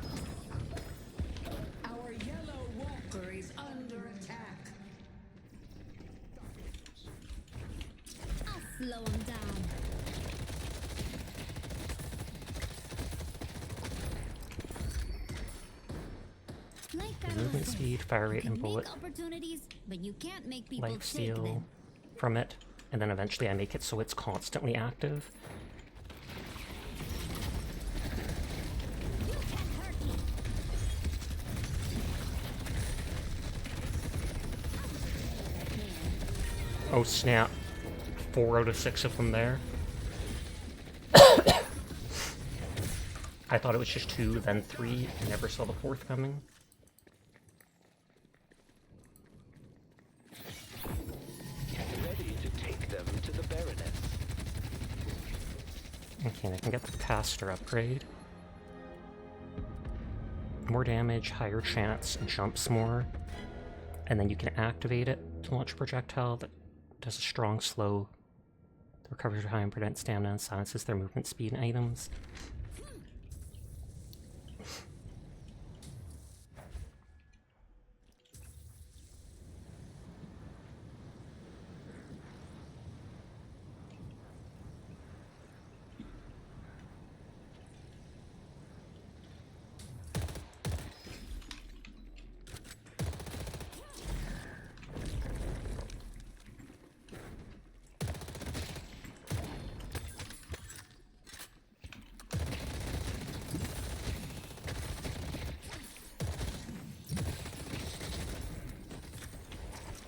Our yellow walker is under attack. I'll slow him down. Like I Movement was speed, fire rate, saying, and you can bullet make opportunities, but you can't make people take lifesteal them. from it. And then eventually I make it so it's constantly active. You can't hurt me. Oh snap. 4 out of 6 of them there. I thought it was just 2, then 3. I never saw the 4th coming. Ready to take them to the Baroness. Okay, and I can get the caster upgrade. More damage, higher chance, and jumps more. And then you can activate it to launch a projectile that does a strong slow. That recovers your high and prevents stamina and silences their movement speed and items.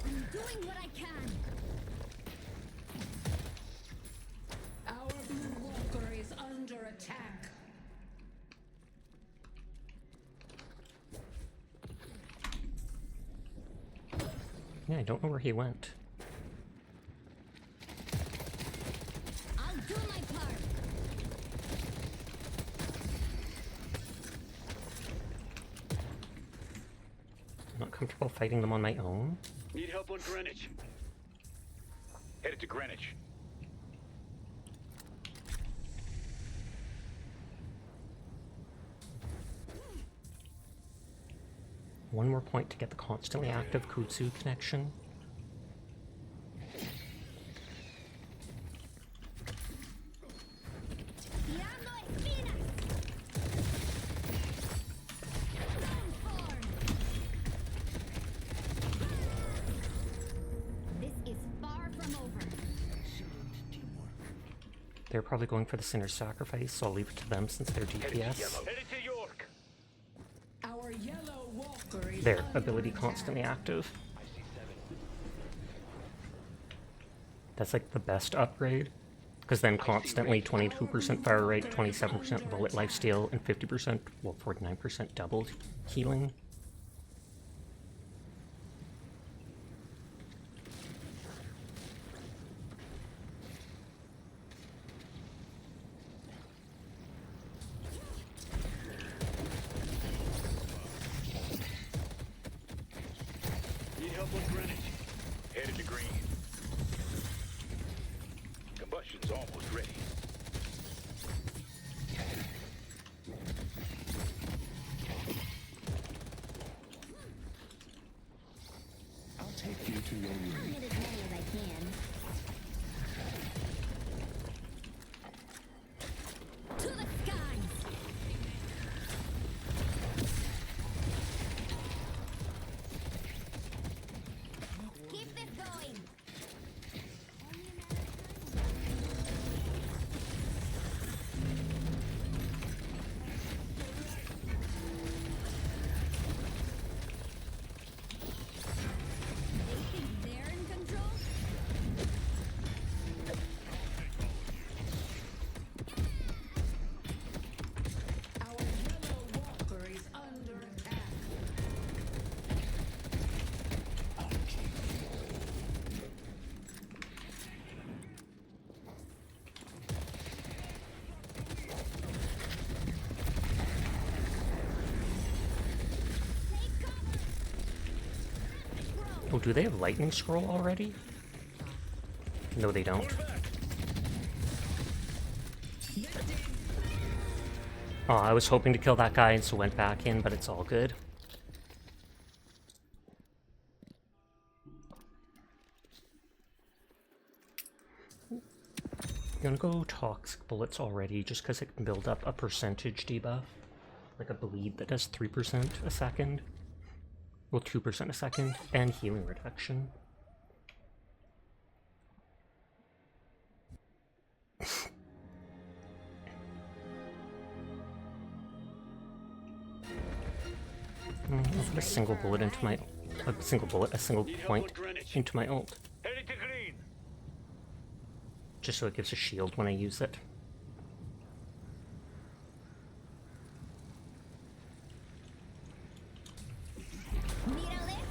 I'm doing what I can. Our blue walker is under attack. Yeah, I don't know where he went. I'll do my part. I'm not comfortable fighting them on my own. Need help on Greenwich. Headed to Greenwich. One more point to get the constantly active Kutsu connection. Tirando espinas. Stormform. This is far from They're probably going for the Sinner's Sacrifice, so I'll leave it to them since they're DPS. Headed to York. Our yellow walker is Their under ability attack. constantly active. I see 7. That's like the best upgrade. Because then constantly 22% fire rate, 27% bullet lifesteal, and 50%, well 49% double healing. Need help with Greenwich. Headed to green. Combustion's almost ready. I'll take you to your room. I'll hit as many as I can. To the skies! Keep this going! They think they're in control? Our yellow walker is under attack. Take cover! Oh, do they have Lightning Scroll already? No, they don't. Oh, I was hoping to kill that guy and so went back in, but it's all good. I'm gonna go Toxic Bullets already, just because it can build up a percentage debuff. Like a bleed that does 3% a second. Well, 2% a second, and healing reduction. I'll put a single bullet into my... A single point into my ult. Headed to green. Just so it gives a shield when I use it. Need a lift?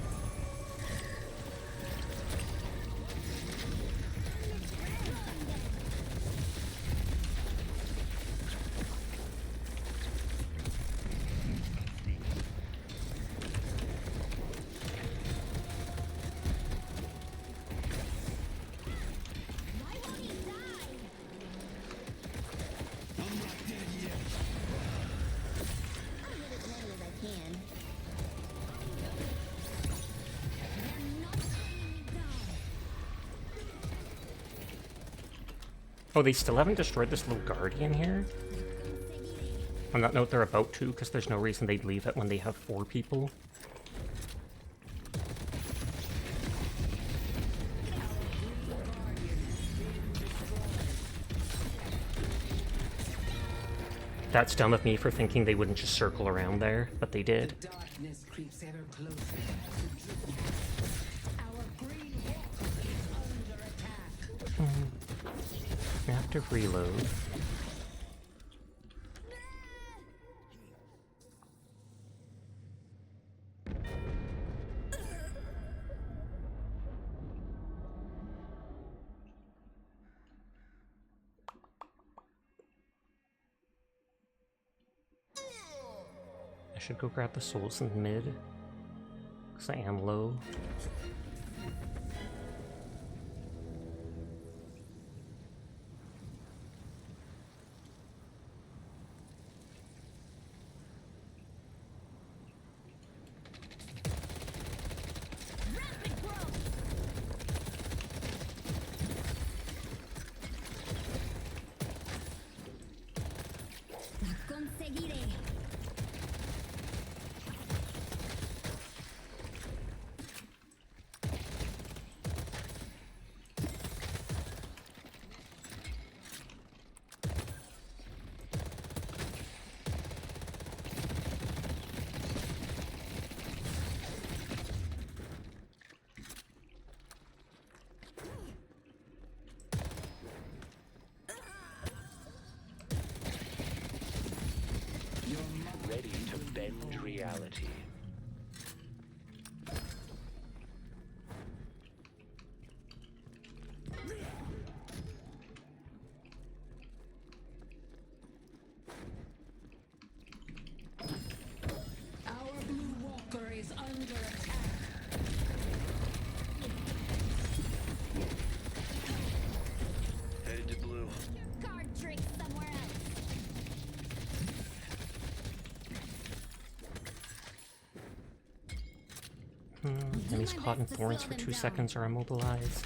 Why won't he die? I'm not dead yet. I'll hit as many as I can. They're not bringing me down. Oh, they still haven't destroyed this little guardian here? On that note, they're about to, because there's no reason they'd leave it when they have 4 people. That's dumb of me for thinking they wouldn't just circle around there, but they did. Darkness creeps ever closer. Our green walker is under attack. I have to reload. I should go grab the souls in the mid, because I am low. Rapid growth! La conseguiré. bend reality. Our blue walker is under attack. Headed to blue. Card trick somewhere else. Enemies caught in thorns for 2 seconds are immobilized.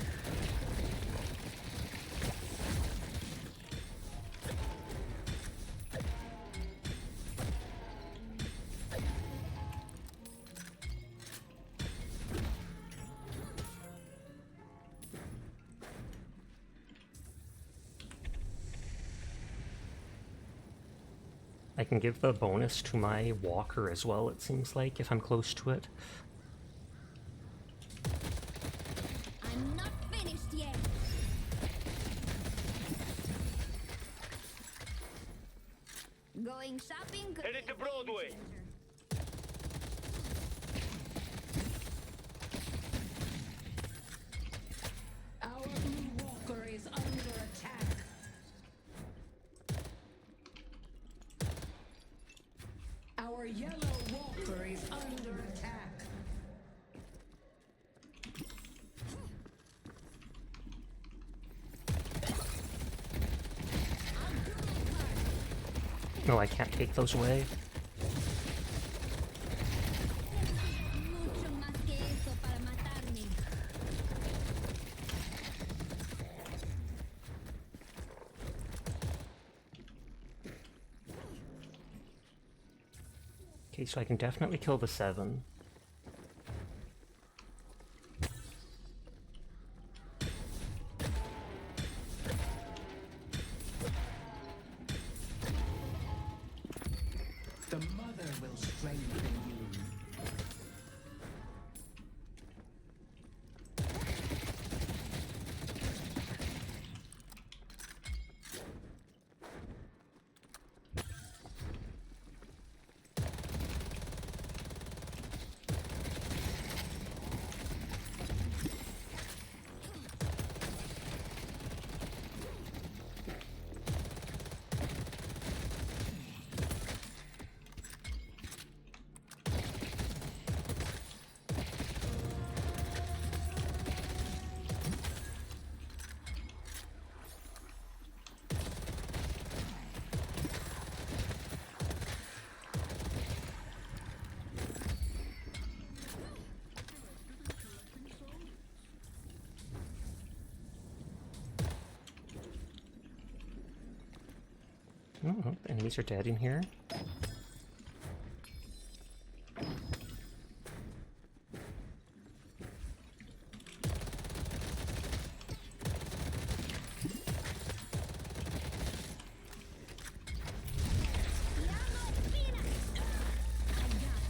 I can give the bonus to my walker as well, it seems like, if I'm close to it. I'm not finished yet. Going shopping could Headed be to a game Broadway. changer. Our blue walker is under attack. Our yellow walker is under attack. No, I can't take those away. Mucho más que eso para matarme. Okay, so I can definitely kill the 7. The mother will strengthen you. Oh, enemies are dead in here. I got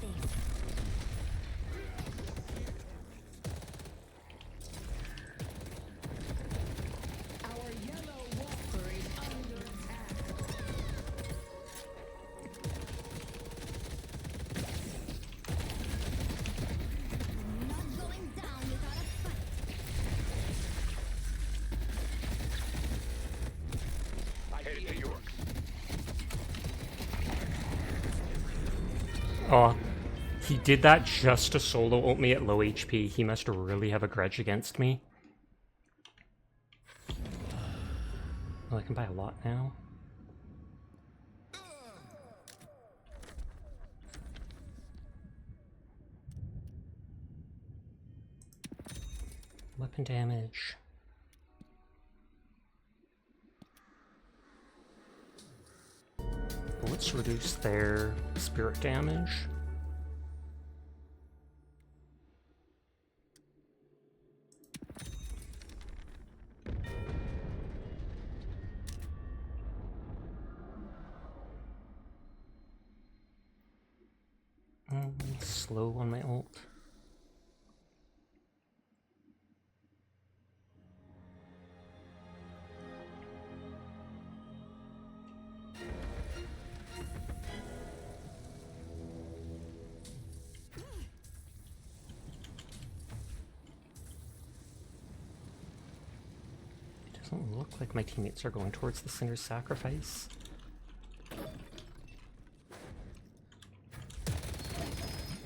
this. Our yellow walker is under attack. I'm not going down without a fight. Headed to York. Oh, he did that just to solo ult me at low HP. He must really have a grudge against me. Oh, I can buy a lot now. Weapon damage. Bullets reduce their spirit damage. Slow on my ult. Doesn't look like my teammates are going towards the Sinner's Sacrifice.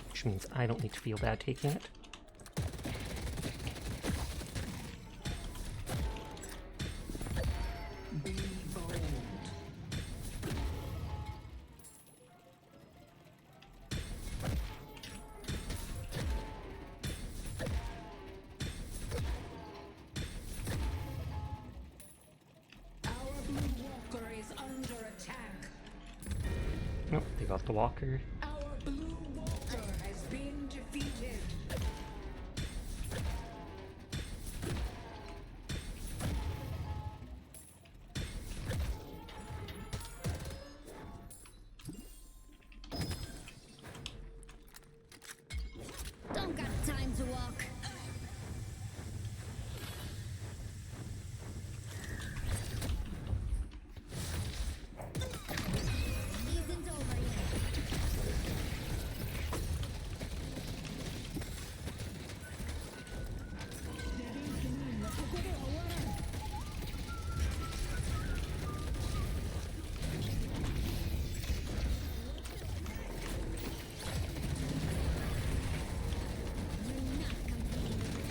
Which means I don't need to feel bad taking it. Be bold. Our blue walker is under attack. Nope, they got the walker. Our blue walker has been defeated. Don't got time to walk. Isn't over yet.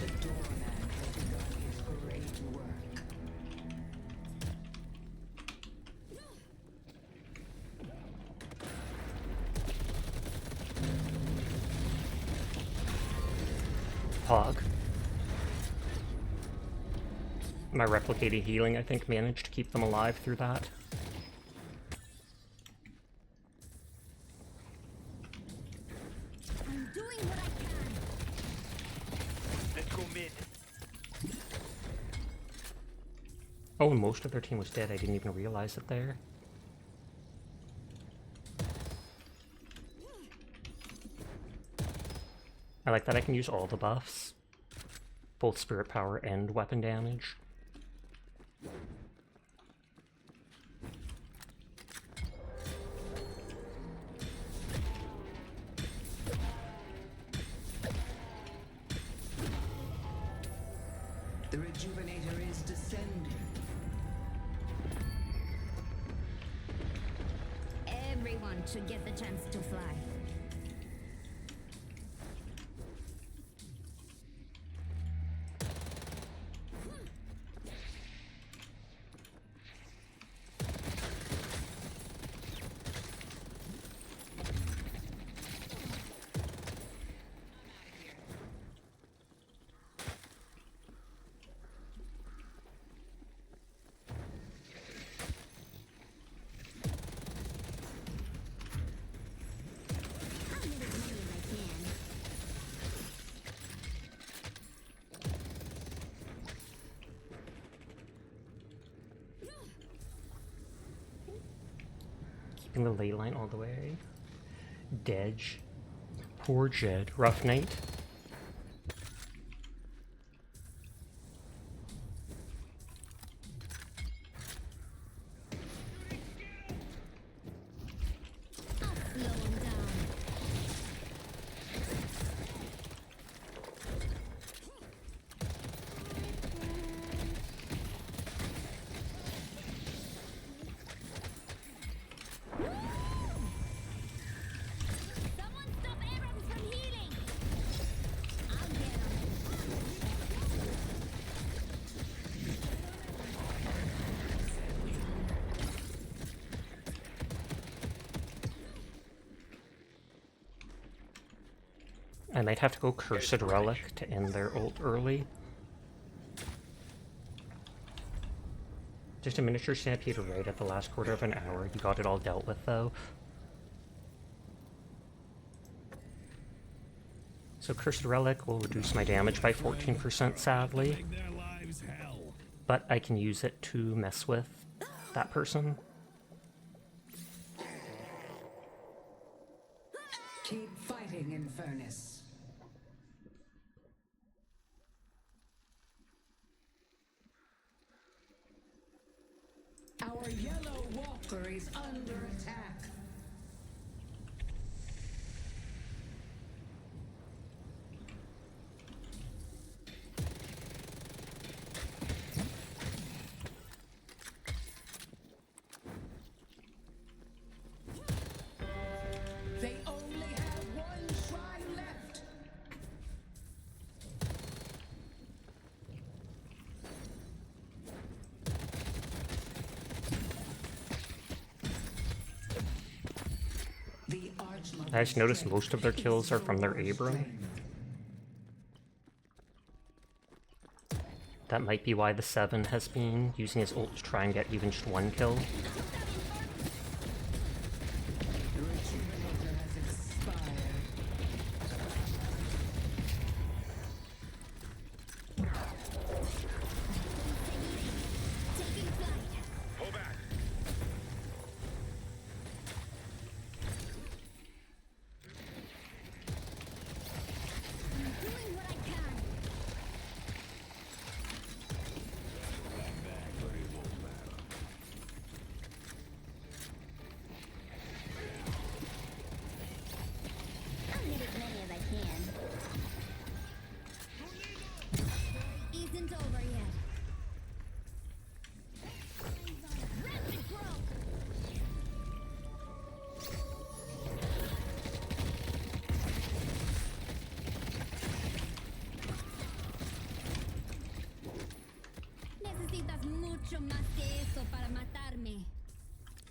The doorman has begun his great work. Hog. My replicated healing, I think, managed to keep them alive through that. I'm doing what I can. Let's go mid. Oh, and most of their team was dead. I didn't even realize it there. I like that I can use all the buffs. Both spirit power and weapon damage. The rejuvenator is descending. Everyone should get the chance to fly. I'll get as many as I can. Keeping the ley line all the way. Dej. Poor Jed. Rough night. I'll slow him down. Someone stop Aaron from healing. I'll get him. I might have to go Cursed Relic to end their ult early. Just a miniature stampede right at the last quarter of an hour. You got it all dealt with though. So Cursed Relic will reduce my damage by 14% sadly, Make their lives hell. but I can use it to mess with that person. Keep fighting, Infernus. Our yellow walker is under attack. The Archmother's I just noticed strength most of their kills are from their is your Abram. strength. That might be why the 7 has been using his ult to try and get even just 1 kill. The Rejuvenator has expired. Taking flight. Pull back. Doing what I can. I'll get as many as I can. Isn't over yet. Rapid growth. Necesitas mucho más que eso para matarme.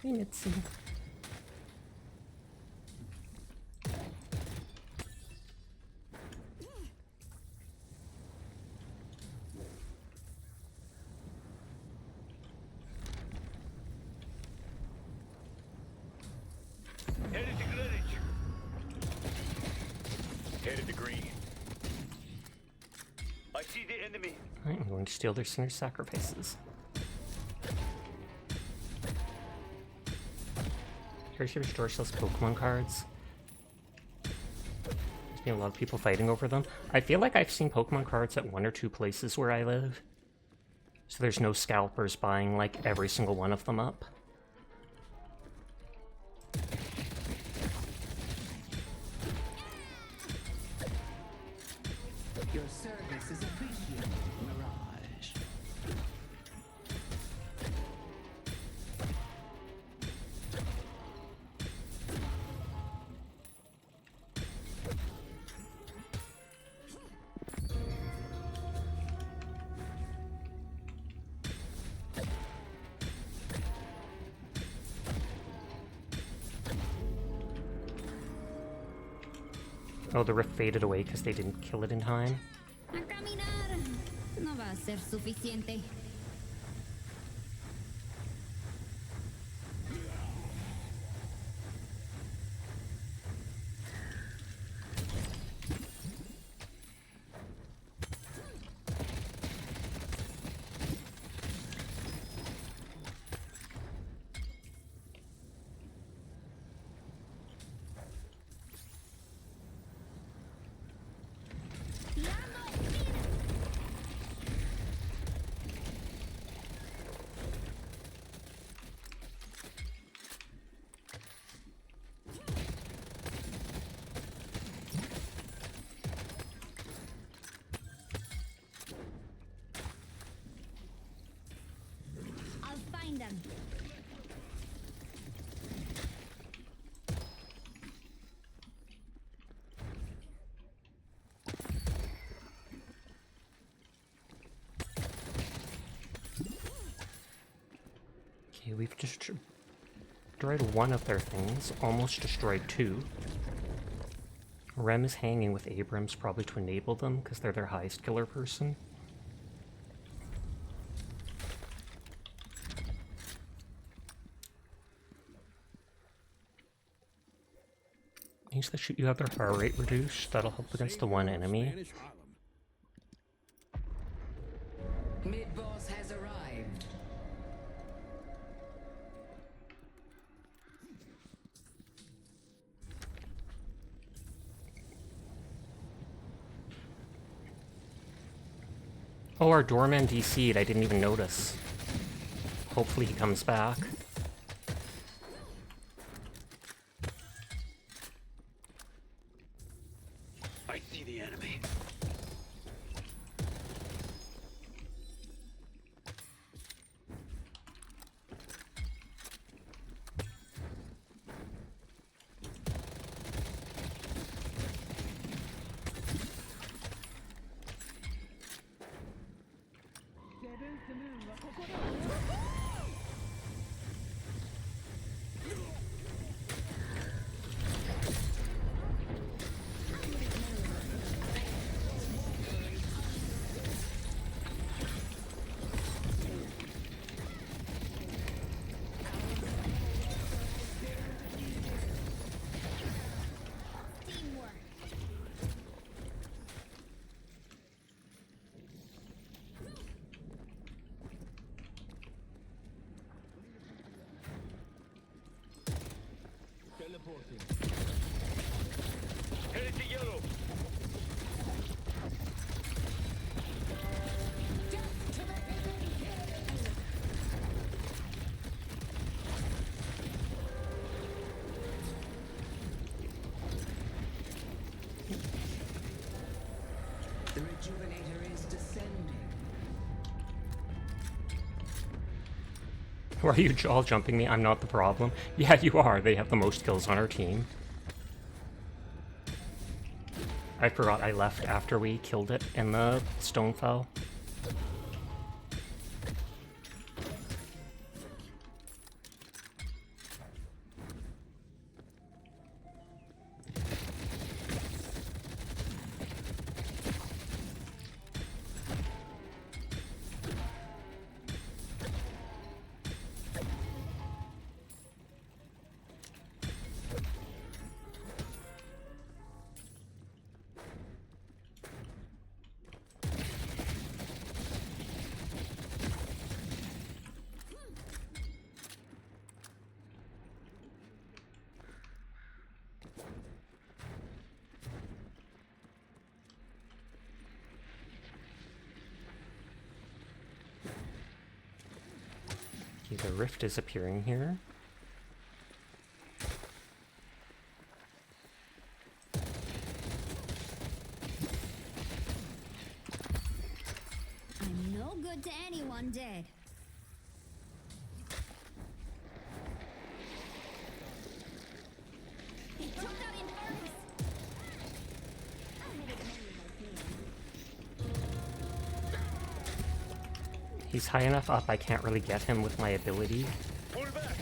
Hey, Mitzi. Headed to Greenwich. Headed to green. I see the enemy. Alright, I'm going to steal their sinner sacrifices. Here's your store sells Pokemon cards. There's been a lot of people fighting over them. I feel like I've seen Pokemon cards at 1 or 2 places where I live. So there's no scalpers buying like every single one of them up. Your service is appreciated, Mirage. Oh, the rift faded away because they didn't kill it in time. A caminar. No va a ser suficiente. I'll find them. Okay, we've destroyed 1 of their things, almost destroyed 2. Rem is hanging with Abrams probably to enable them because they're their highest killer person. Thanks to shoot you have their heart rate reduced, that'll help against the one enemy. Spanish Harlem. Mid-boss has arrived. Oh, our doorman DC'd, I didn't even notice. Hopefully he comes back. I see the enemy. Headed to yellow. The rejuvenator is descending. Why are you all jumping me? I'm not the problem. Yeah, you are. They have the most kills on our team. I forgot I left after we killed it and the stone fell. The rift is appearing here. I'm no good to anyone dead. He took that in first. He's high enough up I can't really get him with my ability. Pull back.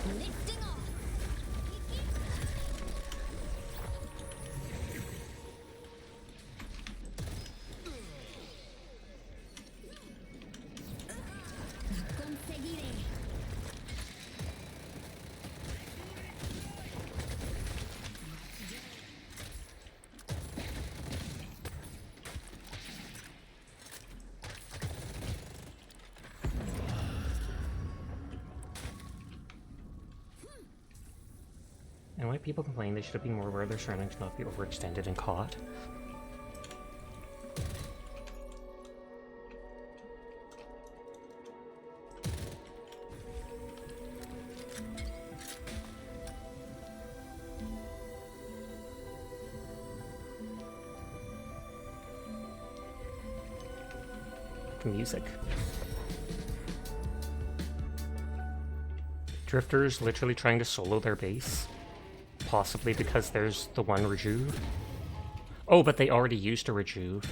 Lifting off. Conseguiré. And why people complain they should be more aware of their surroundings, not be overextended and caught. The music. Drifters literally trying to solo their base. Possibly because there's the one rejuve. Oh, but they already used a rejuve.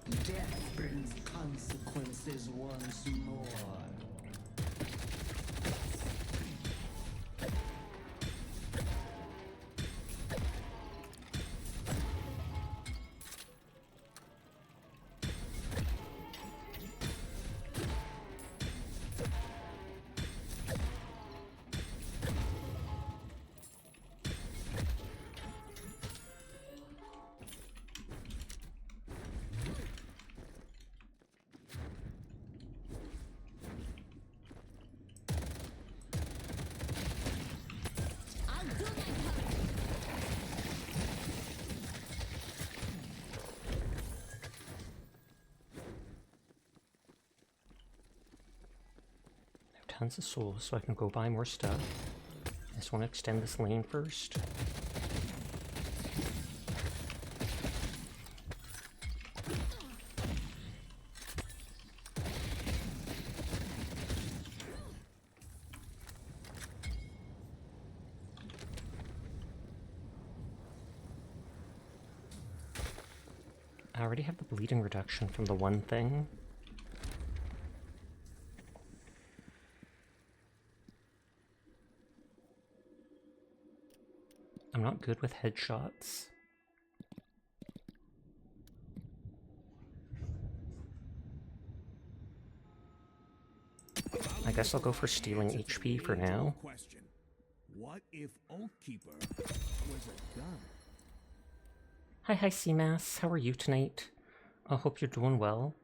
Death brings consequences once more. I'll do my part. I have tons of souls, so I can go buy more stuff. I just want to extend this lane first. I already have the bleeding reduction from the one thing. I'm not good with headshots. I guess I'll go for stealing HP for now. Question. What if Oathkeeper was a gun? Hi, Seamass. How are you tonight? I hope you're doing well.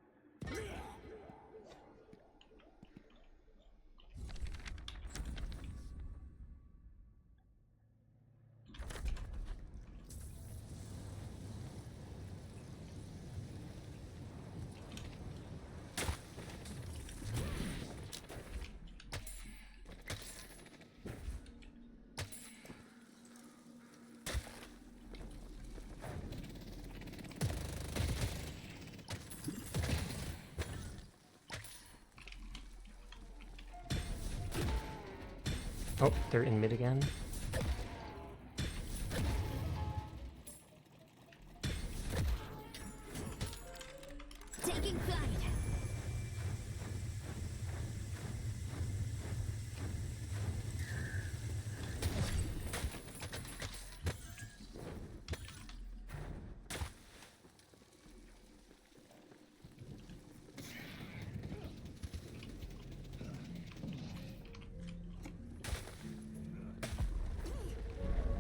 Oh, they're in mid again. Taking flight.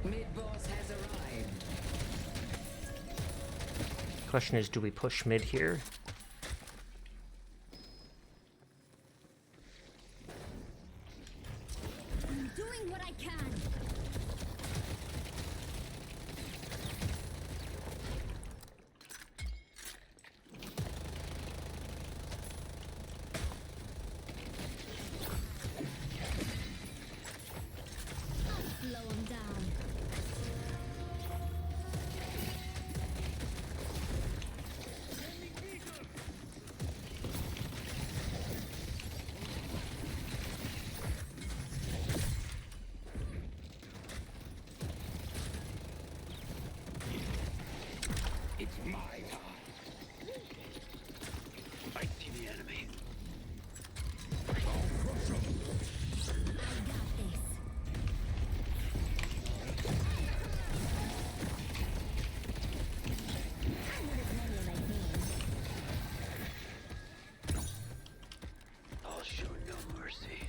Mid-boss has arrived. Question is, do we push mid here? I'm doing what I can. I'll slow him down. It's my time. Fight the enemy. I got this. I want as many as I can. I'll show no mercy.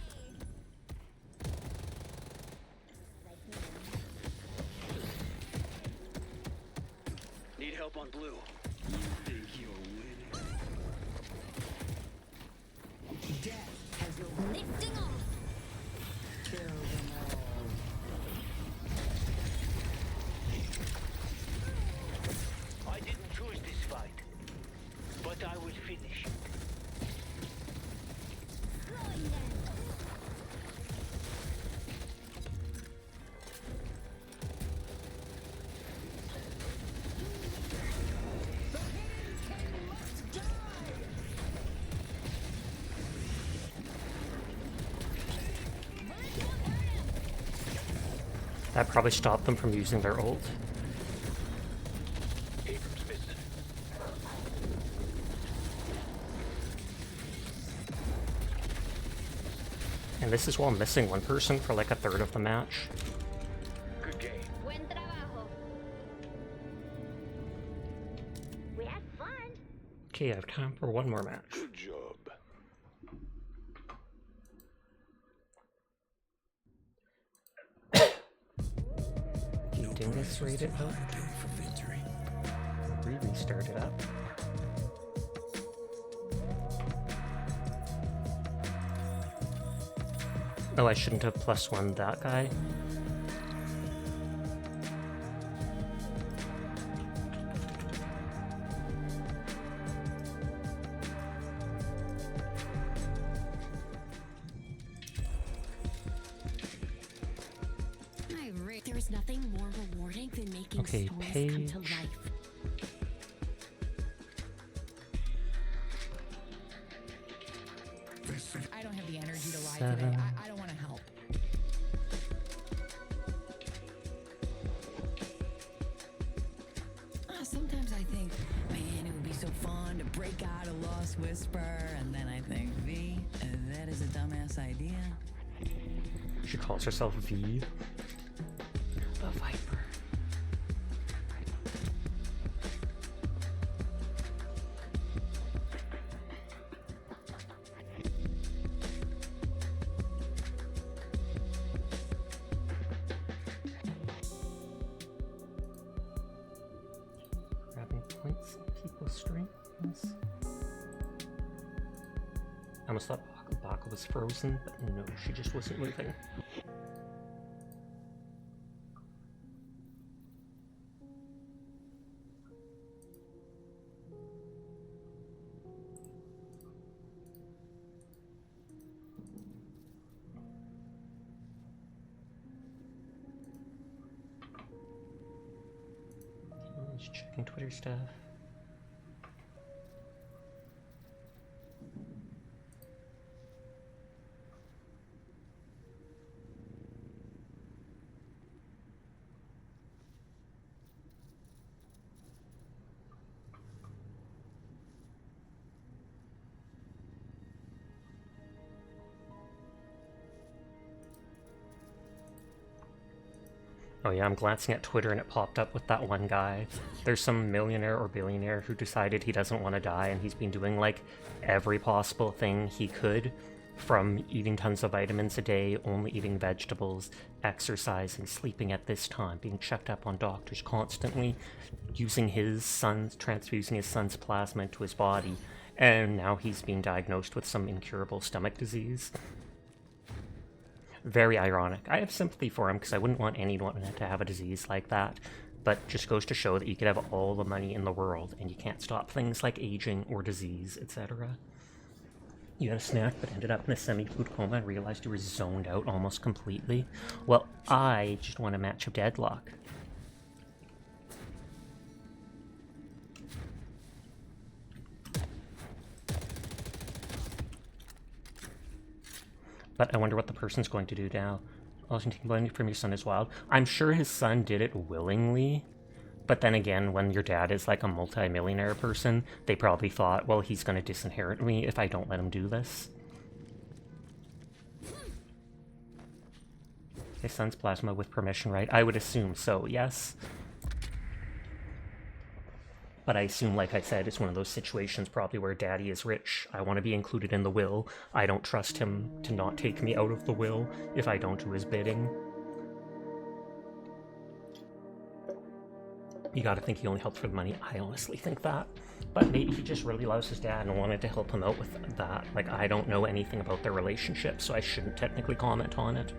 Need help on blue. You think you're winning? Death has arrived. Lifting off. Kill them all. I didn't choose this fight, but I will finish it. Throwing them. That probably stopped them from using their ult. Abrams missing. And this is while missing one person for like a third of the match. Good game. Buen trabajo. We had fun. Okay, I have time for one more match. Good job. Dingus rated up. Restart it up. Oh, I shouldn't have +1 that guy. There is nothing more rewarding than making Okay, stories come to Paige. life. I don't have the energy to lie 7. today. I don't want to help. Sometimes I think, man, it would be so fun to break out a lost whisper, and then I think, V, that is a dumbass idea. She calls herself V. The Viper. happens. I almost thought Baka was frozen, but no, she just wasn't moving. Just checking Twitter stuff. Oh yeah, I'm glancing at Twitter and it popped up with that one guy. There's some millionaire or billionaire who decided he doesn't want to die, and he's been doing like every possible thing he could, from eating tons of vitamins a day, only eating vegetables, exercising, sleeping at this time, being checked up on doctors constantly, using transfusing his son's plasma into his body, and now he's being diagnosed with some incurable stomach disease. Very ironic. I have sympathy for him because I wouldn't want anyone to have a disease like that, but just goes to show that you could have all the money in the world and you can't stop things like aging or disease, etc. You had a snack but ended up in a semi-food coma and realized you were zoned out almost completely. Well, I just won a match of Deadlock. But I wonder what the person's going to do now. Also, taking blame from your son is wild. I'm sure his son did it willingly. But then again, when your dad is like a multi-millionaire person, they probably thought, well, he's going to disinherit me if I don't let him do this. His son's plasma with permission, right? I would assume so, yes. But I assume, like I said, it's one of those situations probably where daddy is rich. I want to be included in the will. I don't trust him to not take me out of the will if I don't do his bidding. You gotta think he only helped for the money. I honestly think that. But maybe he just really loves his dad and wanted to help him out with that. Like, I don't know anything about their relationship, so I shouldn't technically comment on it.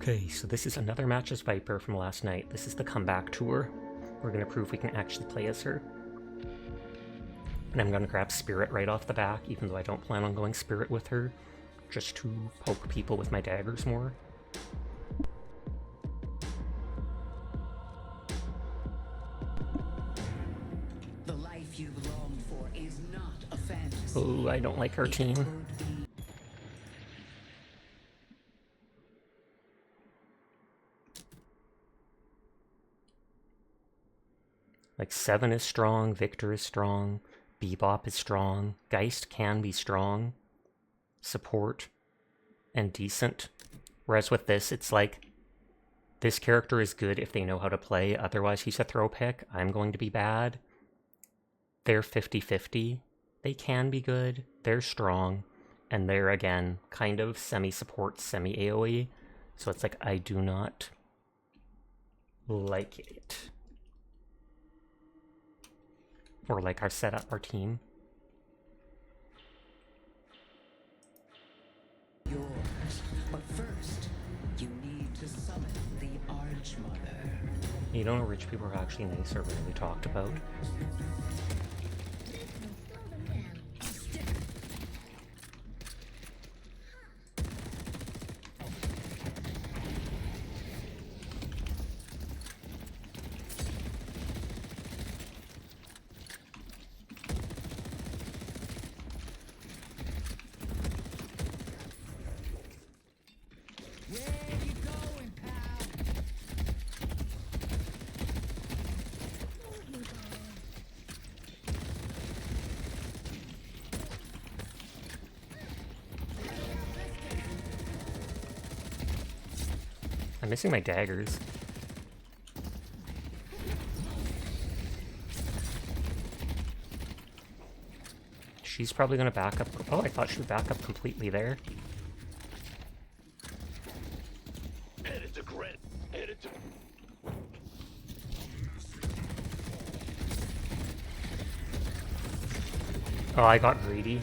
Okay, so this is another match as Viper from last night. This is the comeback tour. We're going to prove we can actually play as her. And I'm going to grab Spirit right off the back, even though I don't plan on going Spirit with her, just to poke people with my daggers more. The life you've longed for is not a fantasy. Oh, I don't like her team. Like, 7 is strong, Victor is strong, Bebop is strong, Geist can be strong, support, and decent. Whereas with this, it's like, this character is good if they know how to play, otherwise he's a throw pick, I'm going to be bad. They're 50-50. They can be good, they're strong, and they're, again, kind of semi-support, semi-AoE. So it's like, I do not like it. Or like our setup, our team. Yours. But first, you need to summon the Archmother. You don't know rich people are actually nice or rarely talked about. I'm missing my daggers. She's probably gonna back up. Oh, I thought she would back up completely there. Headed to Grit. Headed to... Oh, I got greedy.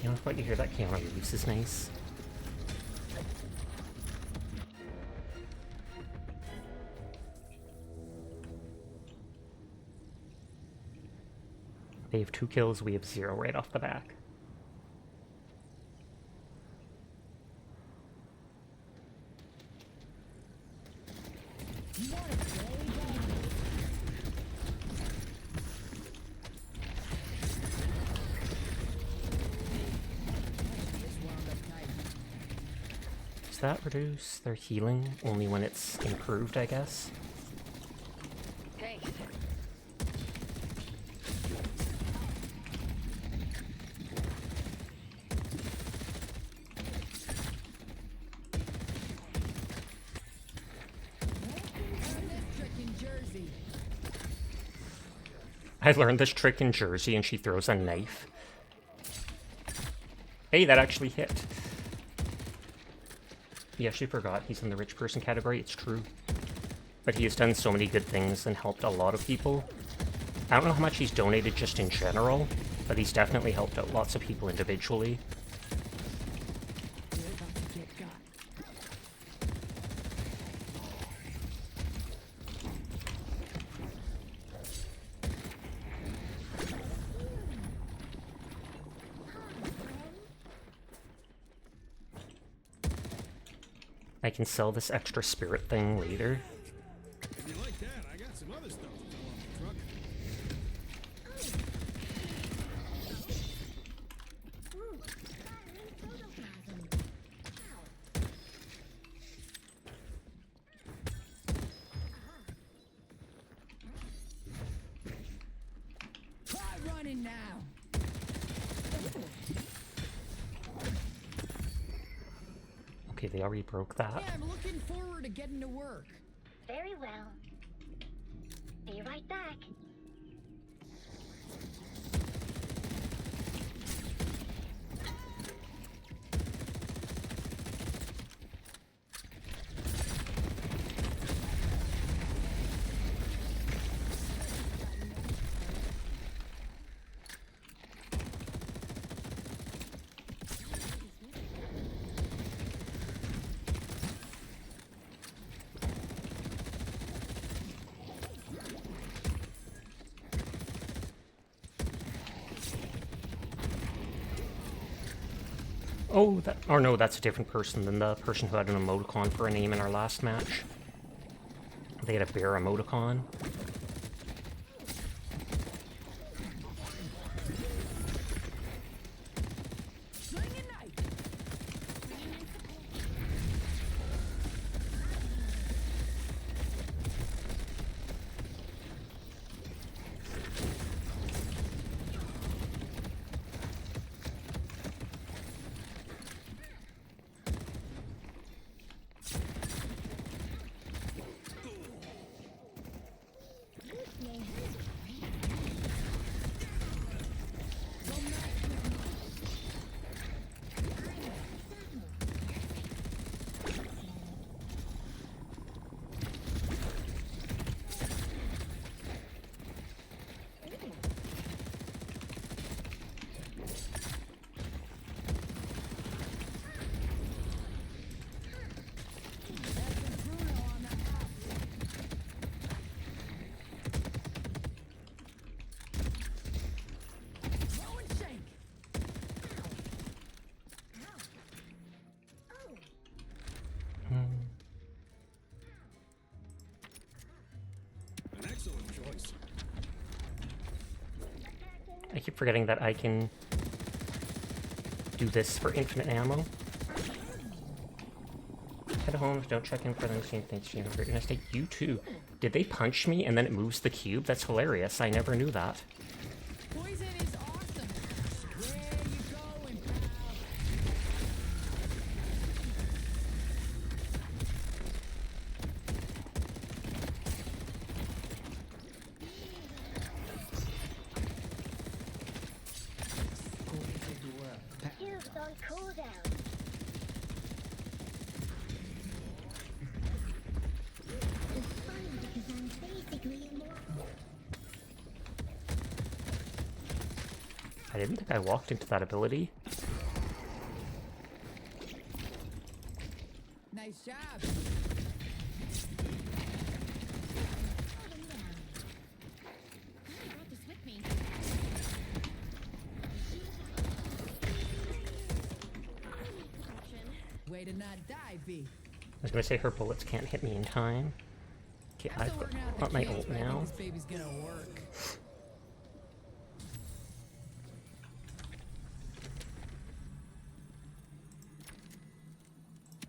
You know what? You hear that? Keanu Reeves is nice. They have 2 kills, we have 0 right off the back. Does that reduce their healing only when it's improved, I guess? Thanks. I learned this trick in Jersey and she throws a knife. Hey, that actually hit. Yeah, she forgot he's in the rich person category, it's true. But he has done so many good things and helped a lot of people. I don't know how much he's donated just in general, but he's definitely helped out lots of people individually. I can sell this extra spirit thing later. If you like that, I got some other stuff to fill off the truck. Try running now. Okay, they already broke that. Yeah, I'm looking forward to getting to work. Very well. Be right back. Oh, that, or no, that's a different person than the person who had an emoticon for a name in our last match. They had a bear emoticon. An excellent choice. I keep forgetting that I can do this for infinite ammo. Head home, don't check in for them. Thanks, you know, for your nice day. You too. Did they punch me and then it moves the cube? That's hilarious. I never knew that. Poison is awesome. Where you going, pal? I didn't think I walked into that ability. Nice job. I brought this with me. Way to not die, V. I was gonna say her bullets can't hit me in time. Okay, After I've working out got the my kinks, ult but I think now. this baby's gonna work.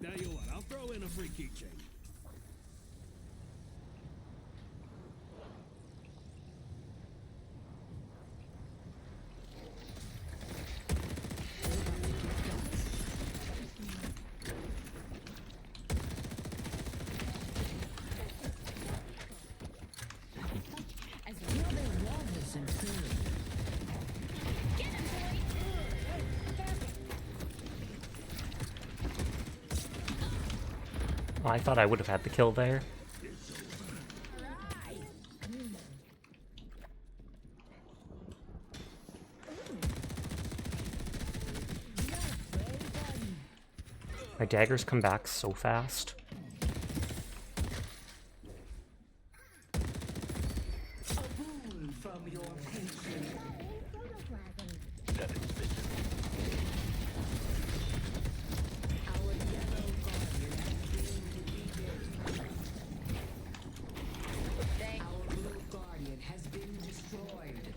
Tell you what, I'll throw in a free keychain. As you know, they love this in food. Get him, boy! Oh, I thought I would have had the kill there. My daggers come back so fast. Our blue guardian has been destroyed.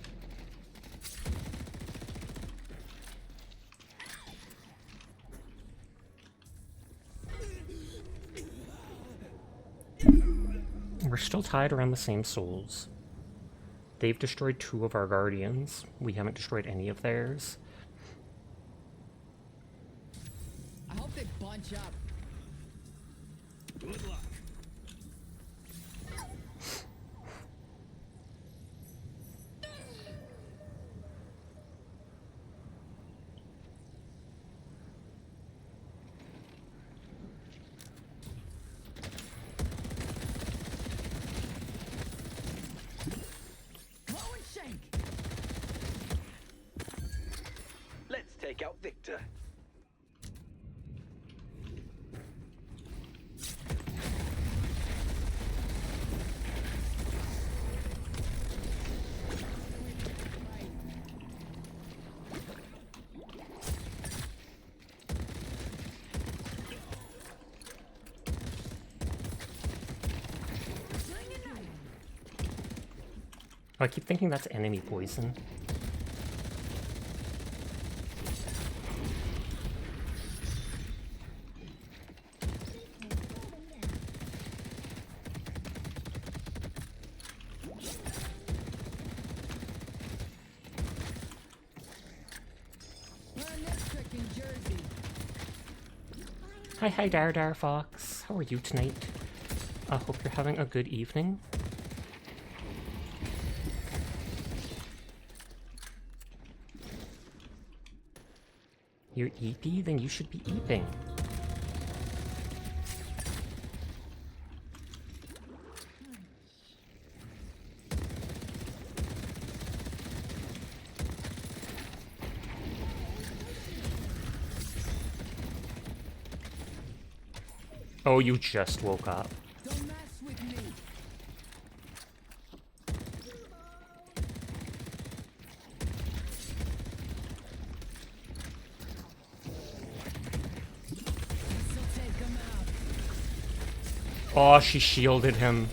We're still tied around the same souls. They've destroyed 2 of our guardians. We haven't destroyed any of theirs. I hope they bunch up. Good luck. Blow and shank. Let's take out Victor. Oh, I keep thinking that's enemy poison. Learn this trick in Jersey. Hi, Dar Fox. How are you tonight? I hope you're having a good evening. You're eepy? Then you should be eeping. Oh, you just woke up. Don't mess with me. This'll take 'em out. Oh, she shielded him.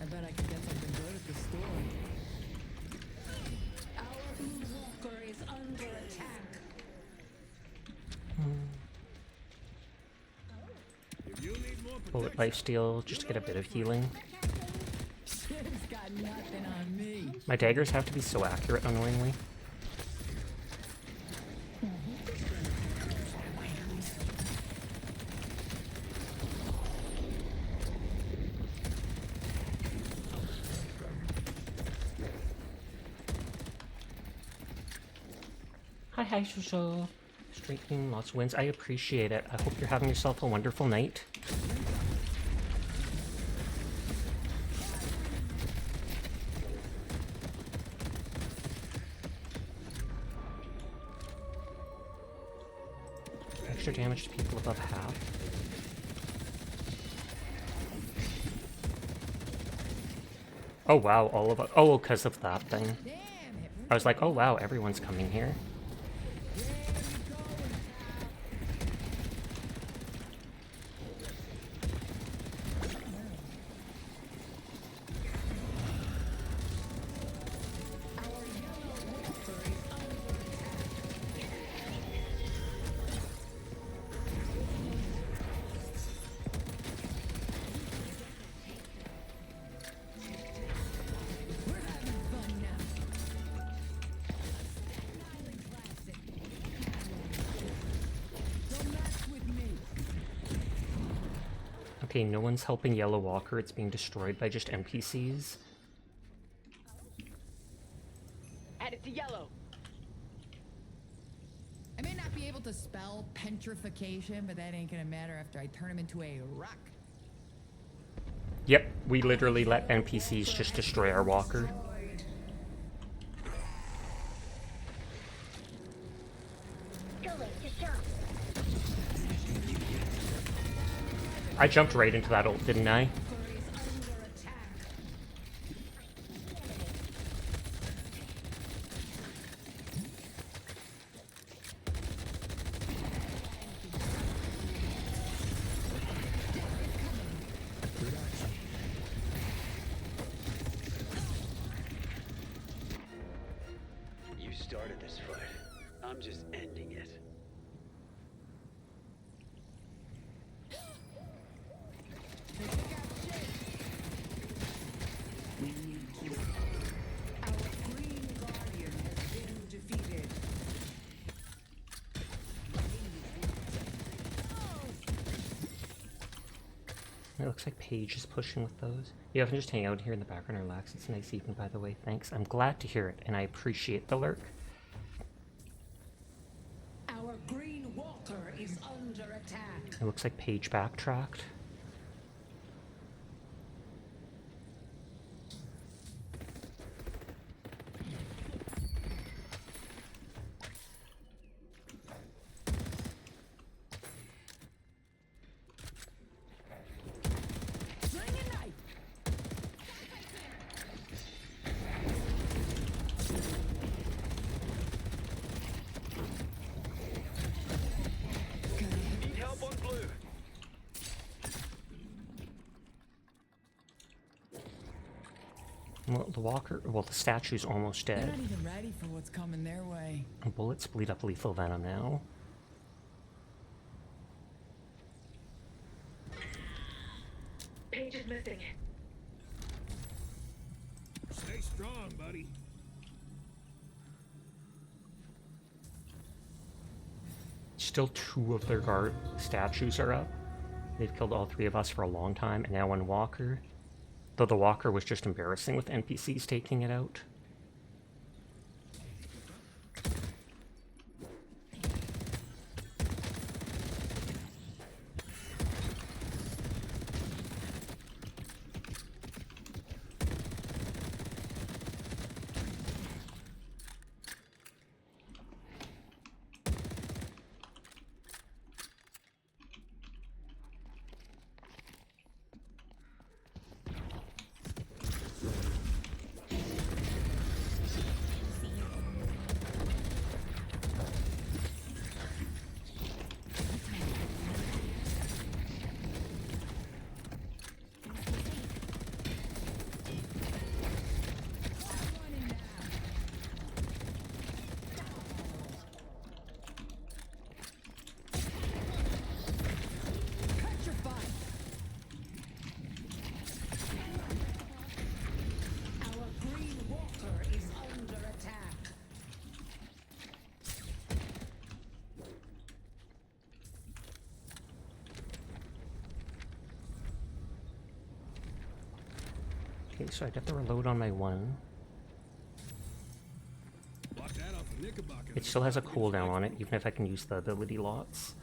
I bet I could get something good at the store. Our blue walker is under attack. If you need more Bullet lifesteal just to get a bit of healing. It's got nothing on me. My daggers have to be so accurate, annoyingly. hi, Shusho. Strengthening, lots of wins. I appreciate it. I hope you're having yourself a wonderful night. Extra damage to people above half. Oh wow, all of us. Oh, because of that thing. I was like, oh wow, everyone's coming here. Okay, no one's helping Yellow Walker. It's being destroyed by just NPCs. Add it to yellow. I may not be able to spell petrification, but that ain't gonna matter after I turn him into a rock. Yep, we literally let NPCs just destroy our Walker. I jumped right into that ult, didn't I? You started this fight. I'm just ending it. It looks like Paige is pushing with those. You have to just hang out here in the background and relax. It's a nice evening, by the way. Thanks. I'm glad to hear it, and I appreciate the lurk. Our green Walker is under attack. It looks like Paige backtracked. Need help on blue. Well, the Walker, well, the statue's almost They're dead. not even ready for what's coming their way. Bullets bleed up lethal venom now. Page is missing. Stay strong, buddy. Still 2 of their guard statues are up. They've killed all 3 of us for a long time, and now one Walker. Though the Walker was just embarrassing with NPCs taking it out. Okay, so I got the reload on my one. Block that off the Nick Knickerbocker. It still has a cooldown on it, even if I can use the ability lots.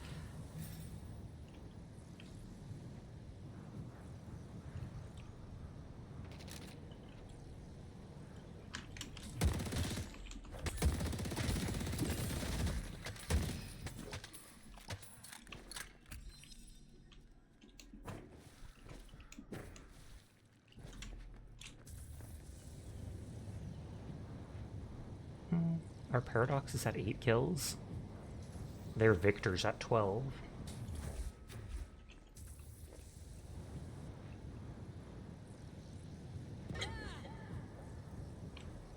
Our Paradox is at 8 kills. Their Victor's at 12.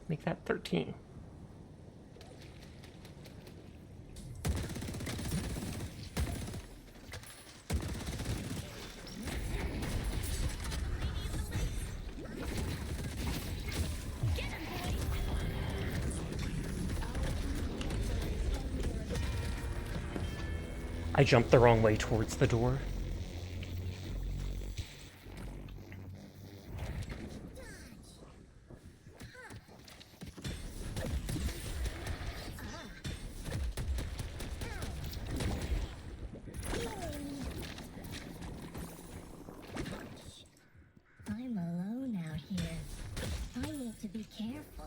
Make that 13. I jumped the wrong way towards the door. I'm alone out here. I need to be careful.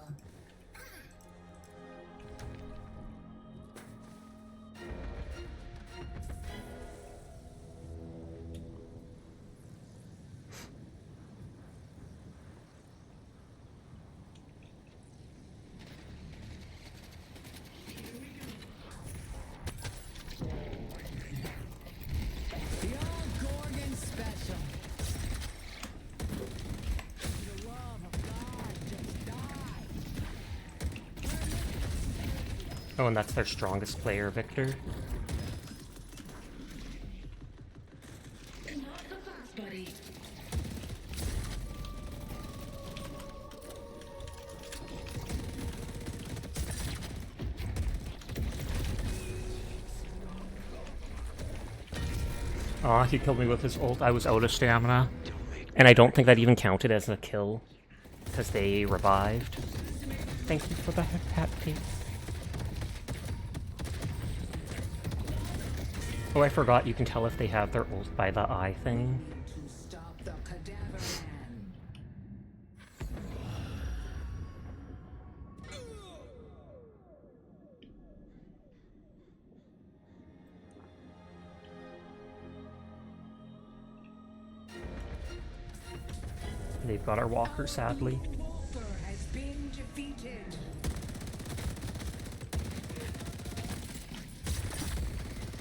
The old Gorgon special. For the love of God, just die. Oh, and that's their strongest player, Victor. Not the first, buddy. Aw, he killed me with his ult. I was out of stamina. And I don't think that even counted as a kill. Because they revived. Thank you for the hat piece. Oh, I forgot you can tell if they have their ult by the eye thing. To stop the cadaver man. They've got our walker, sadly. Walker has been defeated.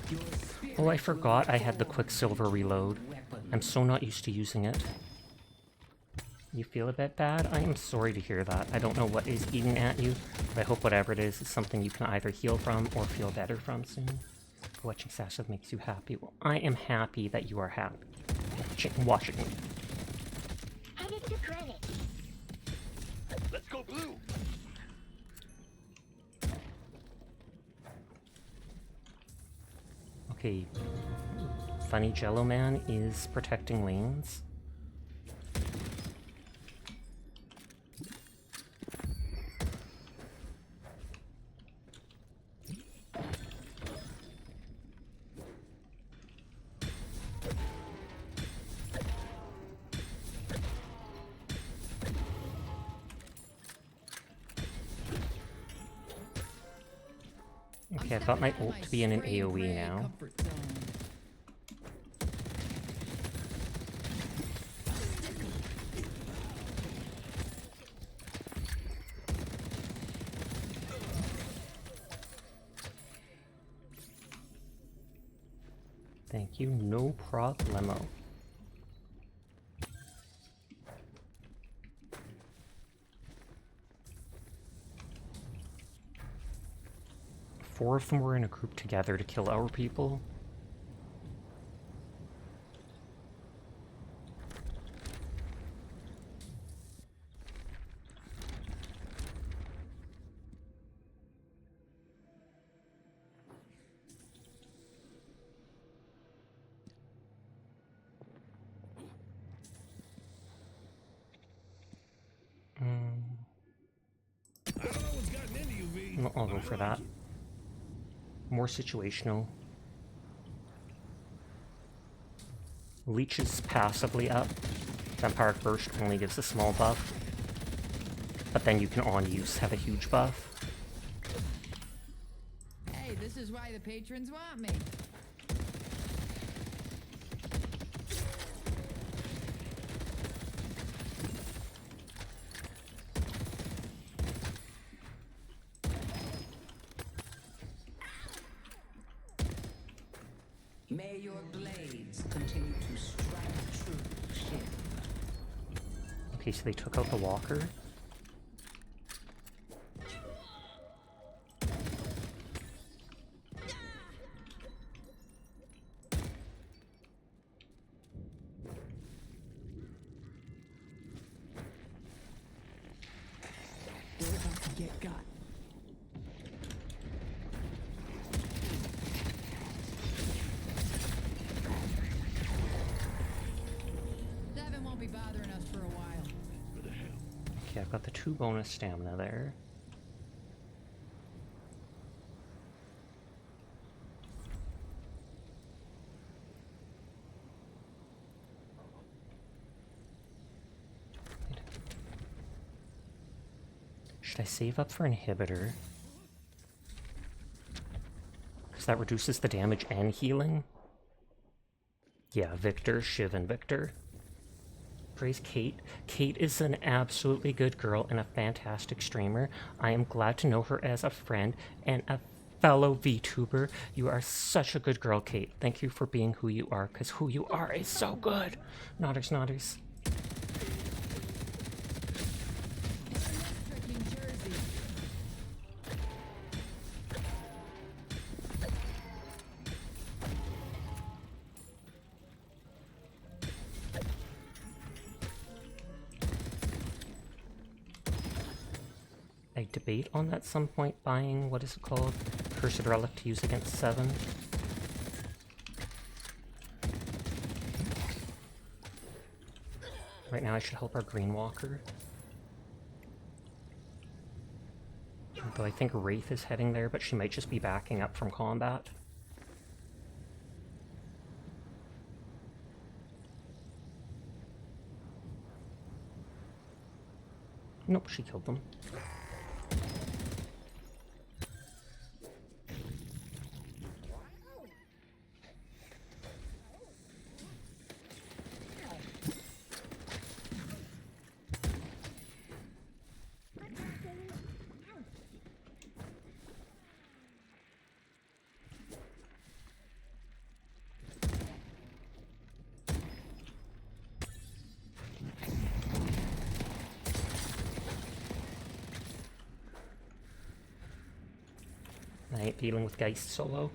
Your spirit Oh, I forgot I had the Quicksilver reload. weapon. I'm so not used to using it. You feel a bit bad? I am sorry to hear that. I don't know what is eating at you, but I hope whatever it is something you can either heal from or feel better from soon. Watching Sasha makes you happy. Well, I am happy that you are happy. Watching me. Headed to credit. Let's go blue. Okay. Funny Jello Man is protecting lanes. Okay, I've got my ult to be in an AoE now. Comfort zone. Thank you, no problemo. Four of them were in a group together to kill our people. I don't know what's gotten into you, V. I'll go for that. More situational. Leech is passively up. Vampire Burst only gives a small buff. But then you can on use have a huge buff. Hey, this is why the patrons want me. May your blades continue to strike true, Shiv. Okay, so they took out the walker. We're about to get got. Devin won't be bothering us for a while. Okay, I've got the 2 bonus stamina there. Should I save up for inhibitor? Because that reduces the damage and healing? Yeah, Victor, Shiv, and Victor. Praise Kate. Kate is an absolutely good girl and a fantastic streamer. I am glad to know her as a friend and a fellow VTuber. You are such a good girl, Kate. Thank you for being who you are, because who you are is so good. Nodders, nodders. New Jersey. I debate on at some point buying, what is it called? Cursed Relic to use against 7. Right now I should help our Green Walker. Though I think Wraith is heading there, but she might just be backing up from combat. Nope, she killed them. I ain't dealing with Geist solo.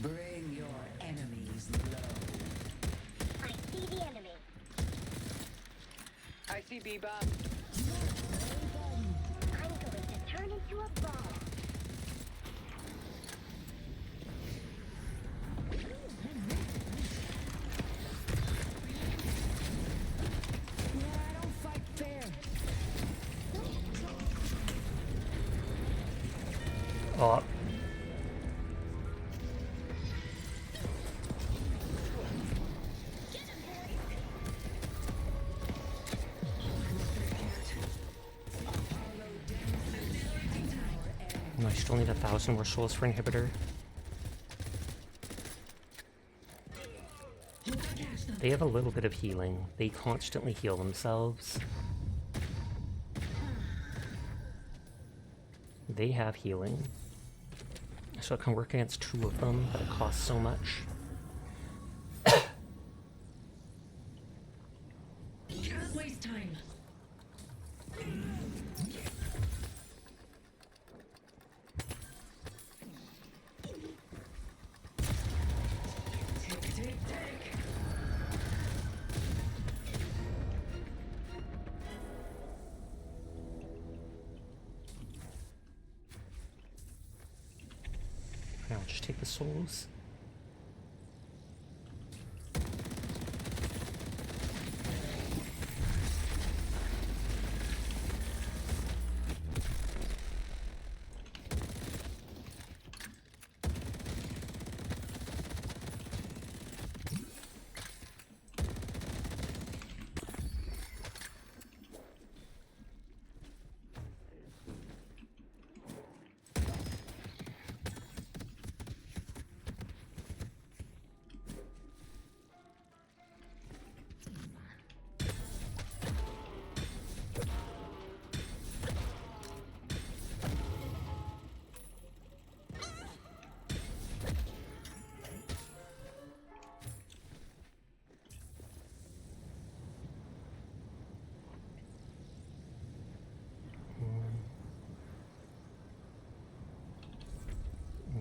Bring your enemies low. I see the enemy. I see Bebop. I'm going to turn into a ball. Yeah, I don't fight fair. Oh. No, I still need 1,000 more souls for inhibitor. They have a little bit of healing. They constantly heal themselves. They have healing. So it can work against 2 of them, but it costs so much. Can't waste time. Tick, tick, tick. Now I'll just take the souls.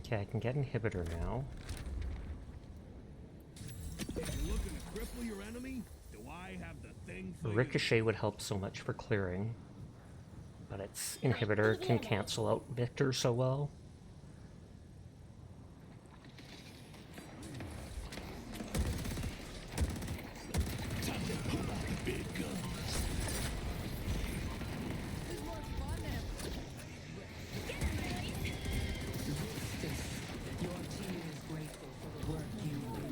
Okay, I can get inhibitor now. If you're looking to cripple your enemy, do I have the thing for you? Ricochet would help so much for clearing, but its inhibitor can cancel out Victor so well. Your team is grateful for the work you do.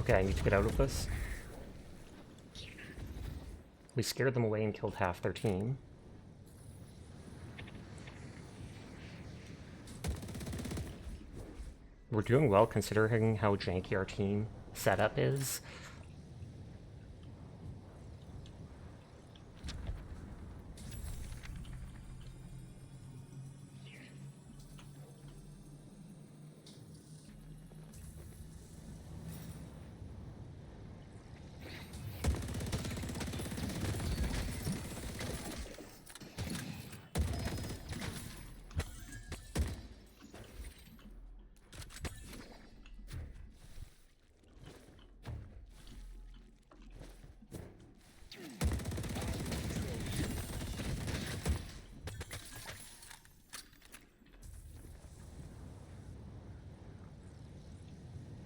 Okay, I need to get out of this. We scared them away and killed half their team. We're doing well considering how janky our team setup is.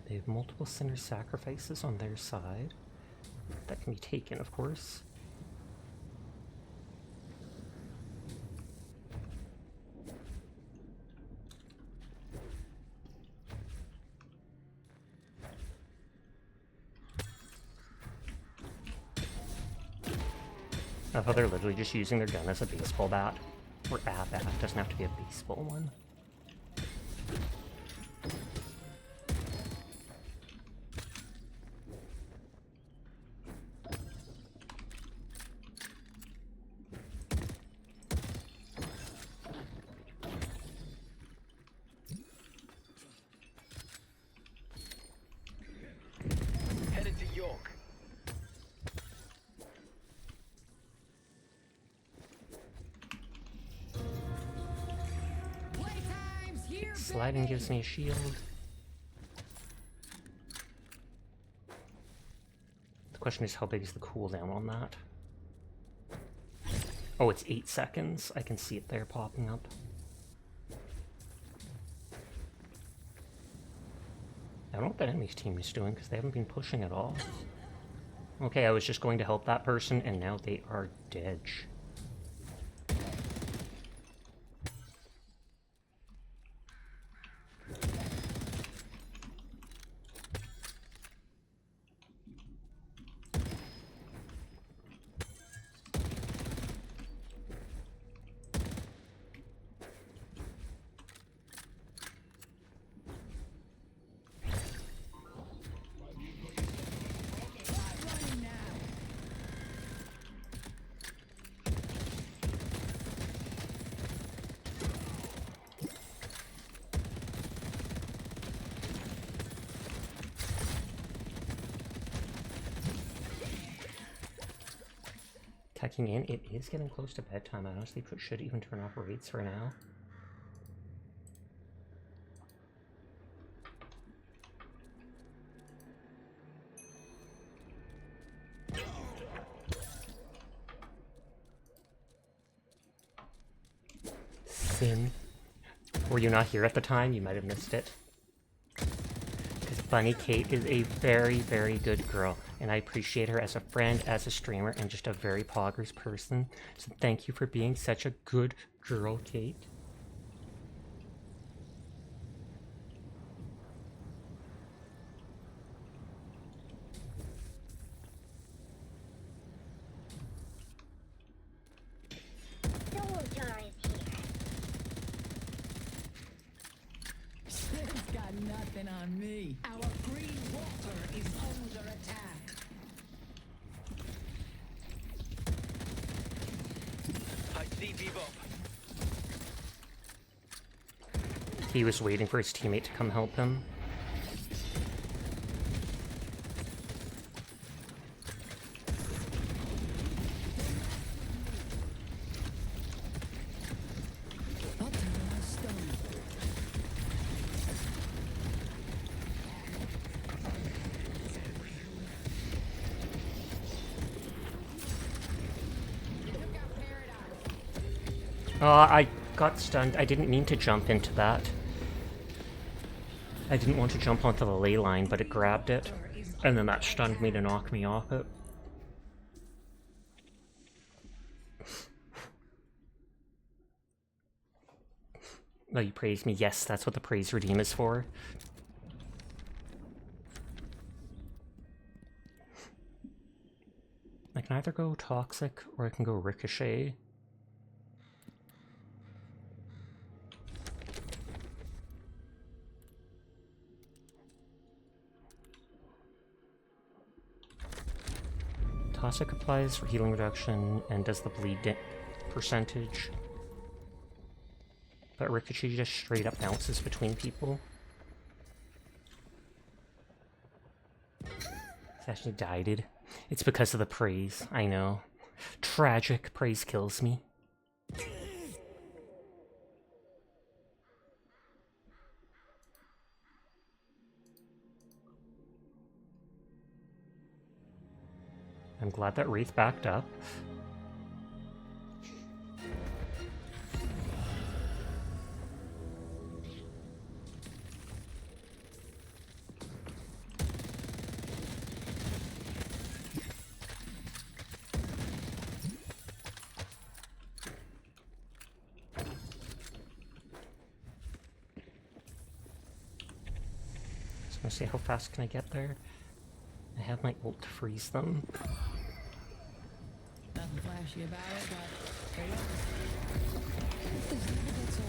They have multiple sinner sacrifices on their side. That can be taken, of course. I thought they're literally just using their gun as a baseball bat. Or a bat, it doesn't have to be a baseball one. Headed to York. Playtime's here, Sliding gives me a shield. The question is, how big is the cooldown on that? Oh, it's 8 seconds. I can see it there popping up. I don't know what that enemy's team is doing because they haven't been pushing at all. Okay, I was just going to help that person and now they are dead. running now. Tucking in, it is getting close to bedtime. I honestly should even turn off rates for now. Sin. Were you not here at the time? You might have missed it. Because Bunny Kate is a very, very good girl, and I appreciate her as a friend, as a streamer, and just a very poggers person. So thank you for being such a good girl, Kate. Soldier is here. It's got nothing on me. Our green water is under attack. I see Bebop. He was waiting for his teammate to come help him. I got stunned. I didn't mean to jump into that. I didn't want to jump onto the ley line, but it grabbed it. And then that stunned me to knock me off it. Oh, you praised me. Yes, that's what the praise redeem is for. I can either go toxic or I can go ricochet. Toxic applies for healing reduction and does the bleed percentage. But ricochet just straight up bounces between people. It's actually died. It's because of the praise, I know. Tragic, praise kills me. I'm glad that Wraith backed up. I'm gonna see how fast can I get there. I have my ult to freeze them. Nothing flashy about it, but there you go. There's never a good soul.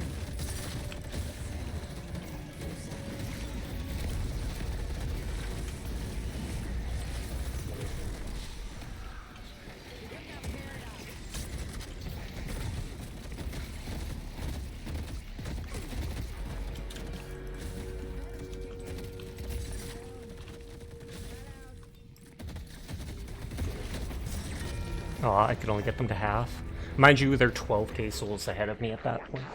Oh, I could only get them to half. Mind you, they're 12k souls ahead of me at that point,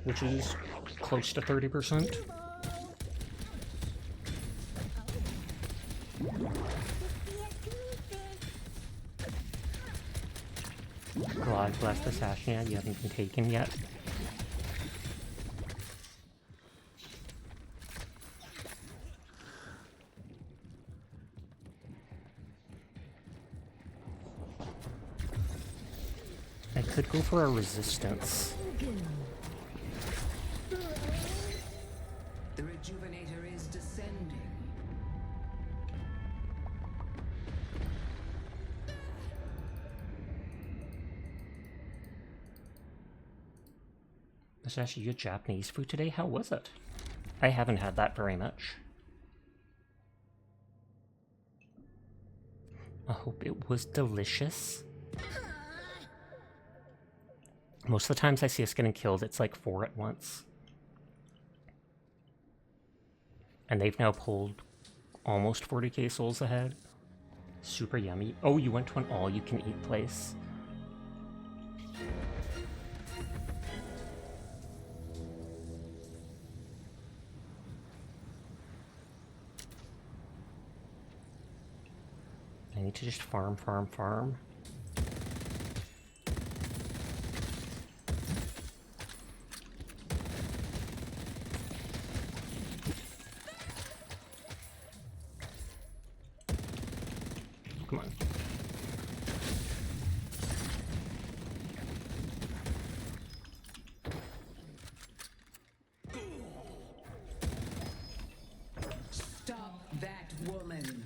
which is close to 30%. God bless the Sashnia, you haven't been taken yet. I could go for a resistance. The Rejuvenator is descending. There's actually good Japanese food today. How was it? I haven't had that very much. I hope it was delicious. Most of the times I see us getting killed, it's like 4 at once. And they've now pulled almost 40k souls ahead. Super yummy. Oh, you went to an all-you-can-eat place. I need to just farm, farm, farm. Come on. Stop that woman.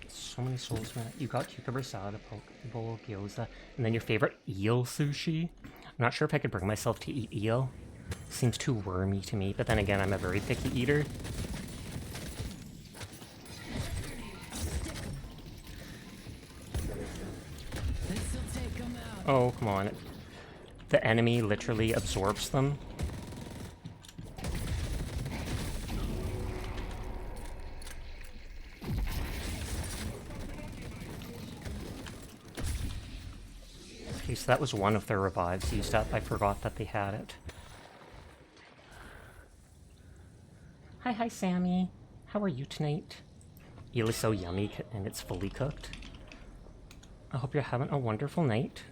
So many souls, man. You got cucumber salad, a poke bowl, gyoza, and then your favorite eel sushi. I'm not sure if I could bring myself to eat eel. Seems too wormy to me, but then again, I'm a very picky eater. Oh, come on. The enemy literally absorbs them. Okay, so that was one of their revives used up. I forgot that they had it. Hi, Sammy. How are you tonight? Eel is so yummy and it's fully cooked. I hope you're having a wonderful night.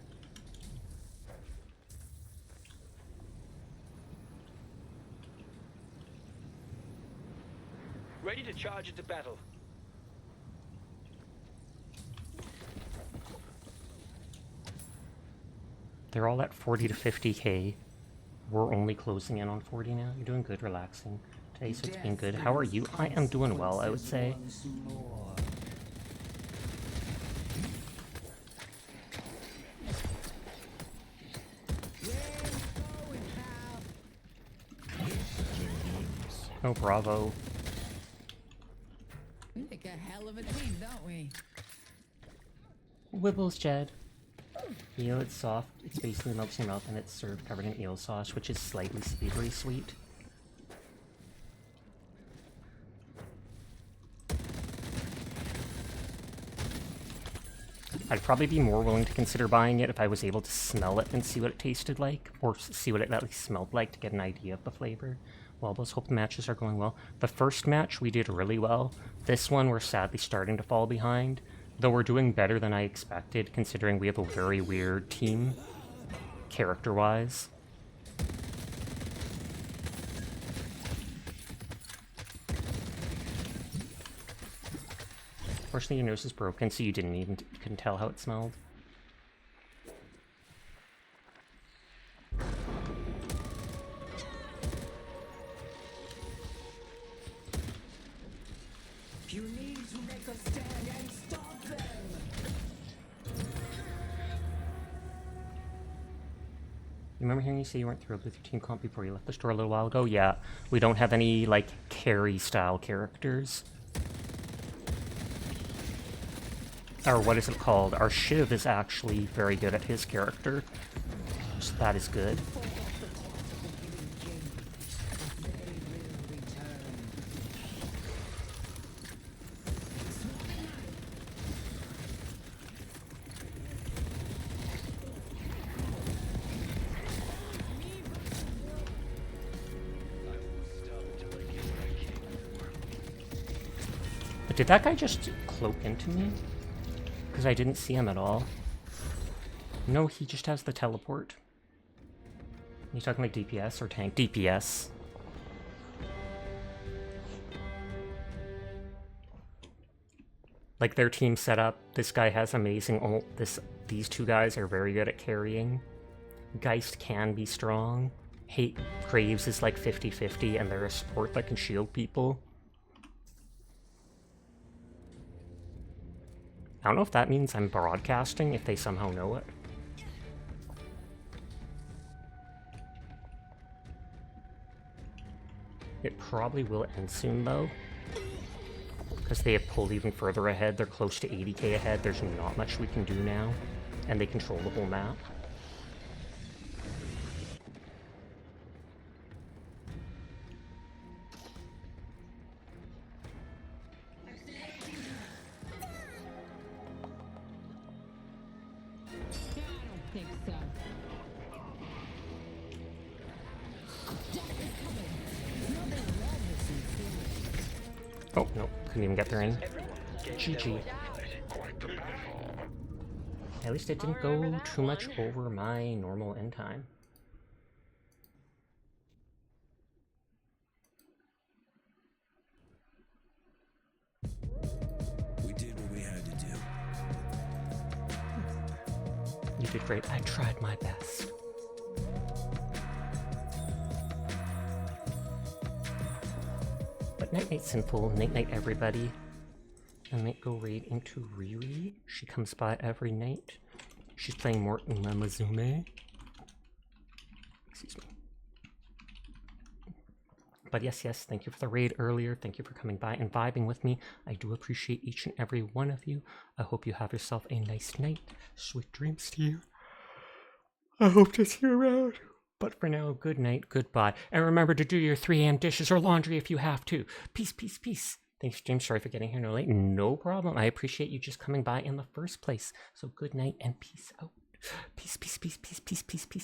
Ready to charge into battle. They're all at 40 to 50k. We're only closing in on 40 now. You're doing good, relaxing today, so it's been good. How are you? I am doing well, I would say. Oh, bravo. We make a hell of a team, don't we? Wibbles, Jed. Eel, it's soft. It's basically melts in your mouth and it's served covered in eel sauce, which is slightly savory sweet. I'd probably be more willing to consider buying it if I was able to smell it and see what it tasted like, or see what it at least smelled like to get an idea of the flavor. Well, let's hope the matches are going well. The first match we did really well. This one we're sadly starting to fall behind, though we're doing better than I expected considering we have a very weird team, character-wise. Fortunately, your nose is broken, so you couldn't tell how it smelled. You need to make a stand and stop them. You remember hearing you say you weren't thrilled with your team comp before you left the store a little while ago? Yeah, we don't have any, like, carry-style characters. Or what is it called? Our Shiv is actually very good at his character, so that is good. But did that guy just cloak into me? Because I didn't see him at all. No, he just has the teleport. You talking like DPS or tank? DPS. Like their team setup, this guy has amazing ult. These two guys are very good at carrying. Geist can be strong. Graves is like 50-50 and they're a support that can shield people. I don't know if that means I'm broadcasting, if they somehow know it. It probably will end soon, though. Because they have pulled even further ahead. They're close to 80k ahead. There's not much we can do now. And they control the whole map. Oh, no. Couldn't even get there in. GG. At least it didn't go too much over my normal end time. We did what we had to do. You did great. I tried my best. But night-night, Sinful. Night-night, everybody. I might go raid into Riri. She comes by every night. She's playing more Umamazume. Excuse me. But yes, thank you for the raid earlier. Thank you for coming by and vibing with me. I do appreciate each and every one of you. I hope you have yourself a nice night. Sweet dreams to you. I hope to see you around. But for now, good night, goodbye. And remember to do your 3 a.m. dishes or laundry if you have to. Peace, peace, peace. Thanks, James. Sorry for getting here no late. No problem. I appreciate you just coming by in the first place. So good night and peace out. Peace, peace, peace, peace, peace, peace, peace.